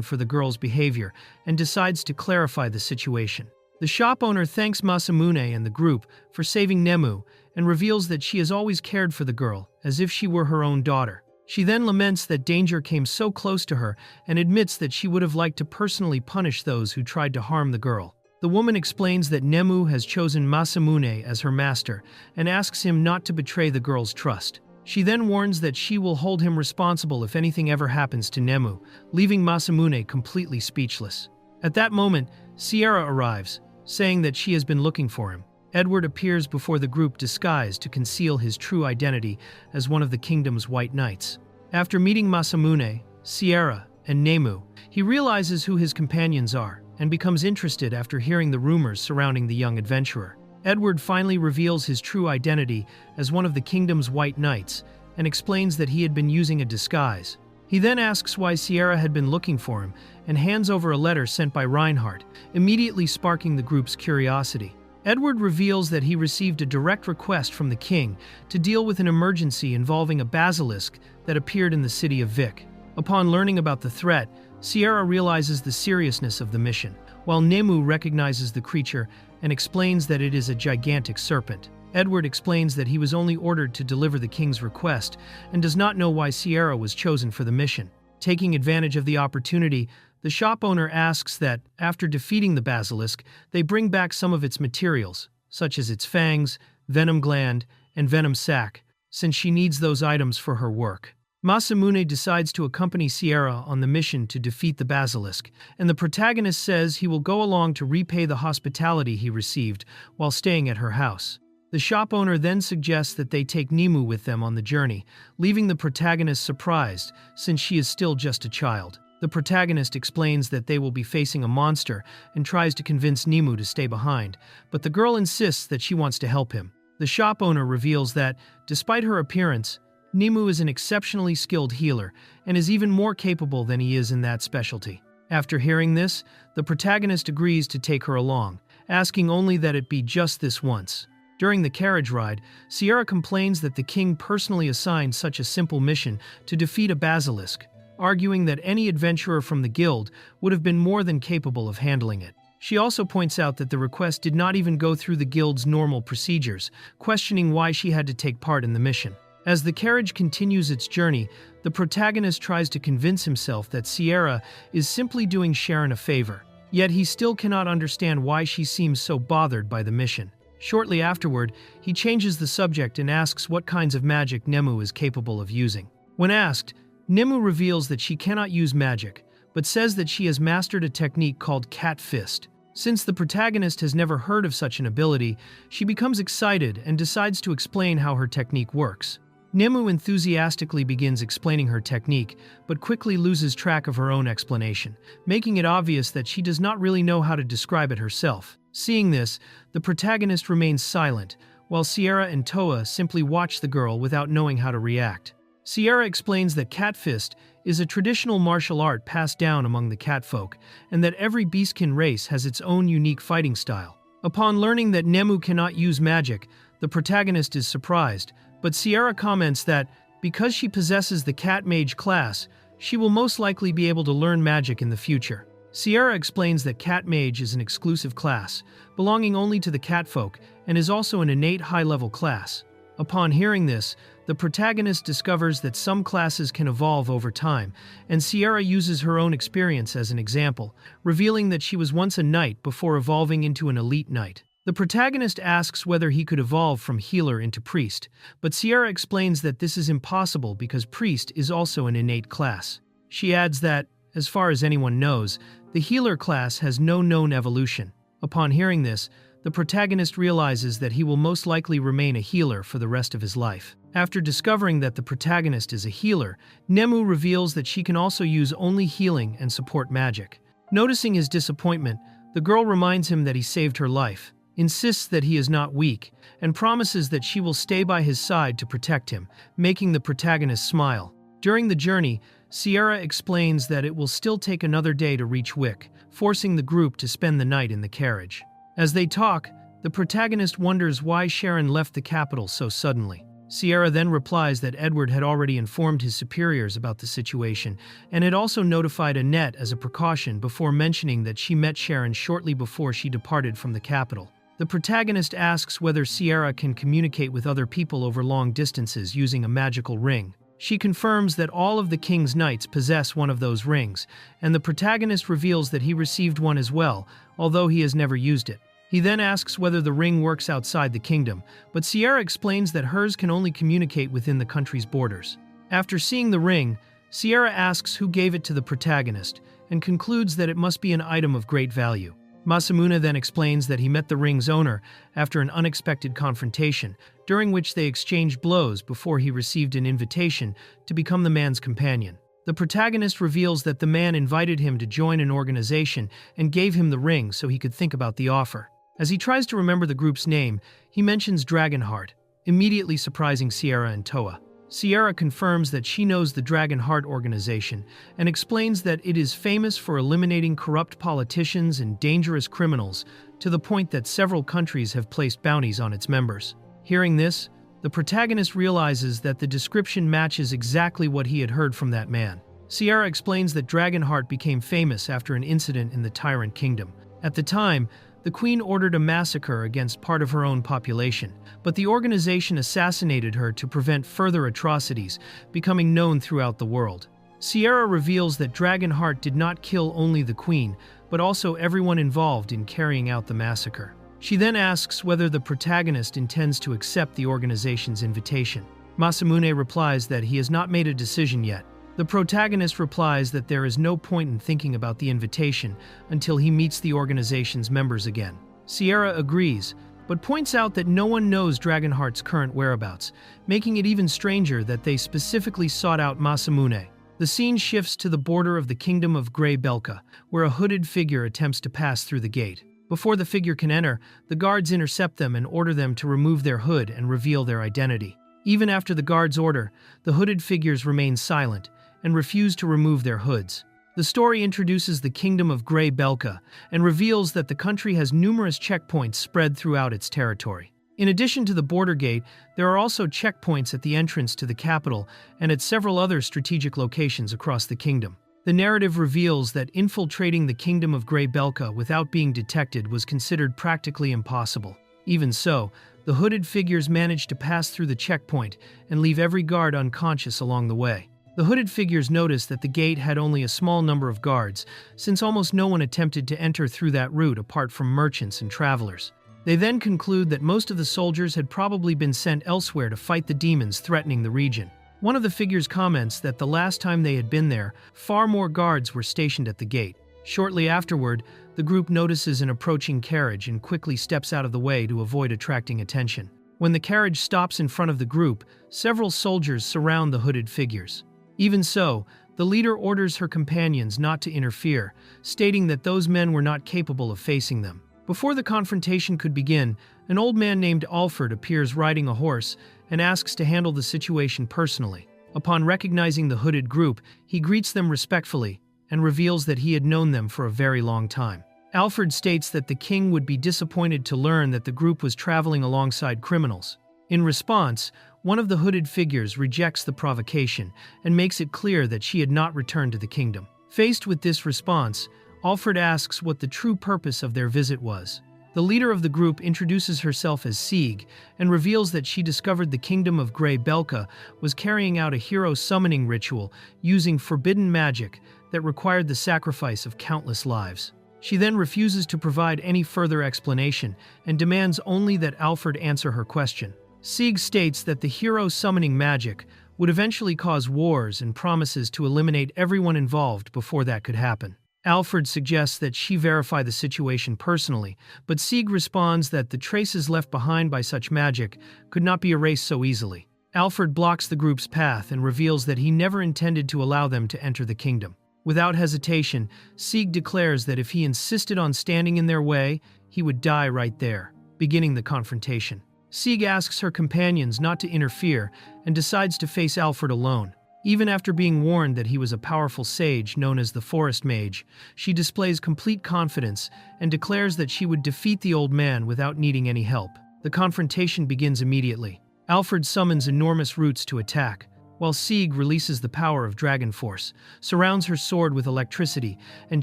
for the girl's behavior and decides to clarify the situation. The shop owner thanks Masamune and the group for saving Nemu and reveals that she has always cared for the girl, as if she were her own daughter. She then laments that danger came so close to her and admits that she would have liked to personally punish those who tried to harm the girl. The woman explains that Nemu has chosen Masamune as her master and asks him not to betray the girl's trust. She then warns that she will hold him responsible if anything ever happens to Nemu, leaving Masamune completely speechless. At that moment, Sierra arrives, saying that she has been looking for him. Edward appears before the group disguised to conceal his true identity as one of the kingdom's white knights. After meeting Masamune, Sierra, and Nemu, he realizes who his companions are and becomes interested after hearing the rumors surrounding the young adventurer. Edward finally reveals his true identity as one of the kingdom's white knights and explains that he had been using a disguise. He then asks why Sierra had been looking for him and hands over a letter sent by Reinhardt, immediately sparking the group's curiosity. Edward reveals that he received a direct request from the king to deal with an emergency involving a basilisk that appeared in the city of Vic. Upon learning about the threat, Sierra realizes the seriousness of the mission, while Nemu recognizes the creature and explains that it is a gigantic serpent. Edward explains that he was only ordered to deliver the king's request and does not know why Sierra was chosen for the mission. Taking advantage of the opportunity, the shop owner asks that, after defeating the basilisk, they bring back some of its materials, such as its fangs, venom gland, and venom sac, since she needs those items for her work. Masamune decides to accompany Sierra on the mission to defeat the basilisk, and the protagonist says he will go along to repay the hospitality he received while staying at her house. The shop owner then suggests that they take Nemu with them on the journey, leaving the protagonist surprised since she is still just a child. The protagonist explains that they will be facing a monster and tries to convince Nemu to stay behind, but the girl insists that she wants to help him. The shop owner reveals that, despite her appearance, Nemu is an exceptionally skilled healer and is even more capable than he is in that specialty. After hearing this, the protagonist agrees to take her along, asking only that it be just this once. During the carriage ride, Sierra complains that the king personally assigned such a simple mission to defeat a basilisk, arguing that any adventurer from the guild would have been more than capable of handling it. She also points out that the request did not even go through the guild's normal procedures, questioning why she had to take part in the mission. As the carriage continues its journey, the protagonist tries to convince himself that Sierra is simply doing Sharon a favor, yet he still cannot understand why she seems so bothered by the mission. Shortly afterward, he changes the subject and asks what kinds of magic Nemu is capable of using. When asked, Nemu reveals that she cannot use magic, but says that she has mastered a technique called Cat Fist. Since the protagonist has never heard of such an ability, she becomes excited and decides to explain how her technique works. Nemu enthusiastically begins explaining her technique, but quickly loses track of her own explanation, making it obvious that she does not really know how to describe it herself. Seeing this, the protagonist remains silent, while Sierra and Toa simply watch the girl without knowing how to react. Sierra explains that Cat Fist is a traditional martial art passed down among the catfolk, and that every beastkin race has its own unique fighting style. Upon learning that Nemu cannot use magic, the protagonist is surprised, but Sierra comments that, because she possesses the Cat Mage class, she will most likely be able to learn magic in the future. Sierra explains that Cat Mage is an exclusive class, belonging only to the catfolk, and is also an innate high-level class. Upon hearing this, the protagonist discovers that some classes can evolve over time, and Sierra uses her own experience as an example, revealing that she was once a knight before evolving into an elite knight. The protagonist asks whether he could evolve from healer into priest, but Sierra explains that this is impossible because priest is also an innate class. She adds that, as far as anyone knows, the healer class has no known evolution. Upon hearing this, the protagonist realizes that he will most likely remain a healer for the rest of his life. After discovering that the protagonist is a healer, Nemu reveals that she can also use only healing and support magic. Noticing his disappointment, the girl reminds him that he saved her life, insists that he is not weak, and promises that she will stay by his side to protect him, making the protagonist smile. During the journey, Sierra explains that it will still take another day to reach Wick, forcing the group to spend the night in the carriage. As they talk, the protagonist wonders why Sharon left the capital so suddenly. Sierra then replies that Edward had already informed his superiors about the situation and had also notified Annette as a precaution before mentioning that she met Sharon shortly before she departed from the capital. The protagonist asks whether Sierra can communicate with other people over long distances using a magical ring. She confirms that all of the king's knights possess one of those rings, and the protagonist reveals that he received one as well, although he has never used it. He then asks whether the ring works outside the kingdom, but Sierra explains that hers can only communicate within the country's borders. After seeing the ring, Sierra asks who gave it to the protagonist, and concludes that it must be an item of great value. Masamune then explains that he met the ring's owner after an unexpected confrontation, during which they exchanged blows before he received an invitation to become the man's companion. The protagonist reveals that the man invited him to join an organization and gave him the ring so he could think about the offer. As he tries to remember the group's name, he mentions Dragonheart, immediately surprising Sierra and Toa. Sierra confirms that she knows the Dragonheart organization and explains that it is famous for eliminating corrupt politicians and dangerous criminals to the point that several countries have placed bounties on its members. Hearing this, the protagonist realizes that the description matches exactly what he had heard from that man. Sierra explains that Dragonheart became famous after an incident in the Tyrant Kingdom. At the time, the queen ordered a massacre against part of her own population, but the organization assassinated her to prevent further atrocities becoming known throughout the world. Sierra reveals that Dragonheart did not kill only the queen, but also everyone involved in carrying out the massacre. She then asks whether the protagonist intends to accept the organization's invitation. Masamune replies that he has not made a decision yet. The protagonist replies that there is no point in thinking about the invitation until he meets the organization's members again. Sierra agrees, but points out that no one knows Dragonheart's current whereabouts, making it even stranger that they specifically sought out Masamune. The scene shifts to the border of the Kingdom of Grey Belka, where a hooded figure attempts to pass through the gate. Before the figure can enter, the guards intercept them and order them to remove their hood and reveal their identity. Even after the guards' order, the hooded figures remain silent and refuse to remove their hoods. The story introduces the Kingdom of Grey Belka and reveals that the country has numerous checkpoints spread throughout its territory. In addition to the border gate, there are also checkpoints at the entrance to the capital and at several other strategic locations across the kingdom. The narrative reveals that infiltrating the Kingdom of Grey Belka without being detected was considered practically impossible. Even so, the hooded figures managed to pass through the checkpoint and leave every guard unconscious along the way. The hooded figures noticed that the gate had only a small number of guards, since almost no one attempted to enter through that route apart from merchants and travelers. They then conclude that most of the soldiers had probably been sent elsewhere to fight the demons threatening the region. One of the figures comments that the last time they had been there, far more guards were stationed at the gate. Shortly afterward, the group notices an approaching carriage and quickly steps out of the way to avoid attracting attention. When the carriage stops in front of the group, several soldiers surround the hooded figures. Even so, the leader orders her companions not to interfere, stating that those men were not capable of facing them. Before the confrontation could begin, an old man named Alfred appears riding a horse and asks to handle the situation personally. Upon recognizing the hooded group, he greets them respectfully and reveals that he had known them for a very long time. Alfred states that the king would be disappointed to learn that the group was traveling alongside criminals. In response, one of the hooded figures rejects the provocation and makes it clear that she had not returned to the kingdom. Faced with this response, Alfred asks what the true purpose of their visit was. The leader of the group introduces herself as Sieg and reveals that she discovered the kingdom of Grey Belka was carrying out a hero summoning ritual using forbidden magic that required the sacrifice of countless lives. She then refuses to provide any further explanation and demands only that Alfred answer her question. Sieg states that the hero summoning magic would eventually cause wars and promises to eliminate everyone involved before that could happen. Alfred suggests that she verify the situation personally, but Sieg responds that the traces left behind by such magic could not be erased so easily. Alfred blocks the group's path and reveals that he never intended to allow them to enter the kingdom. Without hesitation, Sieg declares that if he insisted on standing in their way, he would die right there, beginning the confrontation. Sieg asks her companions not to interfere and decides to face Alfred alone. Even after being warned that he was a powerful sage known as the Forest Mage, she displays complete confidence and declares that she would defeat the old man without needing any help. The confrontation begins immediately. Alfred summons enormous roots to attack, while Sieg releases the power of Dragon Force, surrounds her sword with electricity, and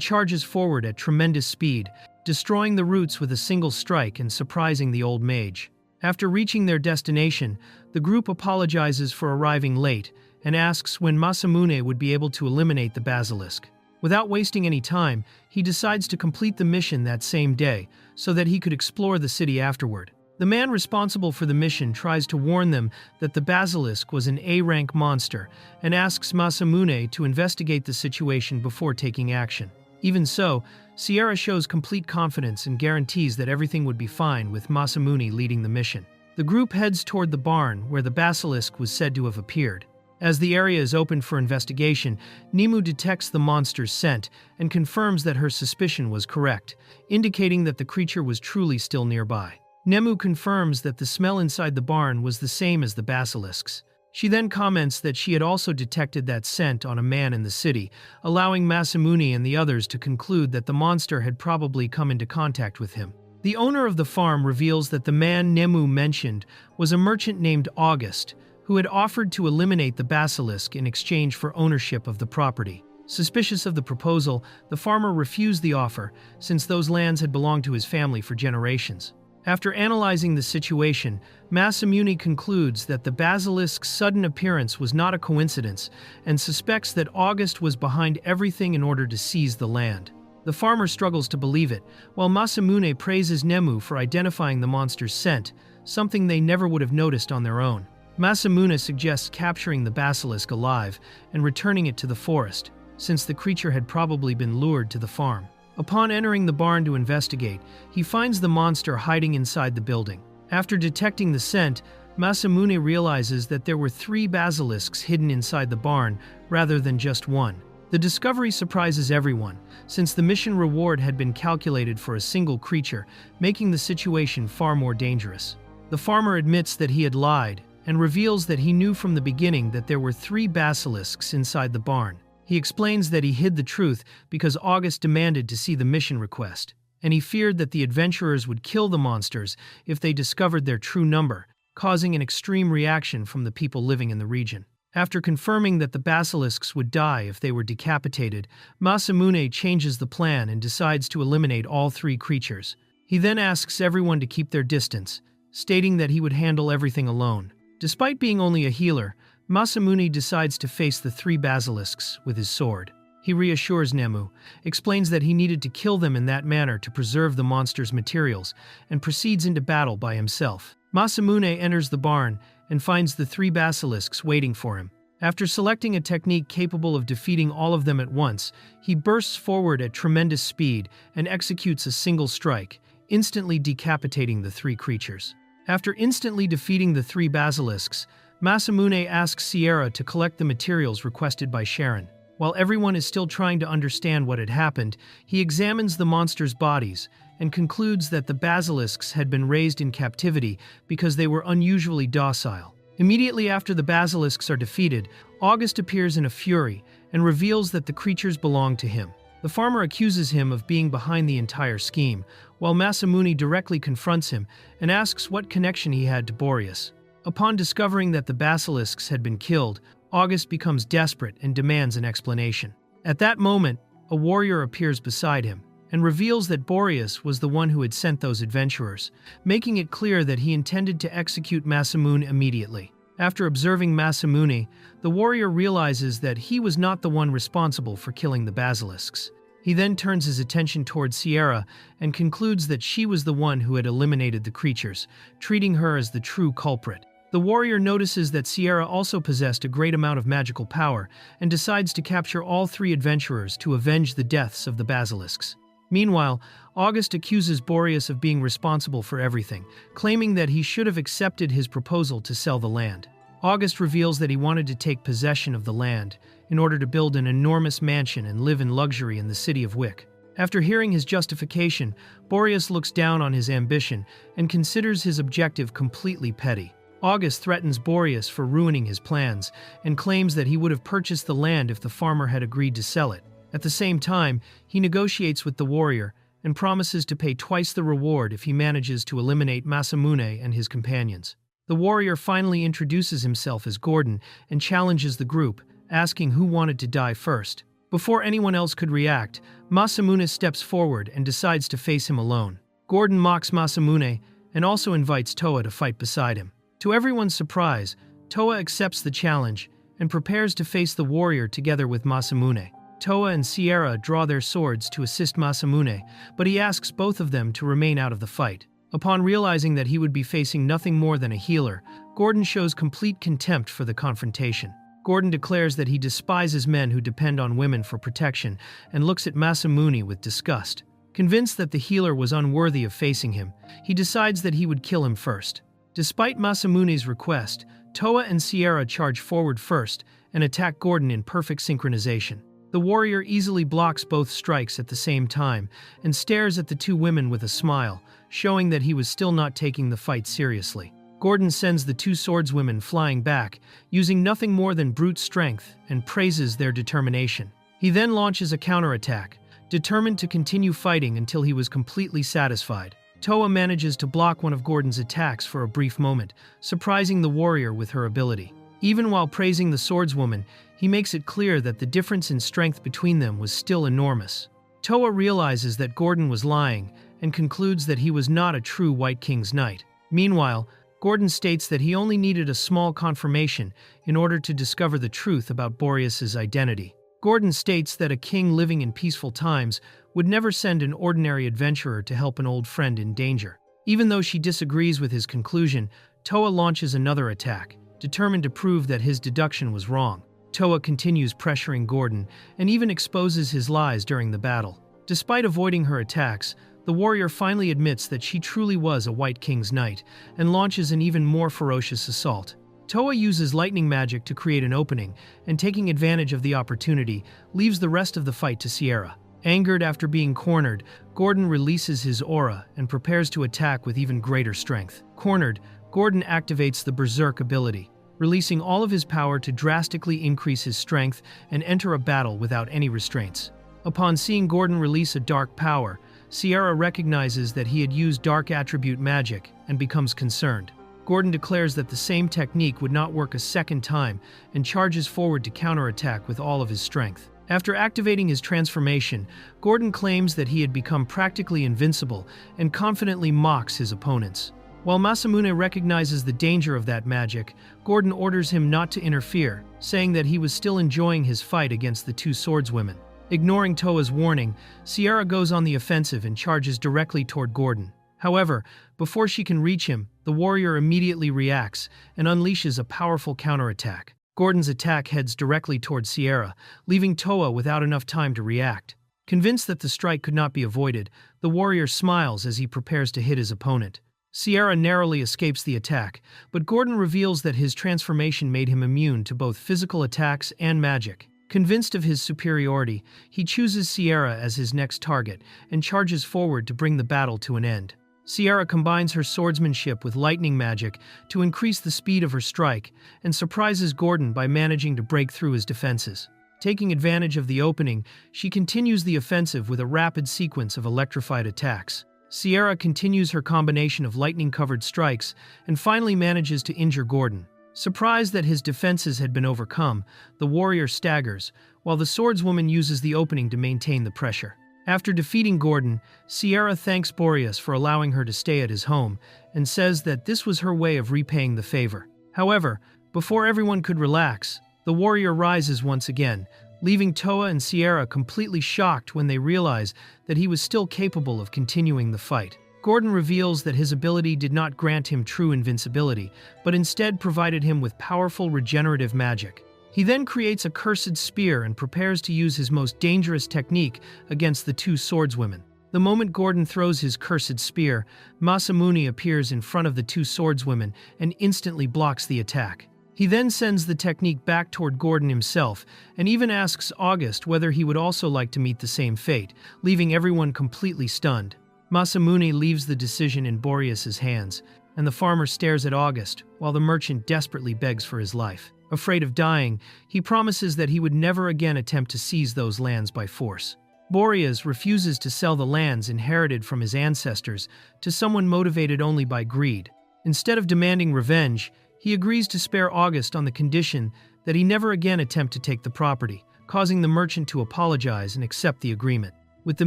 charges forward at tremendous speed, destroying the roots with a single strike and surprising the old mage. After reaching their destination, the group apologizes for arriving late and asks when Masamune would be able to eliminate the basilisk. Without wasting any time, he decides to complete the mission that same day so that he could explore the city afterward. The man responsible for the mission tries to warn them that the basilisk was an A-rank monster and asks Masamune to investigate the situation before taking action. Even so, Sierra shows complete confidence and guarantees that everything would be fine with Masamune leading the mission. The group heads toward the barn where the basilisk was said to have appeared. As the area is opened for investigation, Nemu detects the monster's scent and confirms that her suspicion was correct, indicating that the creature was truly still nearby. Nemu confirms that the smell inside the barn was the same as the basilisk's. She then comments that she had also detected that scent on a man in the city, allowing Masamune and the others to conclude that the monster had probably come into contact with him. The owner of the farm reveals that the man Nemu mentioned was a merchant named August, who had offered to eliminate the basilisk in exchange for ownership of the property. Suspicious of the proposal, the farmer refused the offer, since those lands had belonged to his family for generations. After analyzing the situation, Masamune concludes that the basilisk's sudden appearance was not a coincidence and suspects that August was behind everything in order to seize the land. The farmer struggles to believe it, while Masamune praises Nemu for identifying the monster's scent, something they never would have noticed on their own. Masamune suggests capturing the basilisk alive and returning it to the forest, since the creature had probably been lured to the farm. Upon entering the barn to investigate, he finds the monster hiding inside the building. After detecting the scent, Masamune realizes that there were 3 basilisks hidden inside the barn rather than just one. The discovery surprises everyone, since the mission reward had been calculated for a single creature, making the situation far more dangerous. The farmer admits that he had lied and reveals that he knew from the beginning that there were 3 basilisks inside the barn. He explains that he hid the truth because August demanded to see the mission request, and he feared that the adventurers would kill the monsters if they discovered their true number, causing an extreme reaction from the people living in the region. After confirming that the basilisks would die if they were decapitated, Masamune changes the plan and decides to eliminate all 3 creatures. He then asks everyone to keep their distance, stating that he would handle everything alone. Despite being only a healer, Masamune decides to face the 3 basilisks with his sword. He reassures Nemu, explains that he needed to kill them in that manner to preserve the monster's materials, and proceeds into battle by himself. Masamune enters the barn and finds the 3 basilisks waiting for him. After selecting a technique capable of defeating all of them at once, he bursts forward at tremendous speed and executes a single strike, instantly decapitating the 3 creatures. After instantly defeating the 3 basilisks, Masamune asks Sierra to collect the materials requested by Sharon. While everyone is still trying to understand what had happened, he examines the monsters' bodies and concludes that the basilisks had been raised in captivity because they were unusually docile. Immediately after the basilisks are defeated, August appears in a fury and reveals that the creatures belong to him. The farmer accuses him of being behind the entire scheme, while Masamune directly confronts him and asks what connection he had to Boreas. Upon discovering that the basilisks had been killed, August becomes desperate and demands an explanation. At that moment, a warrior appears beside him, and reveals that Boreas was the one who had sent those adventurers, making it clear that he intended to execute Masamune immediately. After observing Masamune, the warrior realizes that he was not the one responsible for killing the basilisks. He then turns his attention towards Sierra and concludes that she was the one who had eliminated the creatures, treating her as the true culprit. The warrior notices that Sierra also possessed a great amount of magical power and decides to capture all three adventurers to avenge the deaths of the basilisks. Meanwhile, August accuses Boreas of being responsible for everything, claiming that he should have accepted his proposal to sell the land. August reveals that he wanted to take possession of the land in order to build an enormous mansion and live in luxury in the city of Wick. After hearing his justification, Boreas looks down on his ambition and considers his objective completely petty. August threatens Boreas for ruining his plans and claims that he would have purchased the land if the farmer had agreed to sell it. At the same time, he negotiates with the warrior and promises to pay twice the reward if he manages to eliminate Masamune and his companions. The warrior finally introduces himself as Gordon and challenges the group, asking who wanted to die first. Before anyone else could react, Masamune steps forward and decides to face him alone. Gordon mocks Masamune and also invites Toa to fight beside him. To everyone's surprise, Toa accepts the challenge and prepares to face the warrior together with Masamune. Toa and Sierra draw their swords to assist Masamune, but he asks both of them to remain out of the fight. Upon realizing that he would be facing nothing more than a healer, Gordon shows complete contempt for the confrontation. Gordon declares that he despises men who depend on women for protection and looks at Masamune with disgust. Convinced that the healer was unworthy of facing him, he decides that he would kill him first. Despite Masamune's request, Toa and Sierra charge forward first and attack Gordon in perfect synchronization. The warrior easily blocks both strikes at the same time and stares at the two women with a smile, showing that he was still not taking the fight seriously. Gordon sends the two swordswomen flying back, using nothing more than brute strength, and praises their determination. He then launches a counterattack, determined to continue fighting until he was completely satisfied. Toa manages to block one of Gordon's attacks for a brief moment, surprising the warrior with her ability. Even while praising the swordswoman, he makes it clear that the difference in strength between them was still enormous. Toa realizes that Gordon was lying and concludes that he was not a true White King's knight. Meanwhile, Gordon states that he only needed a small confirmation in order to discover the truth about Boreas's identity. Gordon states that a king living in peaceful times would never send an ordinary adventurer to help an old friend in danger. Even though she disagrees with his conclusion, Toa launches another attack, determined to prove that his deduction was wrong. Toa continues pressuring Gordon and even exposes his lies during the battle. Despite avoiding her attacks, the warrior finally admits that she truly was a White King's knight and launches an even more ferocious assault. Toa uses lightning magic to create an opening and, taking advantage of the opportunity, leaves the rest of the fight to Sierra. Angered after being cornered, Gordon releases his aura and prepares to attack with even greater strength. Cornered, Gordon activates the Berserk ability, releasing all of his power to drastically increase his strength and enter a battle without any restraints. Upon seeing Gordon release a dark power, Sierra recognizes that he had used dark attribute magic and becomes concerned. Gordon declares that the same technique would not work a second time and charges forward to counterattack with all of his strength. After activating his transformation, Gordon claims that he had become practically invincible and confidently mocks his opponents. While Masamune recognizes the danger of that magic, Gordon orders him not to interfere, saying that he was still enjoying his fight against the two swordswomen. Ignoring Toa's warning, Sierra goes on the offensive and charges directly toward Gordon. However, before she can reach him, the warrior immediately reacts and unleashes a powerful counterattack. Gordon's attack heads directly toward Sierra, leaving Toa without enough time to react. Convinced that the strike could not be avoided, the warrior smiles as he prepares to hit his opponent. Sierra narrowly escapes the attack, but Gordon reveals that his transformation made him immune to both physical attacks and magic. Convinced of his superiority, he chooses Sierra as his next target and charges forward to bring the battle to an end. Sierra combines her swordsmanship with lightning magic to increase the speed of her strike and surprises Gordon by managing to break through his defenses. Taking advantage of the opening, she continues the offensive with a rapid sequence of electrified attacks. Sierra continues her combination of lightning-covered strikes and finally manages to injure Gordon. Surprised that his defenses had been overcome, the warrior staggers, while the swordswoman uses the opening to maintain the pressure. After defeating Gordon, Sierra thanks Boreas for allowing her to stay at his home and says that this was her way of repaying the favor. However, before everyone could relax, the warrior rises once again, leaving Toa and Sierra completely shocked when they realize that he was still capable of continuing the fight. Gordon reveals that his ability did not grant him true invincibility, but instead provided him with powerful regenerative magic. He then creates a cursed spear and prepares to use his most dangerous technique against the two swordswomen. The moment Gordon throws his cursed spear, Masamune appears in front of the two swordswomen and instantly blocks the attack. He then sends the technique back toward Gordon himself and even asks August whether he would also like to meet the same fate, leaving everyone completely stunned. Masamune leaves the decision in Boreas's hands, and the farmer stares at August while the merchant desperately begs for his life. Afraid of dying, he promises that he would never again attempt to seize those lands by force. Boreas refuses to sell the lands inherited from his ancestors to someone motivated only by greed. Instead of demanding revenge, he agrees to spare August on the condition that he never again attempt to take the property, causing the merchant to apologize and accept the agreement. With the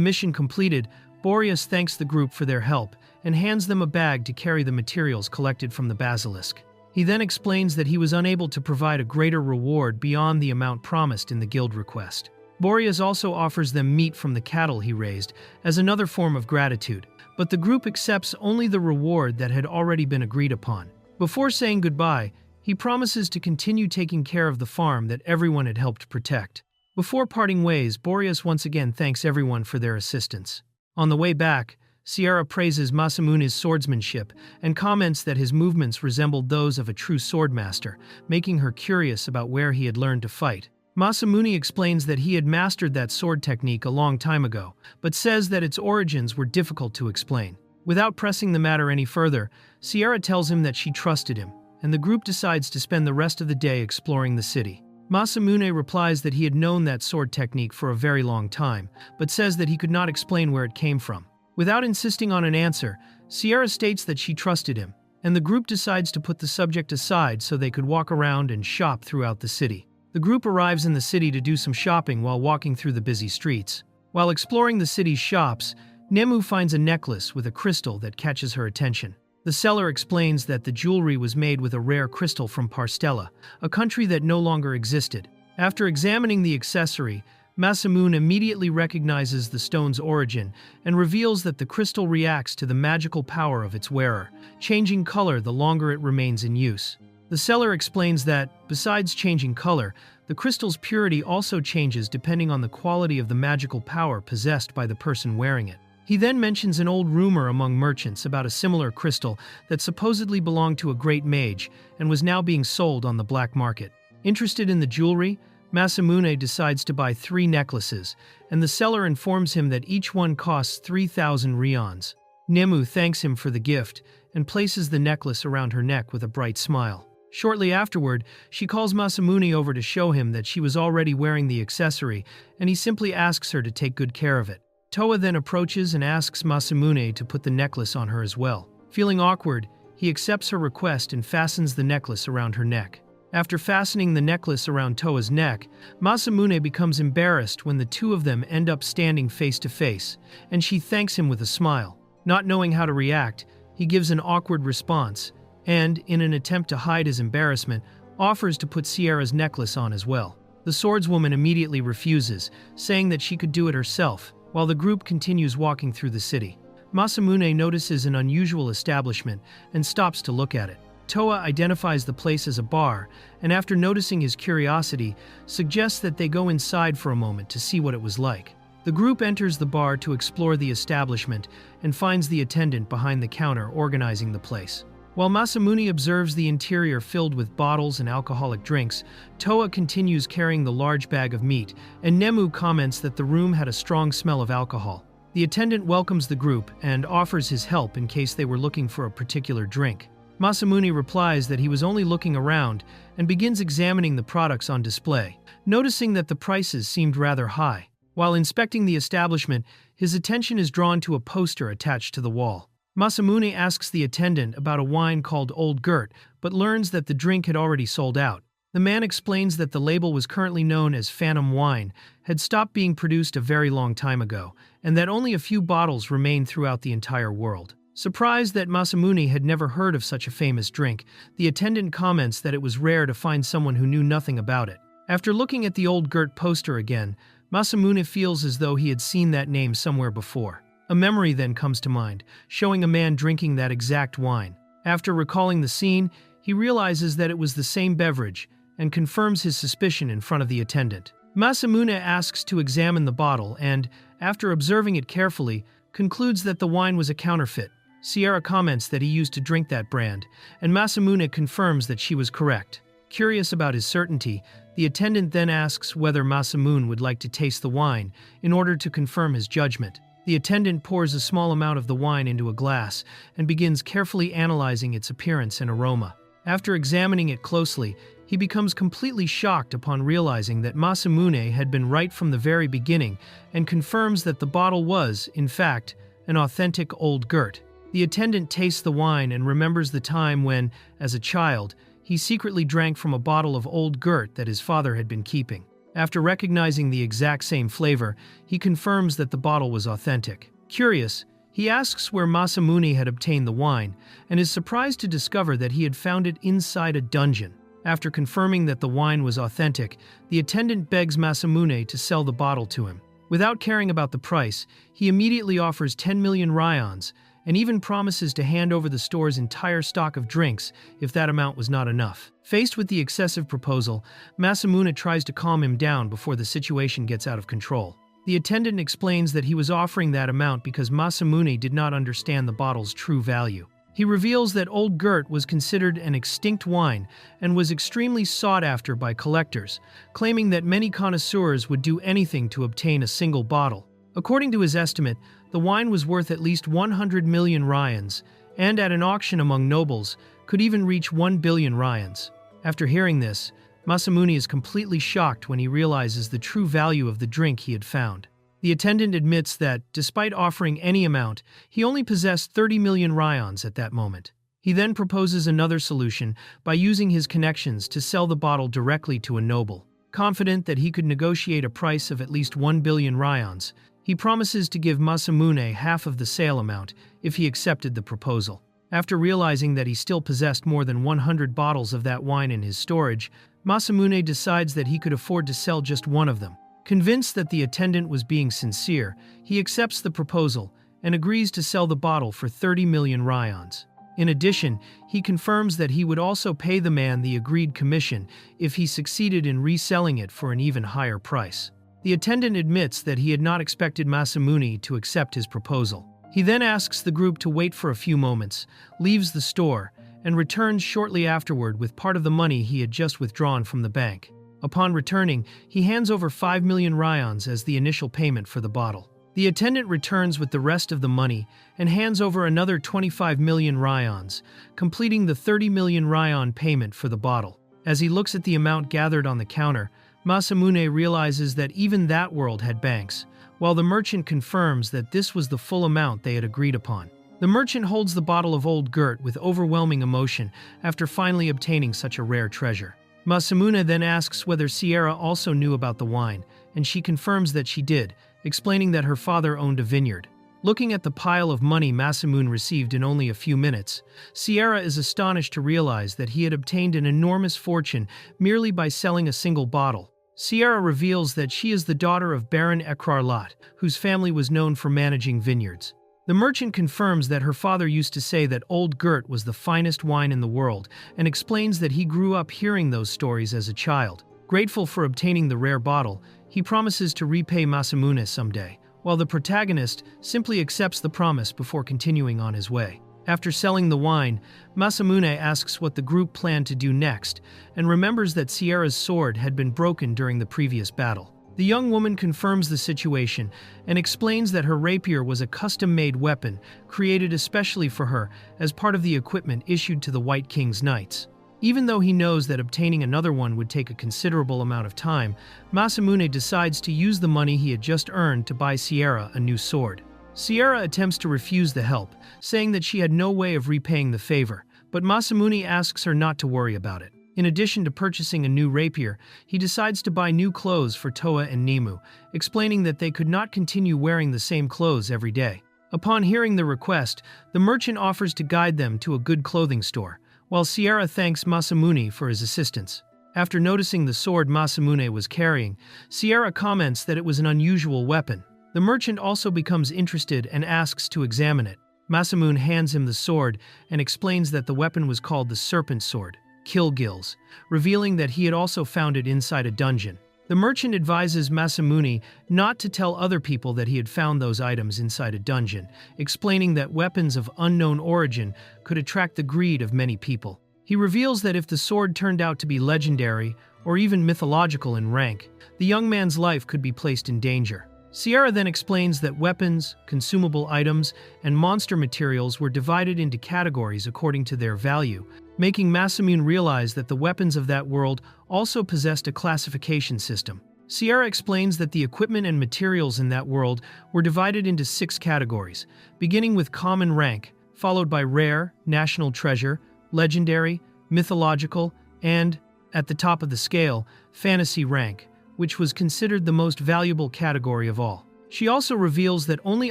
mission completed, Boreas thanks the group for their help and hands them a bag to carry the materials collected from the basilisk. He then explains that he was unable to provide a greater reward beyond the amount promised in the guild request. Boreas also offers them meat from the cattle he raised as another form of gratitude, but the group accepts only the reward that had already been agreed upon. Before saying goodbye, he promises to continue taking care of the farm that everyone had helped protect. Before parting ways, Boreas once again thanks everyone for their assistance. On the way back, Sierra praises Masamune's swordsmanship and comments that his movements resembled those of a true swordmaster, making her curious about where he had learned to fight. Masamune explains that he had mastered that sword technique a long time ago, but says that its origins were difficult to explain. Without pressing the matter any further, Sierra tells him that she trusted him, and the group decides to spend the rest of the day exploring the city. Masamune replies that he had known that sword technique for a very long time, but says that he could not explain where it came from. Without insisting on an answer, Sierra states that she trusted him, and the group decides to put the subject aside so they could walk around and shop throughout the city. The group arrives in the city to do some shopping while walking through the busy streets. While exploring the city's shops, Nemu finds a necklace with a crystal that catches her attention. The seller explains that the jewelry was made with a rare crystal from Parstella, a country that no longer existed. After examining the accessory, Masamune immediately recognizes the stone's origin and reveals that the crystal reacts to the magical power of its wearer, changing color the longer it remains in use. The seller explains that, besides changing color, the crystal's purity also changes depending on the quality of the magical power possessed by the person wearing it. He then mentions an old rumor among merchants about a similar crystal that supposedly belonged to a great mage and was now being sold on the black market. Interested in the jewelry, Masamune decides to buy 3 necklaces, and the seller informs him that each one costs 3,000 rions. Nemu thanks him for the gift and places the necklace around her neck with a bright smile. Shortly afterward, she calls Masamune over to show him that she was already wearing the accessory, and he simply asks her to take good care of it. Toa then approaches and asks Masamune to put the necklace on her as well. Feeling awkward, he accepts her request and fastens the necklace around her neck. After fastening the necklace around Toa's neck, Masamune becomes embarrassed when the two of them end up standing face to face, and she thanks him with a smile. Not knowing how to react, he gives an awkward response, and, in an attempt to hide his embarrassment, offers to put Sierra's necklace on as well. The swordswoman immediately refuses, saying that she could do it herself, while the group continues walking through the city. Masamune notices an unusual establishment and stops to look at it. Toa identifies the place as a bar, and after noticing his curiosity, suggests that they go inside for a moment to see what it was like. The group enters the bar to explore the establishment and finds the attendant behind the counter organizing the place. While Masamune observes the interior filled with bottles and alcoholic drinks, Toa continues carrying the large bag of meat, and Nemu comments that the room had a strong smell of alcohol. The attendant welcomes the group and offers his help in case they were looking for a particular drink. Masamune replies that he was only looking around and begins examining the products on display, noticing that the prices seemed rather high. While inspecting the establishment, his attention is drawn to a poster attached to the wall. Masamune asks the attendant about a wine called Old Gert, but learns that the drink had already sold out. The man explains that the label was currently known as Phantom Wine, had stopped being produced a very long time ago, and that only a few bottles remained throughout the entire world. Surprised that Masamune had never heard of such a famous drink, the attendant comments that it was rare to find someone who knew nothing about it. After looking at the old Gert poster again, Masamune feels as though he had seen that name somewhere before. A memory then comes to mind, showing a man drinking that exact wine. After recalling the scene, he realizes that it was the same beverage and confirms his suspicion in front of the attendant. Masamune asks to examine the bottle and, after observing it carefully, concludes that the wine was a counterfeit. Sierra comments that he used to drink that brand, and Masamune confirms that she was correct. Curious about his certainty, the attendant then asks whether Masamune would like to taste the wine in order to confirm his judgment. The attendant pours a small amount of the wine into a glass and begins carefully analyzing its appearance and aroma. After examining it closely, he becomes completely shocked upon realizing that Masamune had been right from the very beginning and confirms that the bottle was, in fact, an authentic old Gert. The attendant tastes the wine and remembers the time when, as a child, he secretly drank from a bottle of old Gert that his father had been keeping. After recognizing the exact same flavor, he confirms that the bottle was authentic. Curious, he asks where Masamune had obtained the wine and is surprised to discover that he had found it inside a dungeon. After confirming that the wine was authentic, the attendant begs Masamune to sell the bottle to him. Without caring about the price, he immediately offers 10 million ryons and even promises to hand over the store's entire stock of drinks if that amount was not enough. Faced with the excessive proposal, Masamune tries to calm him down before the situation gets out of control. The attendant explains that he was offering that amount because Masamune did not understand the bottle's true value. He reveals that Old Gert was considered an extinct wine and was extremely sought after by collectors, claiming that many connoisseurs would do anything to obtain a single bottle. According to his estimate, the wine was worth at least 100 million ryons, and at an auction among nobles, could even reach 1 billion ryons. After hearing this, Masamune is completely shocked when he realizes the true value of the drink he had found. The attendant admits that, despite offering any amount, he only possessed 30 million ryons at that moment. He then proposes another solution by using his connections to sell the bottle directly to a noble. Confident that he could negotiate a price of at least 1 billion ryons, he promises to give Masamune half of the sale amount if he accepted the proposal. After realizing that he still possessed more than 100 bottles of that wine in his storage, Masamune decides that he could afford to sell just one of them. Convinced that the attendant was being sincere, he accepts the proposal and agrees to sell the bottle for 30 million ryons. In addition, he confirms that he would also pay the man the agreed commission if he succeeded in reselling it for an even higher price. The attendant admits that he had not expected Masamune to accept his proposal. He then asks the group to wait for a few moments, leaves the store, and returns shortly afterward with part of the money he had just withdrawn from the bank. Upon returning, he hands over 5 million ryons as the initial payment for the bottle. The attendant returns with the rest of the money and hands over another 25 million ryons, completing the 30 million ryon payment for the bottle. As he looks at the amount gathered on the counter, Masamune realizes that even that world had banks, while the merchant confirms that this was the full amount they had agreed upon. The merchant holds the bottle of Old Gert with overwhelming emotion after finally obtaining such a rare treasure. Masamune then asks whether Sierra also knew about the wine, and she confirms that she did, explaining that her father owned a vineyard. Looking at the pile of money Masamune received in only a few minutes, Sierra is astonished to realize that he had obtained an enormous fortune merely by selling a single bottle. Sierra reveals that she is the daughter of Baron Ekrarlot, whose family was known for managing vineyards. The merchant confirms that her father used to say that Old Gert was the finest wine in the world and explains that he grew up hearing those stories as a child. Grateful for obtaining the rare bottle, he promises to repay Masamune someday, while the protagonist simply accepts the promise before continuing on his way. After selling the wine, Masamune asks what the group planned to do next and remembers that Sierra's sword had been broken during the previous battle. The young woman confirms the situation and explains that her rapier was a custom-made weapon created especially for her as part of the equipment issued to the White King's knights. Even though he knows that obtaining another one would take a considerable amount of time, Masamune decides to use the money he had just earned to buy Sierra a new sword. Sierra attempts to refuse the help, saying that she had no way of repaying the favor, but Masamune asks her not to worry about it. In addition to purchasing a new rapier, he decides to buy new clothes for Toa and Nemu, explaining that they could not continue wearing the same clothes every day. Upon hearing the request, the merchant offers to guide them to a good clothing store, while Sierra thanks Masamune for his assistance. After noticing the sword Masamune was carrying, Sierra comments that it was an unusual weapon. The merchant also becomes interested and asks to examine it. Masamune hands him the sword and explains that the weapon was called the Serpent Sword, Kill Gills, revealing that he had also found it inside a dungeon. The merchant advises Masamune not to tell other people that he had found those items inside a dungeon, explaining that weapons of unknown origin could attract the greed of many people. He reveals that if the sword turned out to be legendary or even mythological in rank, the young man's life could be placed in danger. Sierra then explains that weapons, consumable items, and monster materials were divided into categories according to their value, making Masamune realize that the weapons of that world also possessed a classification system. Sierra explains that the equipment and materials in that world were divided into 6 categories, beginning with common rank, followed by rare, national treasure, legendary, mythological, and, at the top of the scale, fantasy rank, which was considered the most valuable category of all. She also reveals that only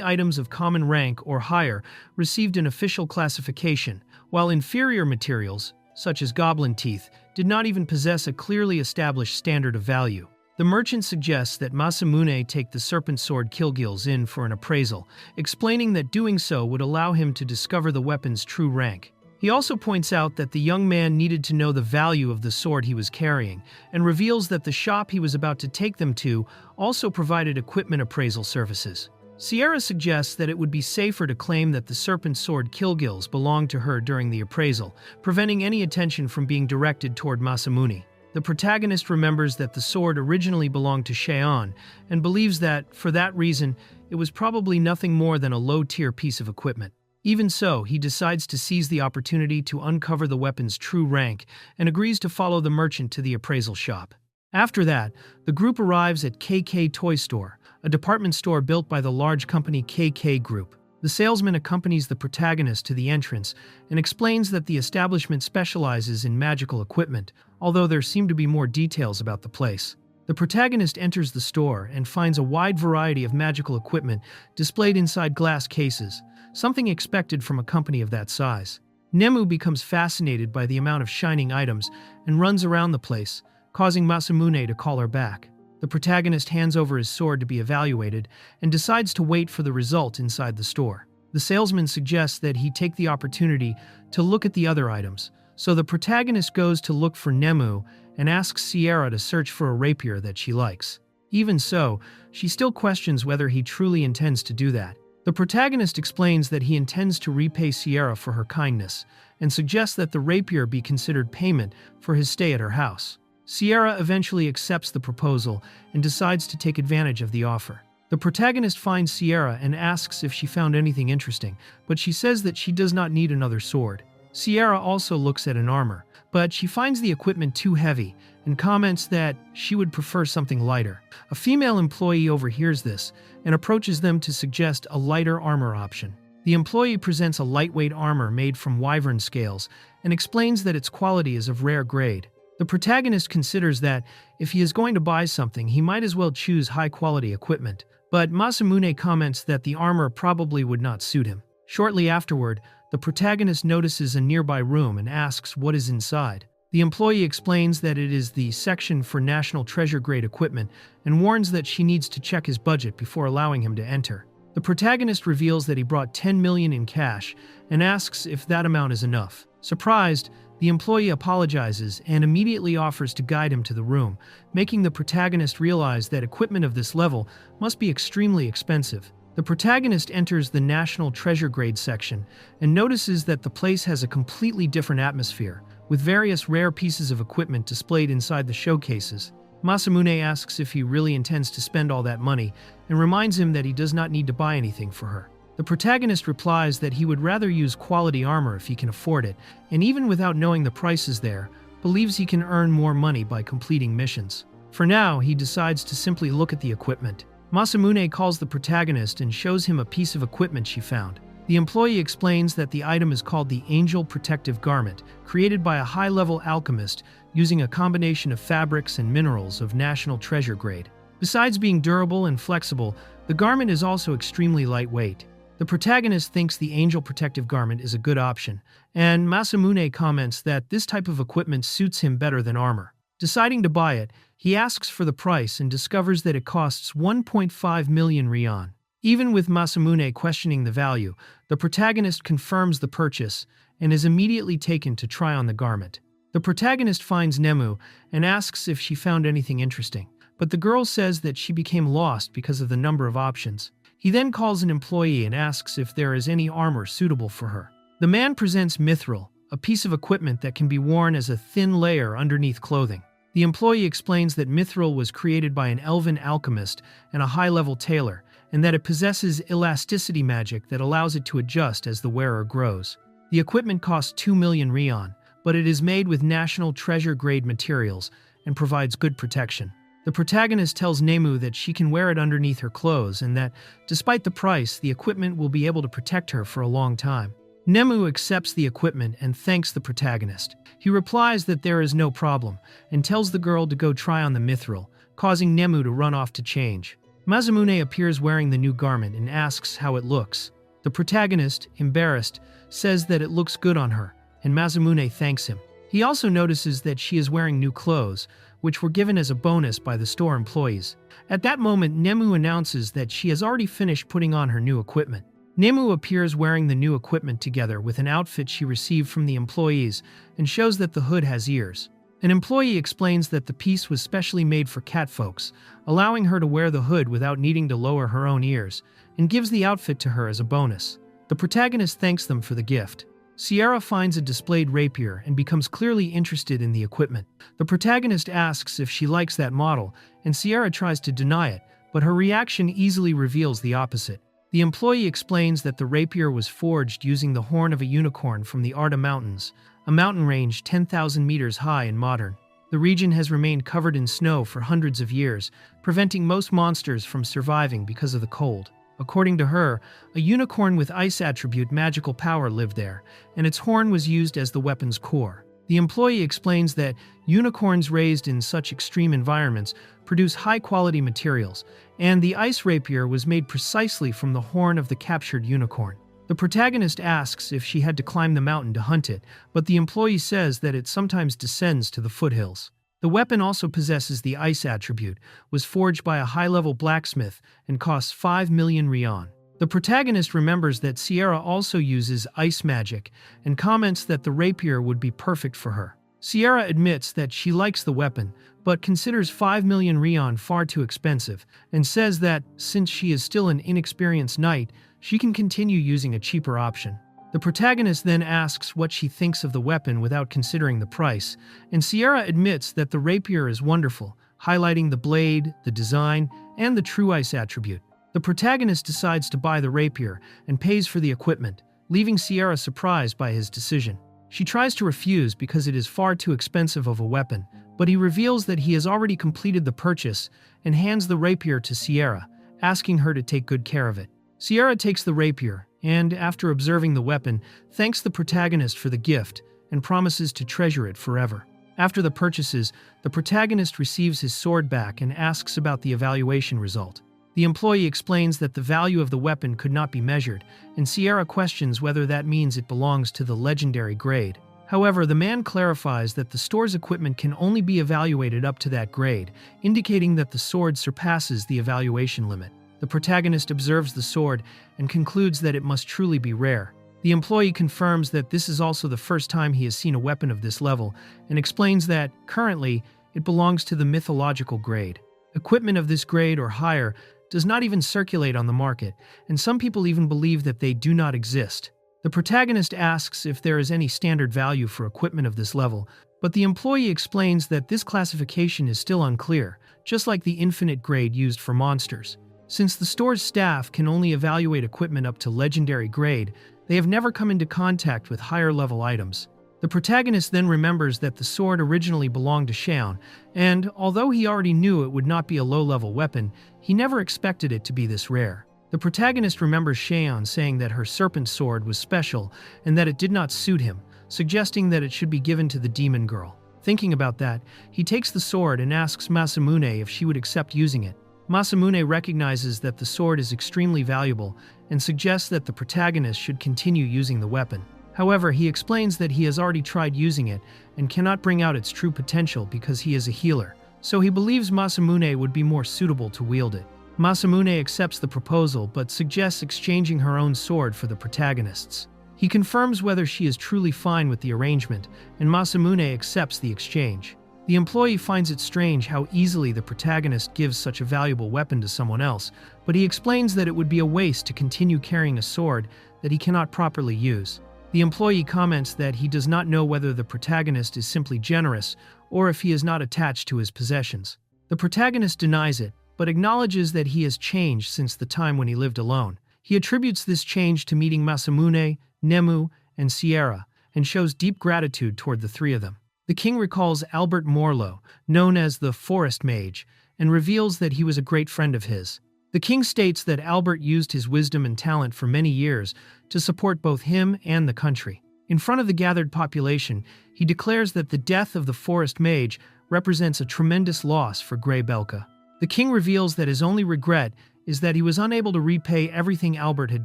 items of common rank or higher received an official classification, while inferior materials, such as goblin teeth, did not even possess a clearly established standard of value. The merchant suggests that Masamune take the Serpent Sword Killgills in for an appraisal, explaining that doing so would allow him to discover the weapon's true rank. He also points out that the young man needed to know the value of the sword he was carrying, and reveals that the shop he was about to take them to also provided equipment appraisal services. Sierra suggests that it would be safer to claim that the Serpent Sword Killgills belonged to her during the appraisal, preventing any attention from being directed toward Masamune. The protagonist remembers that the sword originally belonged to Cheon, and believes that, for that reason, it was probably nothing more than a low-tier piece of equipment. Even so, he decides to seize the opportunity to uncover the weapon's true rank and agrees to follow the merchant to the appraisal shop. After that, the group arrives at KK Toy Store, a department store built by the large company KK Group. The salesman accompanies the protagonist to the entrance and explains that the establishment specializes in magical equipment, although there seem to be more details about the place. The protagonist enters the store and finds a wide variety of magical equipment displayed inside glass cases, something expected from a company of that size. Nemu becomes fascinated by the amount of shining items and runs around the place, causing Masamune to call her back. The protagonist hands over his sword to be evaluated and decides to wait for the result inside the store. The salesman suggests that he take the opportunity to look at the other items, so the protagonist goes to look for Nemu and asks Sierra to search for a rapier that she likes. Even so, she still questions whether he truly intends to do that. The protagonist explains that he intends to repay Sierra for her kindness, and suggests that the rapier be considered payment for his stay at her house. Sierra eventually accepts the proposal and decides to take advantage of the offer. The protagonist finds Sierra and asks if she found anything interesting, but she says that she does not need another sword. Sierra also looks at an armor, but she finds the equipment too heavy and comments that she would prefer something lighter. A female employee overhears this and approaches them to suggest a lighter armor option. The employee presents a lightweight armor made from wyvern scales and explains that its quality is of rare grade. The protagonist considers that if he is going to buy something, he might as well choose high-quality equipment, but Masamune comments that the armor probably would not suit him. Shortly afterward, the protagonist notices a nearby room and asks what is inside. The employee explains that it is the section for National Treasure grade equipment and warns that she needs to check his budget before allowing him to enter. The protagonist reveals that he brought 10 million in cash and asks if that amount is enough. Surprised, the employee apologizes and immediately offers to guide him to the room, making the protagonist realize that equipment of this level must be extremely expensive. The protagonist enters the National Treasure grade section and notices that the place has a completely different atmosphere, with various rare pieces of equipment displayed inside the showcases. Masamune asks if he really intends to spend all that money and reminds him that he does not need to buy anything for her. The protagonist replies that he would rather use quality armor if he can afford it, and even without knowing the prices there, believes he can earn more money by completing missions. For now, he decides to simply look at the equipment. Masamune calls the protagonist and shows him a piece of equipment she found. The employee explains that the item is called the Angel Protective Garment, created by a high-level alchemist using a combination of fabrics and minerals of national treasure grade. Besides being durable and flexible, the garment is also extremely lightweight. The protagonist thinks the Angel Protective Garment is a good option, and Masamune comments that this type of equipment suits him better than armor. Deciding to buy it, he asks for the price and discovers that it costs 1.5 million rion. Even with Masamune questioning the value, the protagonist confirms the purchase and is immediately taken to try on the garment. The protagonist finds Nemu and asks if she found anything interesting, but the girl says that she became lost because of the number of options. He then calls an employee and asks if there is any armor suitable for her. The man presents mithril, a piece of equipment that can be worn as a thin layer underneath clothing. The employee explains that mithril was created by an elven alchemist and a high-level tailor, and that it possesses elasticity magic that allows it to adjust as the wearer grows. The equipment costs 2 million rion, but it is made with national treasure-grade materials and provides good protection. The protagonist tells Nemu that she can wear it underneath her clothes and that, despite the price, the equipment will be able to protect her for a long time. Nemu accepts the equipment and thanks the protagonist. He replies that there is no problem and tells the girl to go try on the mithril, causing Nemu to run off to change. Masamune appears wearing the new garment and asks how it looks. The protagonist, embarrassed, says that it looks good on her, and Masamune thanks him. He also notices that she is wearing new clothes, which were given as a bonus by the store employees. At that moment, Nemu announces that she has already finished putting on her new equipment. Nemu appears wearing the new equipment together with an outfit she received from the employees and shows that the hood has ears. An employee explains that the piece was specially made for catfolks, allowing her to wear the hood without needing to lower her own ears, and gives the outfit to her as a bonus. The protagonist thanks them for the gift. Sierra finds a displayed rapier and becomes clearly interested in the equipment. The protagonist asks if she likes that model, and Sierra tries to deny it, but her reaction easily reveals the opposite. The employee explains that the rapier was forged using the horn of a unicorn from the Arda Mountains, a mountain range 10,000 meters high and modern. The region has remained covered in snow for hundreds of years, preventing most monsters from surviving because of the cold. According to her, a unicorn with ice attribute magical power lived there, and its horn was used as the weapon's core. The employee explains that unicorns raised in such extreme environments produce high-quality materials, and the ice rapier was made precisely from the horn of the captured unicorn. The protagonist asks if she had to climb the mountain to hunt it, but the employee says that it sometimes descends to the foothills. The weapon also possesses the ice attribute, was forged by a high-level blacksmith, and costs 5 million rion. The protagonist remembers that Sierra also uses ice magic and comments that the rapier would be perfect for her. Sierra admits that she likes the weapon, but considers 5 million rion far too expensive, and says that, since she is still an inexperienced knight, she can continue using a cheaper option. The protagonist then asks what she thinks of the weapon without considering the price, and Sierra admits that the rapier is wonderful, highlighting the blade, the design, and the true ice attribute. The protagonist decides to buy the rapier and pays for the equipment, leaving Sierra surprised by his decision. She tries to refuse because it is far too expensive of a weapon, but he reveals that he has already completed the purchase and hands the rapier to Sierra, asking her to take good care of it. Sierra takes the rapier and, after observing the weapon, thanks the protagonist for the gift and promises to treasure it forever. After the purchases, the protagonist receives his sword back and asks about the evaluation result. The employee explains that the value of the weapon could not be measured, and Sierra questions whether that means it belongs to the legendary grade. However, the man clarifies that the store's equipment can only be evaluated up to that grade, indicating that the sword surpasses the evaluation limit. The protagonist observes the sword and concludes that it must truly be rare. The employee confirms that this is also the first time he has seen a weapon of this level, and explains that, currently, it belongs to the mythological grade. Equipment of this grade or higher does not even circulate on the market, and some people even believe that they do not exist. The protagonist asks if there is any standard value for equipment of this level, but the employee explains that this classification is still unclear, just like the infinite grade used for monsters. Since the store's staff can only evaluate equipment up to legendary grade, they have never come into contact with higher-level items. The protagonist then remembers that the sword originally belonged to Xiaon, and although he already knew it would not be a low-level weapon, he never expected it to be this rare. The The protagonist remembers Cheon saying that her serpent sword was special and that it did not suit him, suggesting that it should be given to the demon girl. Thinking about that, he takes the sword and asks Masamune if she would accept using it. Masamune recognizes that the sword is extremely valuable and suggests that the protagonist should continue using the weapon. However, he explains that he has already tried using it and cannot bring out its true potential because he is a healer, so he believes Masamune would be more suitable to wield it. Masamune accepts the proposal but suggests exchanging her own sword for the protagonist's. He confirms whether she is truly fine with the arrangement, and Masamune accepts the exchange. The employee finds it strange how easily the protagonist gives such a valuable weapon to someone else, but he explains that it would be a waste to continue carrying a sword that he cannot properly use. The employee comments that he does not know whether the protagonist is simply generous or if he is not attached to his possessions. The protagonist denies it, but acknowledges that he has changed since the time when he lived alone. He attributes this change to meeting Masamune, Nemu, and Sierra, and shows deep gratitude toward the three of them. The king recalls Albert Morlo, known as the Forest Mage, and reveals that he was a great friend of his. The king states that Albert used his wisdom and talent for many years to support both him and the country. In front of the gathered population, he declares that the death of the Forest Mage represents a tremendous loss for Grey Belka. The king reveals that his only regret is that he was unable to repay everything Albert had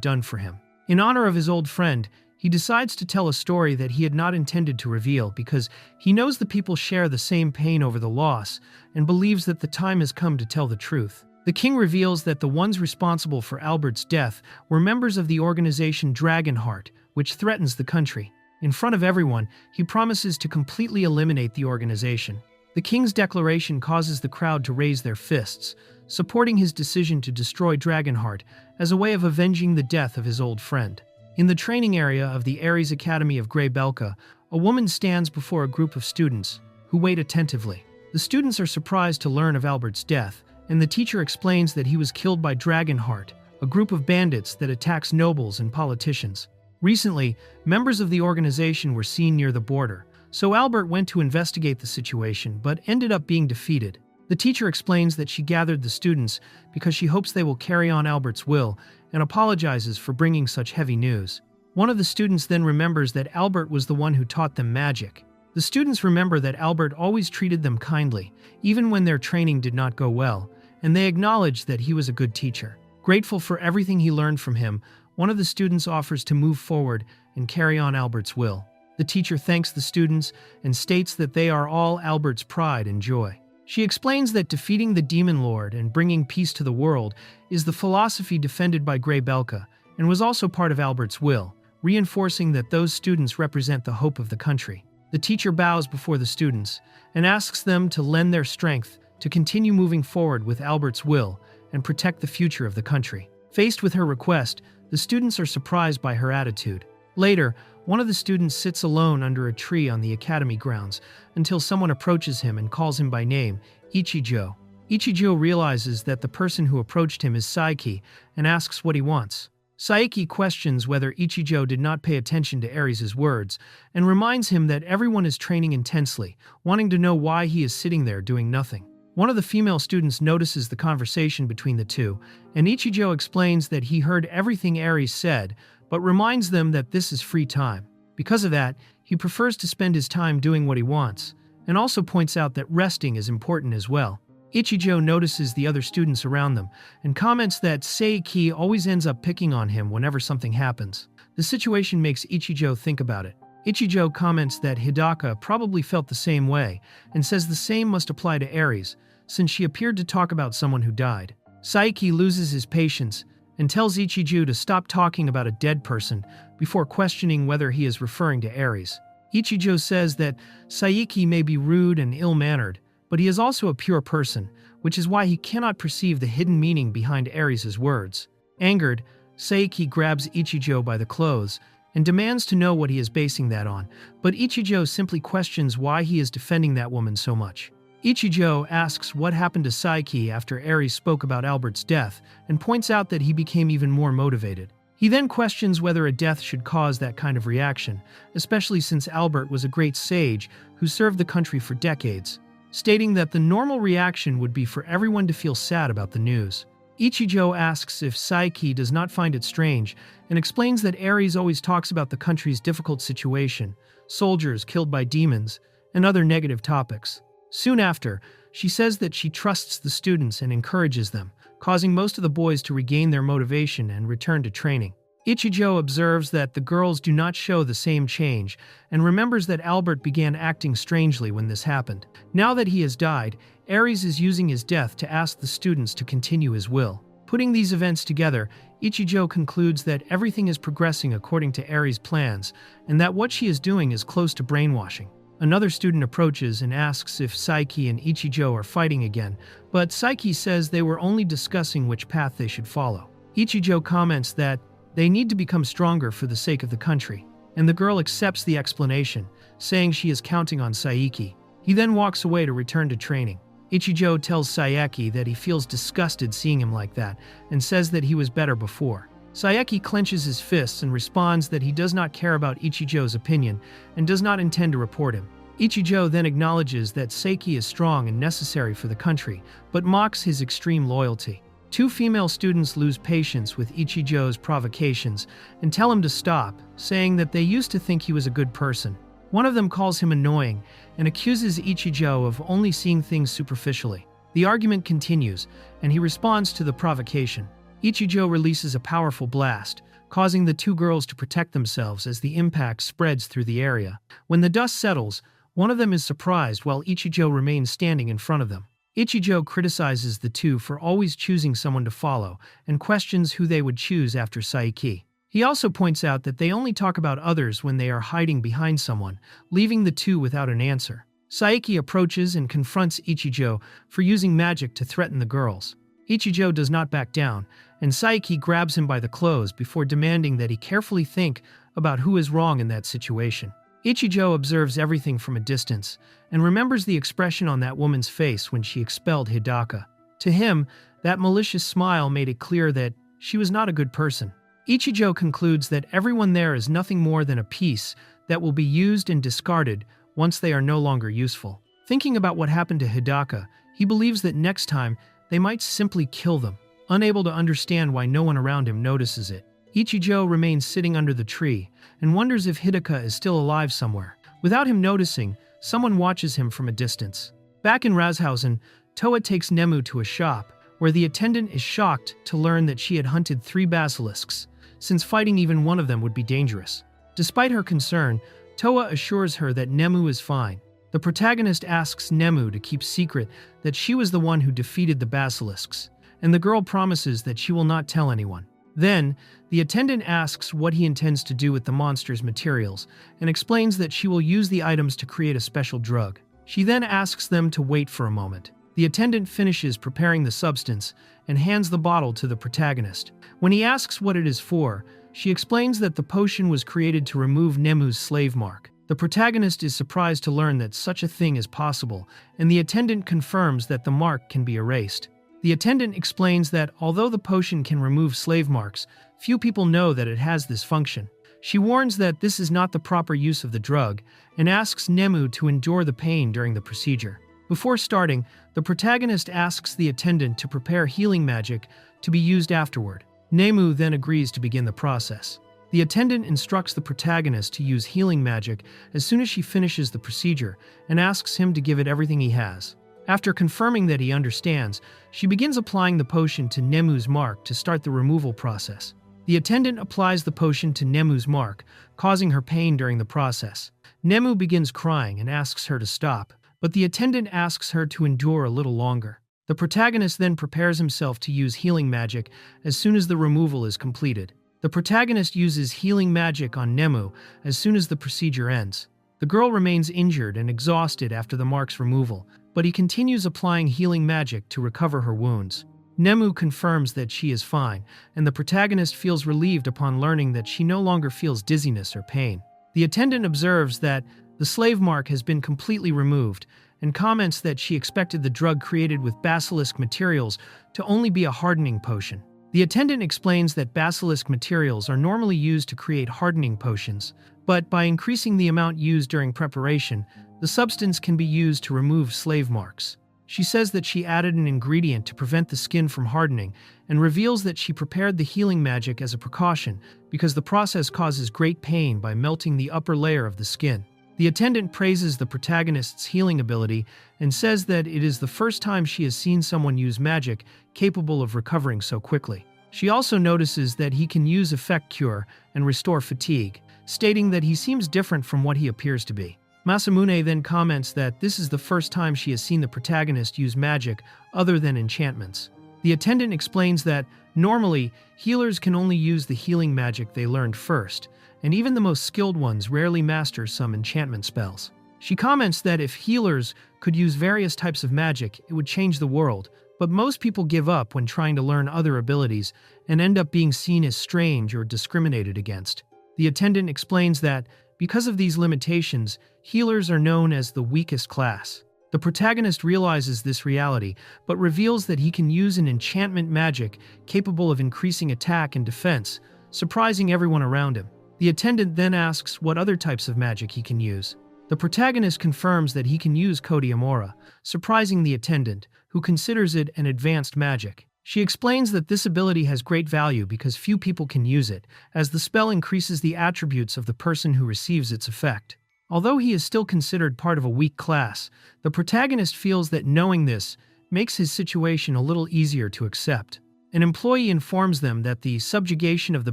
done for him. In honor of his old friend, he decides to tell a story that he had not intended to reveal because he knows the people share the same pain over the loss and believes that the time has come to tell the truth. The king reveals that the ones responsible for Albert's death were members of the organization Dragonheart, which threatens the country. In front of everyone, he promises to completely eliminate the organization. The king's declaration causes the crowd to raise their fists, supporting his decision to destroy Dragonheart as a way of avenging the death of his old friend. In the training area of the Ares Academy of Grey Belka, a woman stands before a group of students, who wait attentively. The students are surprised to learn of Albert's death, and the teacher explains that he was killed by Dragonheart, a group of bandits that attacks nobles and politicians. Recently, members of the organization were seen near the border, so Albert went to investigate the situation but ended up being defeated. The teacher explains that she gathered the students because she hopes they will carry on Albert's will and apologizes for bringing such heavy news. One of the students then remembers that Albert was the one who taught them magic. The students remember that Albert always treated them kindly, even when their training did not go well, and they acknowledge that he was a good teacher. Grateful for everything he learned from him, one of the students offers to move forward and carry on Albert's will. The teacher thanks the students and states that they are all Albert's pride and joy. She explains that defeating the Demon Lord and bringing peace to the world is the philosophy defended by Grey Belka and was also part of Albert's will, reinforcing that those students represent the hope of the country. The teacher bows before the students and asks them to lend their strength to continue moving forward with Albert's will and protect the future of the country. Faced with her request, the students are surprised by her attitude. Later, one of the students sits alone under a tree on the academy grounds until someone approaches him and calls him by name, Ichijo. Ichijo realizes that the person who approached him is Saiki and asks what he wants. Saiki questions whether Ichijo did not pay attention to Ares' words and reminds him that everyone is training intensely, wanting to know why he is sitting there doing nothing. One of the female students notices the conversation between the two, and Ichijo explains that he heard everything Ares said, but reminds them that this is free time. Because of that, he prefers to spend his time doing what he wants, and also points out that resting is important as well. Ichijo notices the other students around them, and comments that Saiki always ends up picking on him whenever something happens. The situation makes Ichijo think about it. Ichijo comments that Hidaka probably felt the same way, and says the same must apply to Ares, since she appeared to talk about someone who died. Saiki loses his patience and tells Ichijo to stop talking about a dead person before questioning whether he is referring to Ares. Ichijo says that Saiki may be rude and ill-mannered, but he is also a pure person, which is why he cannot perceive the hidden meaning behind Ares' words. Angered, Saiki grabs Ichijo by the clothes and demands to know what he is basing that on, but Ichijo simply questions why he is defending that woman so much. Ichijo asks what happened to Saiki after Ares spoke about Albert's death and points out that he became even more motivated. He then questions whether a death should cause that kind of reaction, especially since Albert was a great sage who served the country for decades, stating that the normal reaction would be for everyone to feel sad about the news. Ichijo asks if Saiki does not find it strange and explains that Ares always talks about the country's difficult situation, soldiers killed by demons, and other negative topics. Soon after, she says that she trusts the students and encourages them, causing most of the boys to regain their motivation and return to training. Ichijo observes that the girls do not show the same change and remembers that Albert began acting strangely when this happened. Now that he has died, Ares is using his death to ask the students to continue his will. Putting these events together, Ichijo concludes that everything is progressing according to Ares' plans and that what she is doing is close to brainwashing. Another student approaches and asks if Saiki and Ichijo are fighting again, but Saiki says they were only discussing which path they should follow. Ichijo comments that they need to become stronger for the sake of the country, and the girl accepts the explanation, saying she is counting on Saiki. He then walks away to return to training. Ichijo tells Saeki that he feels disgusted seeing him like that, and says that he was better before. Saeki clenches his fists and responds that he does not care about Ichijo's opinion and does not intend to report him. Ichijo then acknowledges that Seiki is strong and necessary for the country, but mocks his extreme loyalty. Two female students lose patience with Ichijo's provocations and tell him to stop, saying that they used to think he was a good person. One of them calls him annoying and accuses Ichijo of only seeing things superficially. The argument continues, and he responds to the provocation. Ichijo releases a powerful blast, causing the two girls to protect themselves as the impact spreads through the area. When the dust settles, one of them is surprised while Ichijo remains standing in front of them. Ichijo criticizes the two for always choosing someone to follow and questions who they would choose after Saiki. He also points out that they only talk about others when they are hiding behind someone, leaving the two without an answer. Saiki approaches and confronts Ichijo for using magic to threaten the girls. Ichijo does not back down, and Saiki grabs him by the clothes before demanding that he carefully think about who is wrong in that situation. Ichijo observes everything from a distance and remembers the expression on that woman's face when she expelled Hidaka. To him, that malicious smile made it clear that she was not a good person. Ichijo concludes that everyone there is nothing more than a piece that will be used and discarded once they are no longer useful. Thinking about what happened to Hidaka, he believes that next time they might simply kill them, unable to understand why no one around him notices it. Ichijo remains sitting under the tree and wonders if Hidaka is still alive somewhere. Without him noticing, someone watches him from a distance. Back in Razhausen, Toa takes Nemu to a shop, where the attendant is shocked to learn that she had hunted 3 basilisks, since fighting even one of them would be dangerous. Despite her concern, Toa assures her that Nemu is fine. The protagonist asks Nemu to keep secret that she was the one who defeated the basilisks, and the girl promises that she will not tell anyone. Then, the attendant asks what he intends to do with the monster's materials and explains that she will use the items to create a special drug. She then asks them to wait for a moment. The attendant finishes preparing the substance and hands the bottle to the protagonist. When he asks what it is for, she explains that the potion was created to remove Nemu's slave mark. The protagonist is surprised to learn that such a thing is possible, and the attendant confirms that the mark can be erased. The attendant explains that although the potion can remove slave marks, few people know that it has this function. She warns that this is not the proper use of the drug and asks Nemu to endure the pain during the procedure. Before starting, the protagonist asks the attendant to prepare healing magic to be used afterward. Nemu then agrees to begin the process. The attendant instructs the protagonist to use healing magic as soon as she finishes the procedure and asks him to give it everything he has. After confirming that he understands, she begins applying the potion to Nemu's mark to start the removal process. The attendant applies the potion to Nemu's mark, causing her pain during the process. Nemu begins crying and asks her to stop, but the attendant asks her to endure a little longer. The protagonist then prepares himself to use healing magic as soon as the removal is completed. The protagonist uses healing magic on Nemu as soon as the procedure ends. The girl remains injured and exhausted after the mark's removal, but he continues applying healing magic to recover her wounds. Nemu confirms that she is fine, and the protagonist feels relieved upon learning that she no longer feels dizziness or pain. The attendant observes that the slave mark has been completely removed and comments that she expected the drug created with basilisk materials to only be a hardening potion. The attendant explains that basilisk materials are normally used to create hardening potions, but by increasing the amount used during preparation, the substance can be used to remove slave marks. She says that she added an ingredient to prevent the skin from hardening and reveals that she prepared the healing magic as a precaution because the process causes great pain by melting the upper layer of the skin. The attendant praises the protagonist's healing ability and says that it is the first time she has seen someone use magic capable of recovering so quickly. She also notices that he can use effect cure and restore fatigue, stating that he seems different from what he appears to be. Masamune then comments that this is the first time she has seen the protagonist use magic other than enchantments. The attendant explains that, normally, healers can only use the healing magic they learned first, and even the most skilled ones rarely master some enchantment spells. She comments that if healers could use various types of magic, it would change the world, but most people give up when trying to learn other abilities and end up being seen as strange or discriminated against. The attendant explains that, because of these limitations, healers are known as the weakest class. The protagonist realizes this reality, but reveals that he can use an enchantment magic capable of increasing attack and defense, surprising everyone around him. The attendant then asks what other types of magic he can use. The protagonist confirms that he can use Kodiyamura, surprising the attendant, who considers it an advanced magic. She explains that this ability has great value because few people can use it, as the spell increases the attributes of the person who receives its effect. Although he is still considered part of a weak class, the protagonist feels that knowing this makes his situation a little easier to accept. An employee informs them that the subjugation of the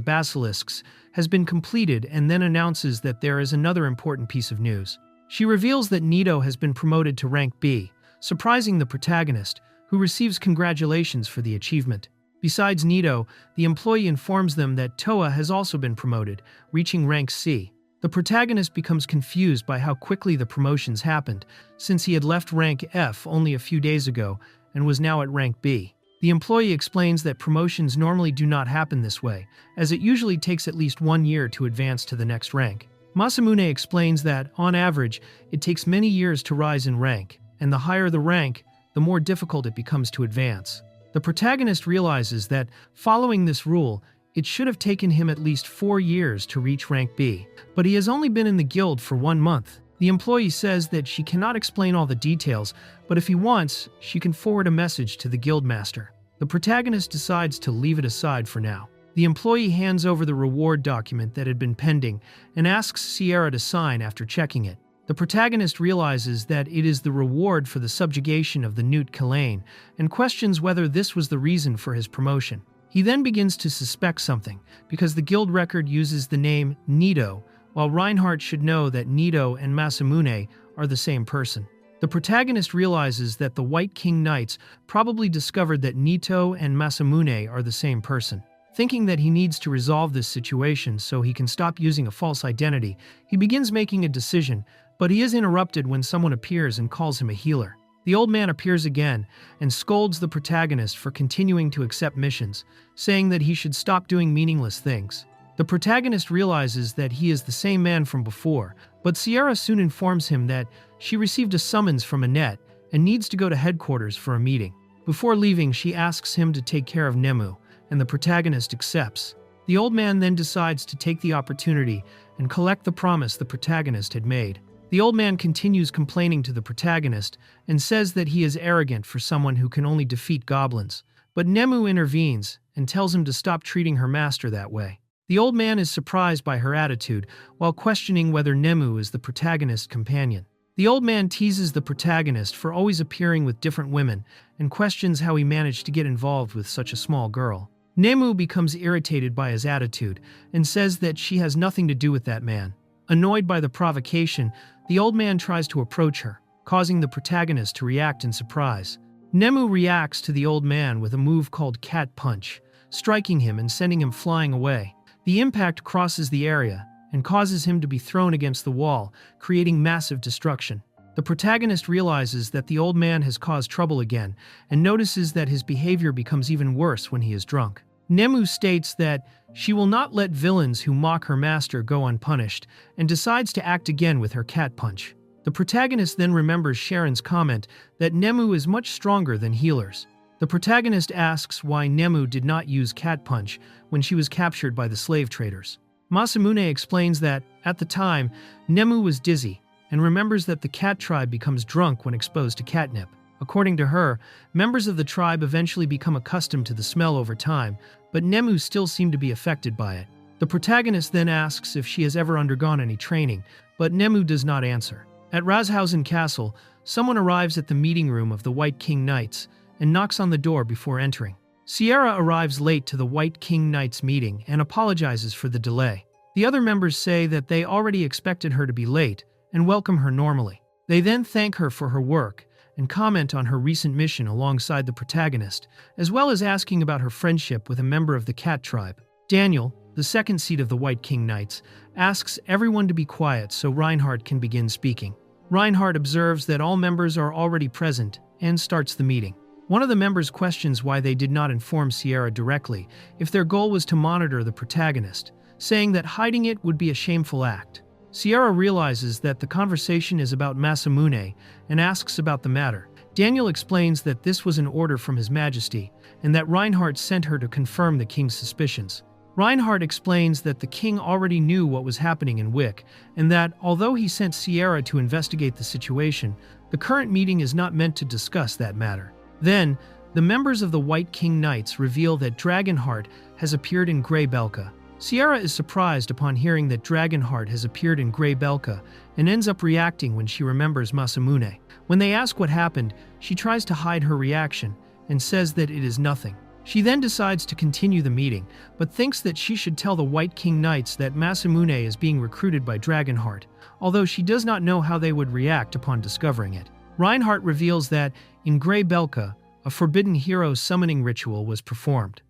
basilisks has been completed and then announces that there is another important piece of news. She reveals that Nito has been promoted to rank B, surprising the protagonist, who receives congratulations for the achievement. Besides Nito, the employee informs them that Toa has also been promoted, reaching rank C. The protagonist becomes confused by how quickly the promotions happened, since he had left rank F only a few days ago and was now at rank B. The employee explains that promotions normally do not happen this way, as it usually takes at least 1 year to advance to the next rank. Masamune explains that, on average, it takes many years to rise in rank, and the higher the rank, the more difficult it becomes to advance. The protagonist realizes that, following this rule, it should have taken him at least 4 years to reach rank B, but he has only been in the guild for 1 month. The employee says that she cannot explain all the details, but if he wants, she can forward a message to the guildmaster. The protagonist decides to leave it aside for now. The employee hands over the reward document that had been pending and asks Sierra to sign after checking it. The protagonist realizes that it is the reward for the subjugation of the Newt Kalane and questions whether this was the reason for his promotion. He then begins to suspect something, because the guild record uses the name Nito, while Reinhardt should know that Nito and Masamune are the same person. The protagonist realizes that the White King Knights probably discovered that Nito and Masamune are the same person. Thinking that he needs to resolve this situation so he can stop using a false identity, he begins making a decision, but he is interrupted when someone appears and calls him a healer. The old man appears again and scolds the protagonist for continuing to accept missions, saying that he should stop doing meaningless things. The protagonist realizes that he is the same man from before, but Sierra soon informs him that she received a summons from Annette and needs to go to headquarters for a meeting. Before leaving, she asks him to take care of Nemu, and the protagonist accepts. The old man then decides to take the opportunity and collect the promise the protagonist had made. The old man continues complaining to the protagonist and says that he is arrogant for someone who can only defeat goblins. But Nemu intervenes and tells him to stop treating her master that way. The old man is surprised by her attitude while questioning whether Nemu is the protagonist's companion. The old man teases the protagonist for always appearing with different women and questions how he managed to get involved with such a small girl. Nemu becomes irritated by his attitude and says that she has nothing to do with that man. Annoyed by the provocation, the old man tries to approach her, causing the protagonist to react in surprise. Nemu reacts to the old man with a move called Cat Punch, striking him and sending him flying away. The impact crosses the area and causes him to be thrown against the wall, creating massive destruction. The protagonist realizes that the old man has caused trouble again and notices that his behavior becomes even worse when he is drunk. Nemu states that she will not let villains who mock her master go unpunished and decides to act again with her cat punch. The protagonist then remembers Sharon's comment that Nemu is much stronger than healers. The protagonist asks why Nemu did not use cat punch when she was captured by the slave traders. Masamune explains that, at the time, Nemu was dizzy and remembers that the cat tribe becomes drunk when exposed to catnip. According to her, members of the tribe eventually become accustomed to the smell over time, but Nemu still seem to be affected by it. The protagonist then asks if she has ever undergone any training, but Nemu does not answer. At Razhausen Castle, someone arrives at the meeting room of the White King Knights and knocks on the door before entering. Sierra arrives late to the White King Knights meeting and apologizes for the delay. The other members say that they already expected her to be late and welcome her normally. They then thank her for her work and comment on her recent mission alongside the protagonist, as well as asking about her friendship with a member of the cat tribe. Daniel, the second seat of the White King Knights, asks everyone to be quiet so Reinhardt can begin speaking. Reinhardt observes that all members are already present and starts the meeting. One of the members questions why they did not inform Sierra directly if their goal was to monitor the protagonist, saying that hiding it would be a shameful act. Sierra realizes that the conversation is about Masamune and asks about the matter. Daniel explains that this was an order from His Majesty and that Reinhardt sent her to confirm the king's suspicions. Reinhardt explains that the king already knew what was happening in Wick and that, although he sent Sierra to investigate the situation, the current meeting is not meant to discuss that matter. Then, the members of the White King Knights reveal that Dragonheart has appeared in Grey Belka. Sierra is surprised upon hearing that Dragonheart has appeared in Grey Belka and ends up reacting when she remembers Masamune. When they ask what happened, she tries to hide her reaction and says that it is nothing. She then decides to continue the meeting, but thinks that she should tell the White King Knights that Masamune is being recruited by Dragonheart, although she does not know how they would react upon discovering it. Reinhardt reveals that, in Grey Belka, a forbidden hero summoning ritual was performed.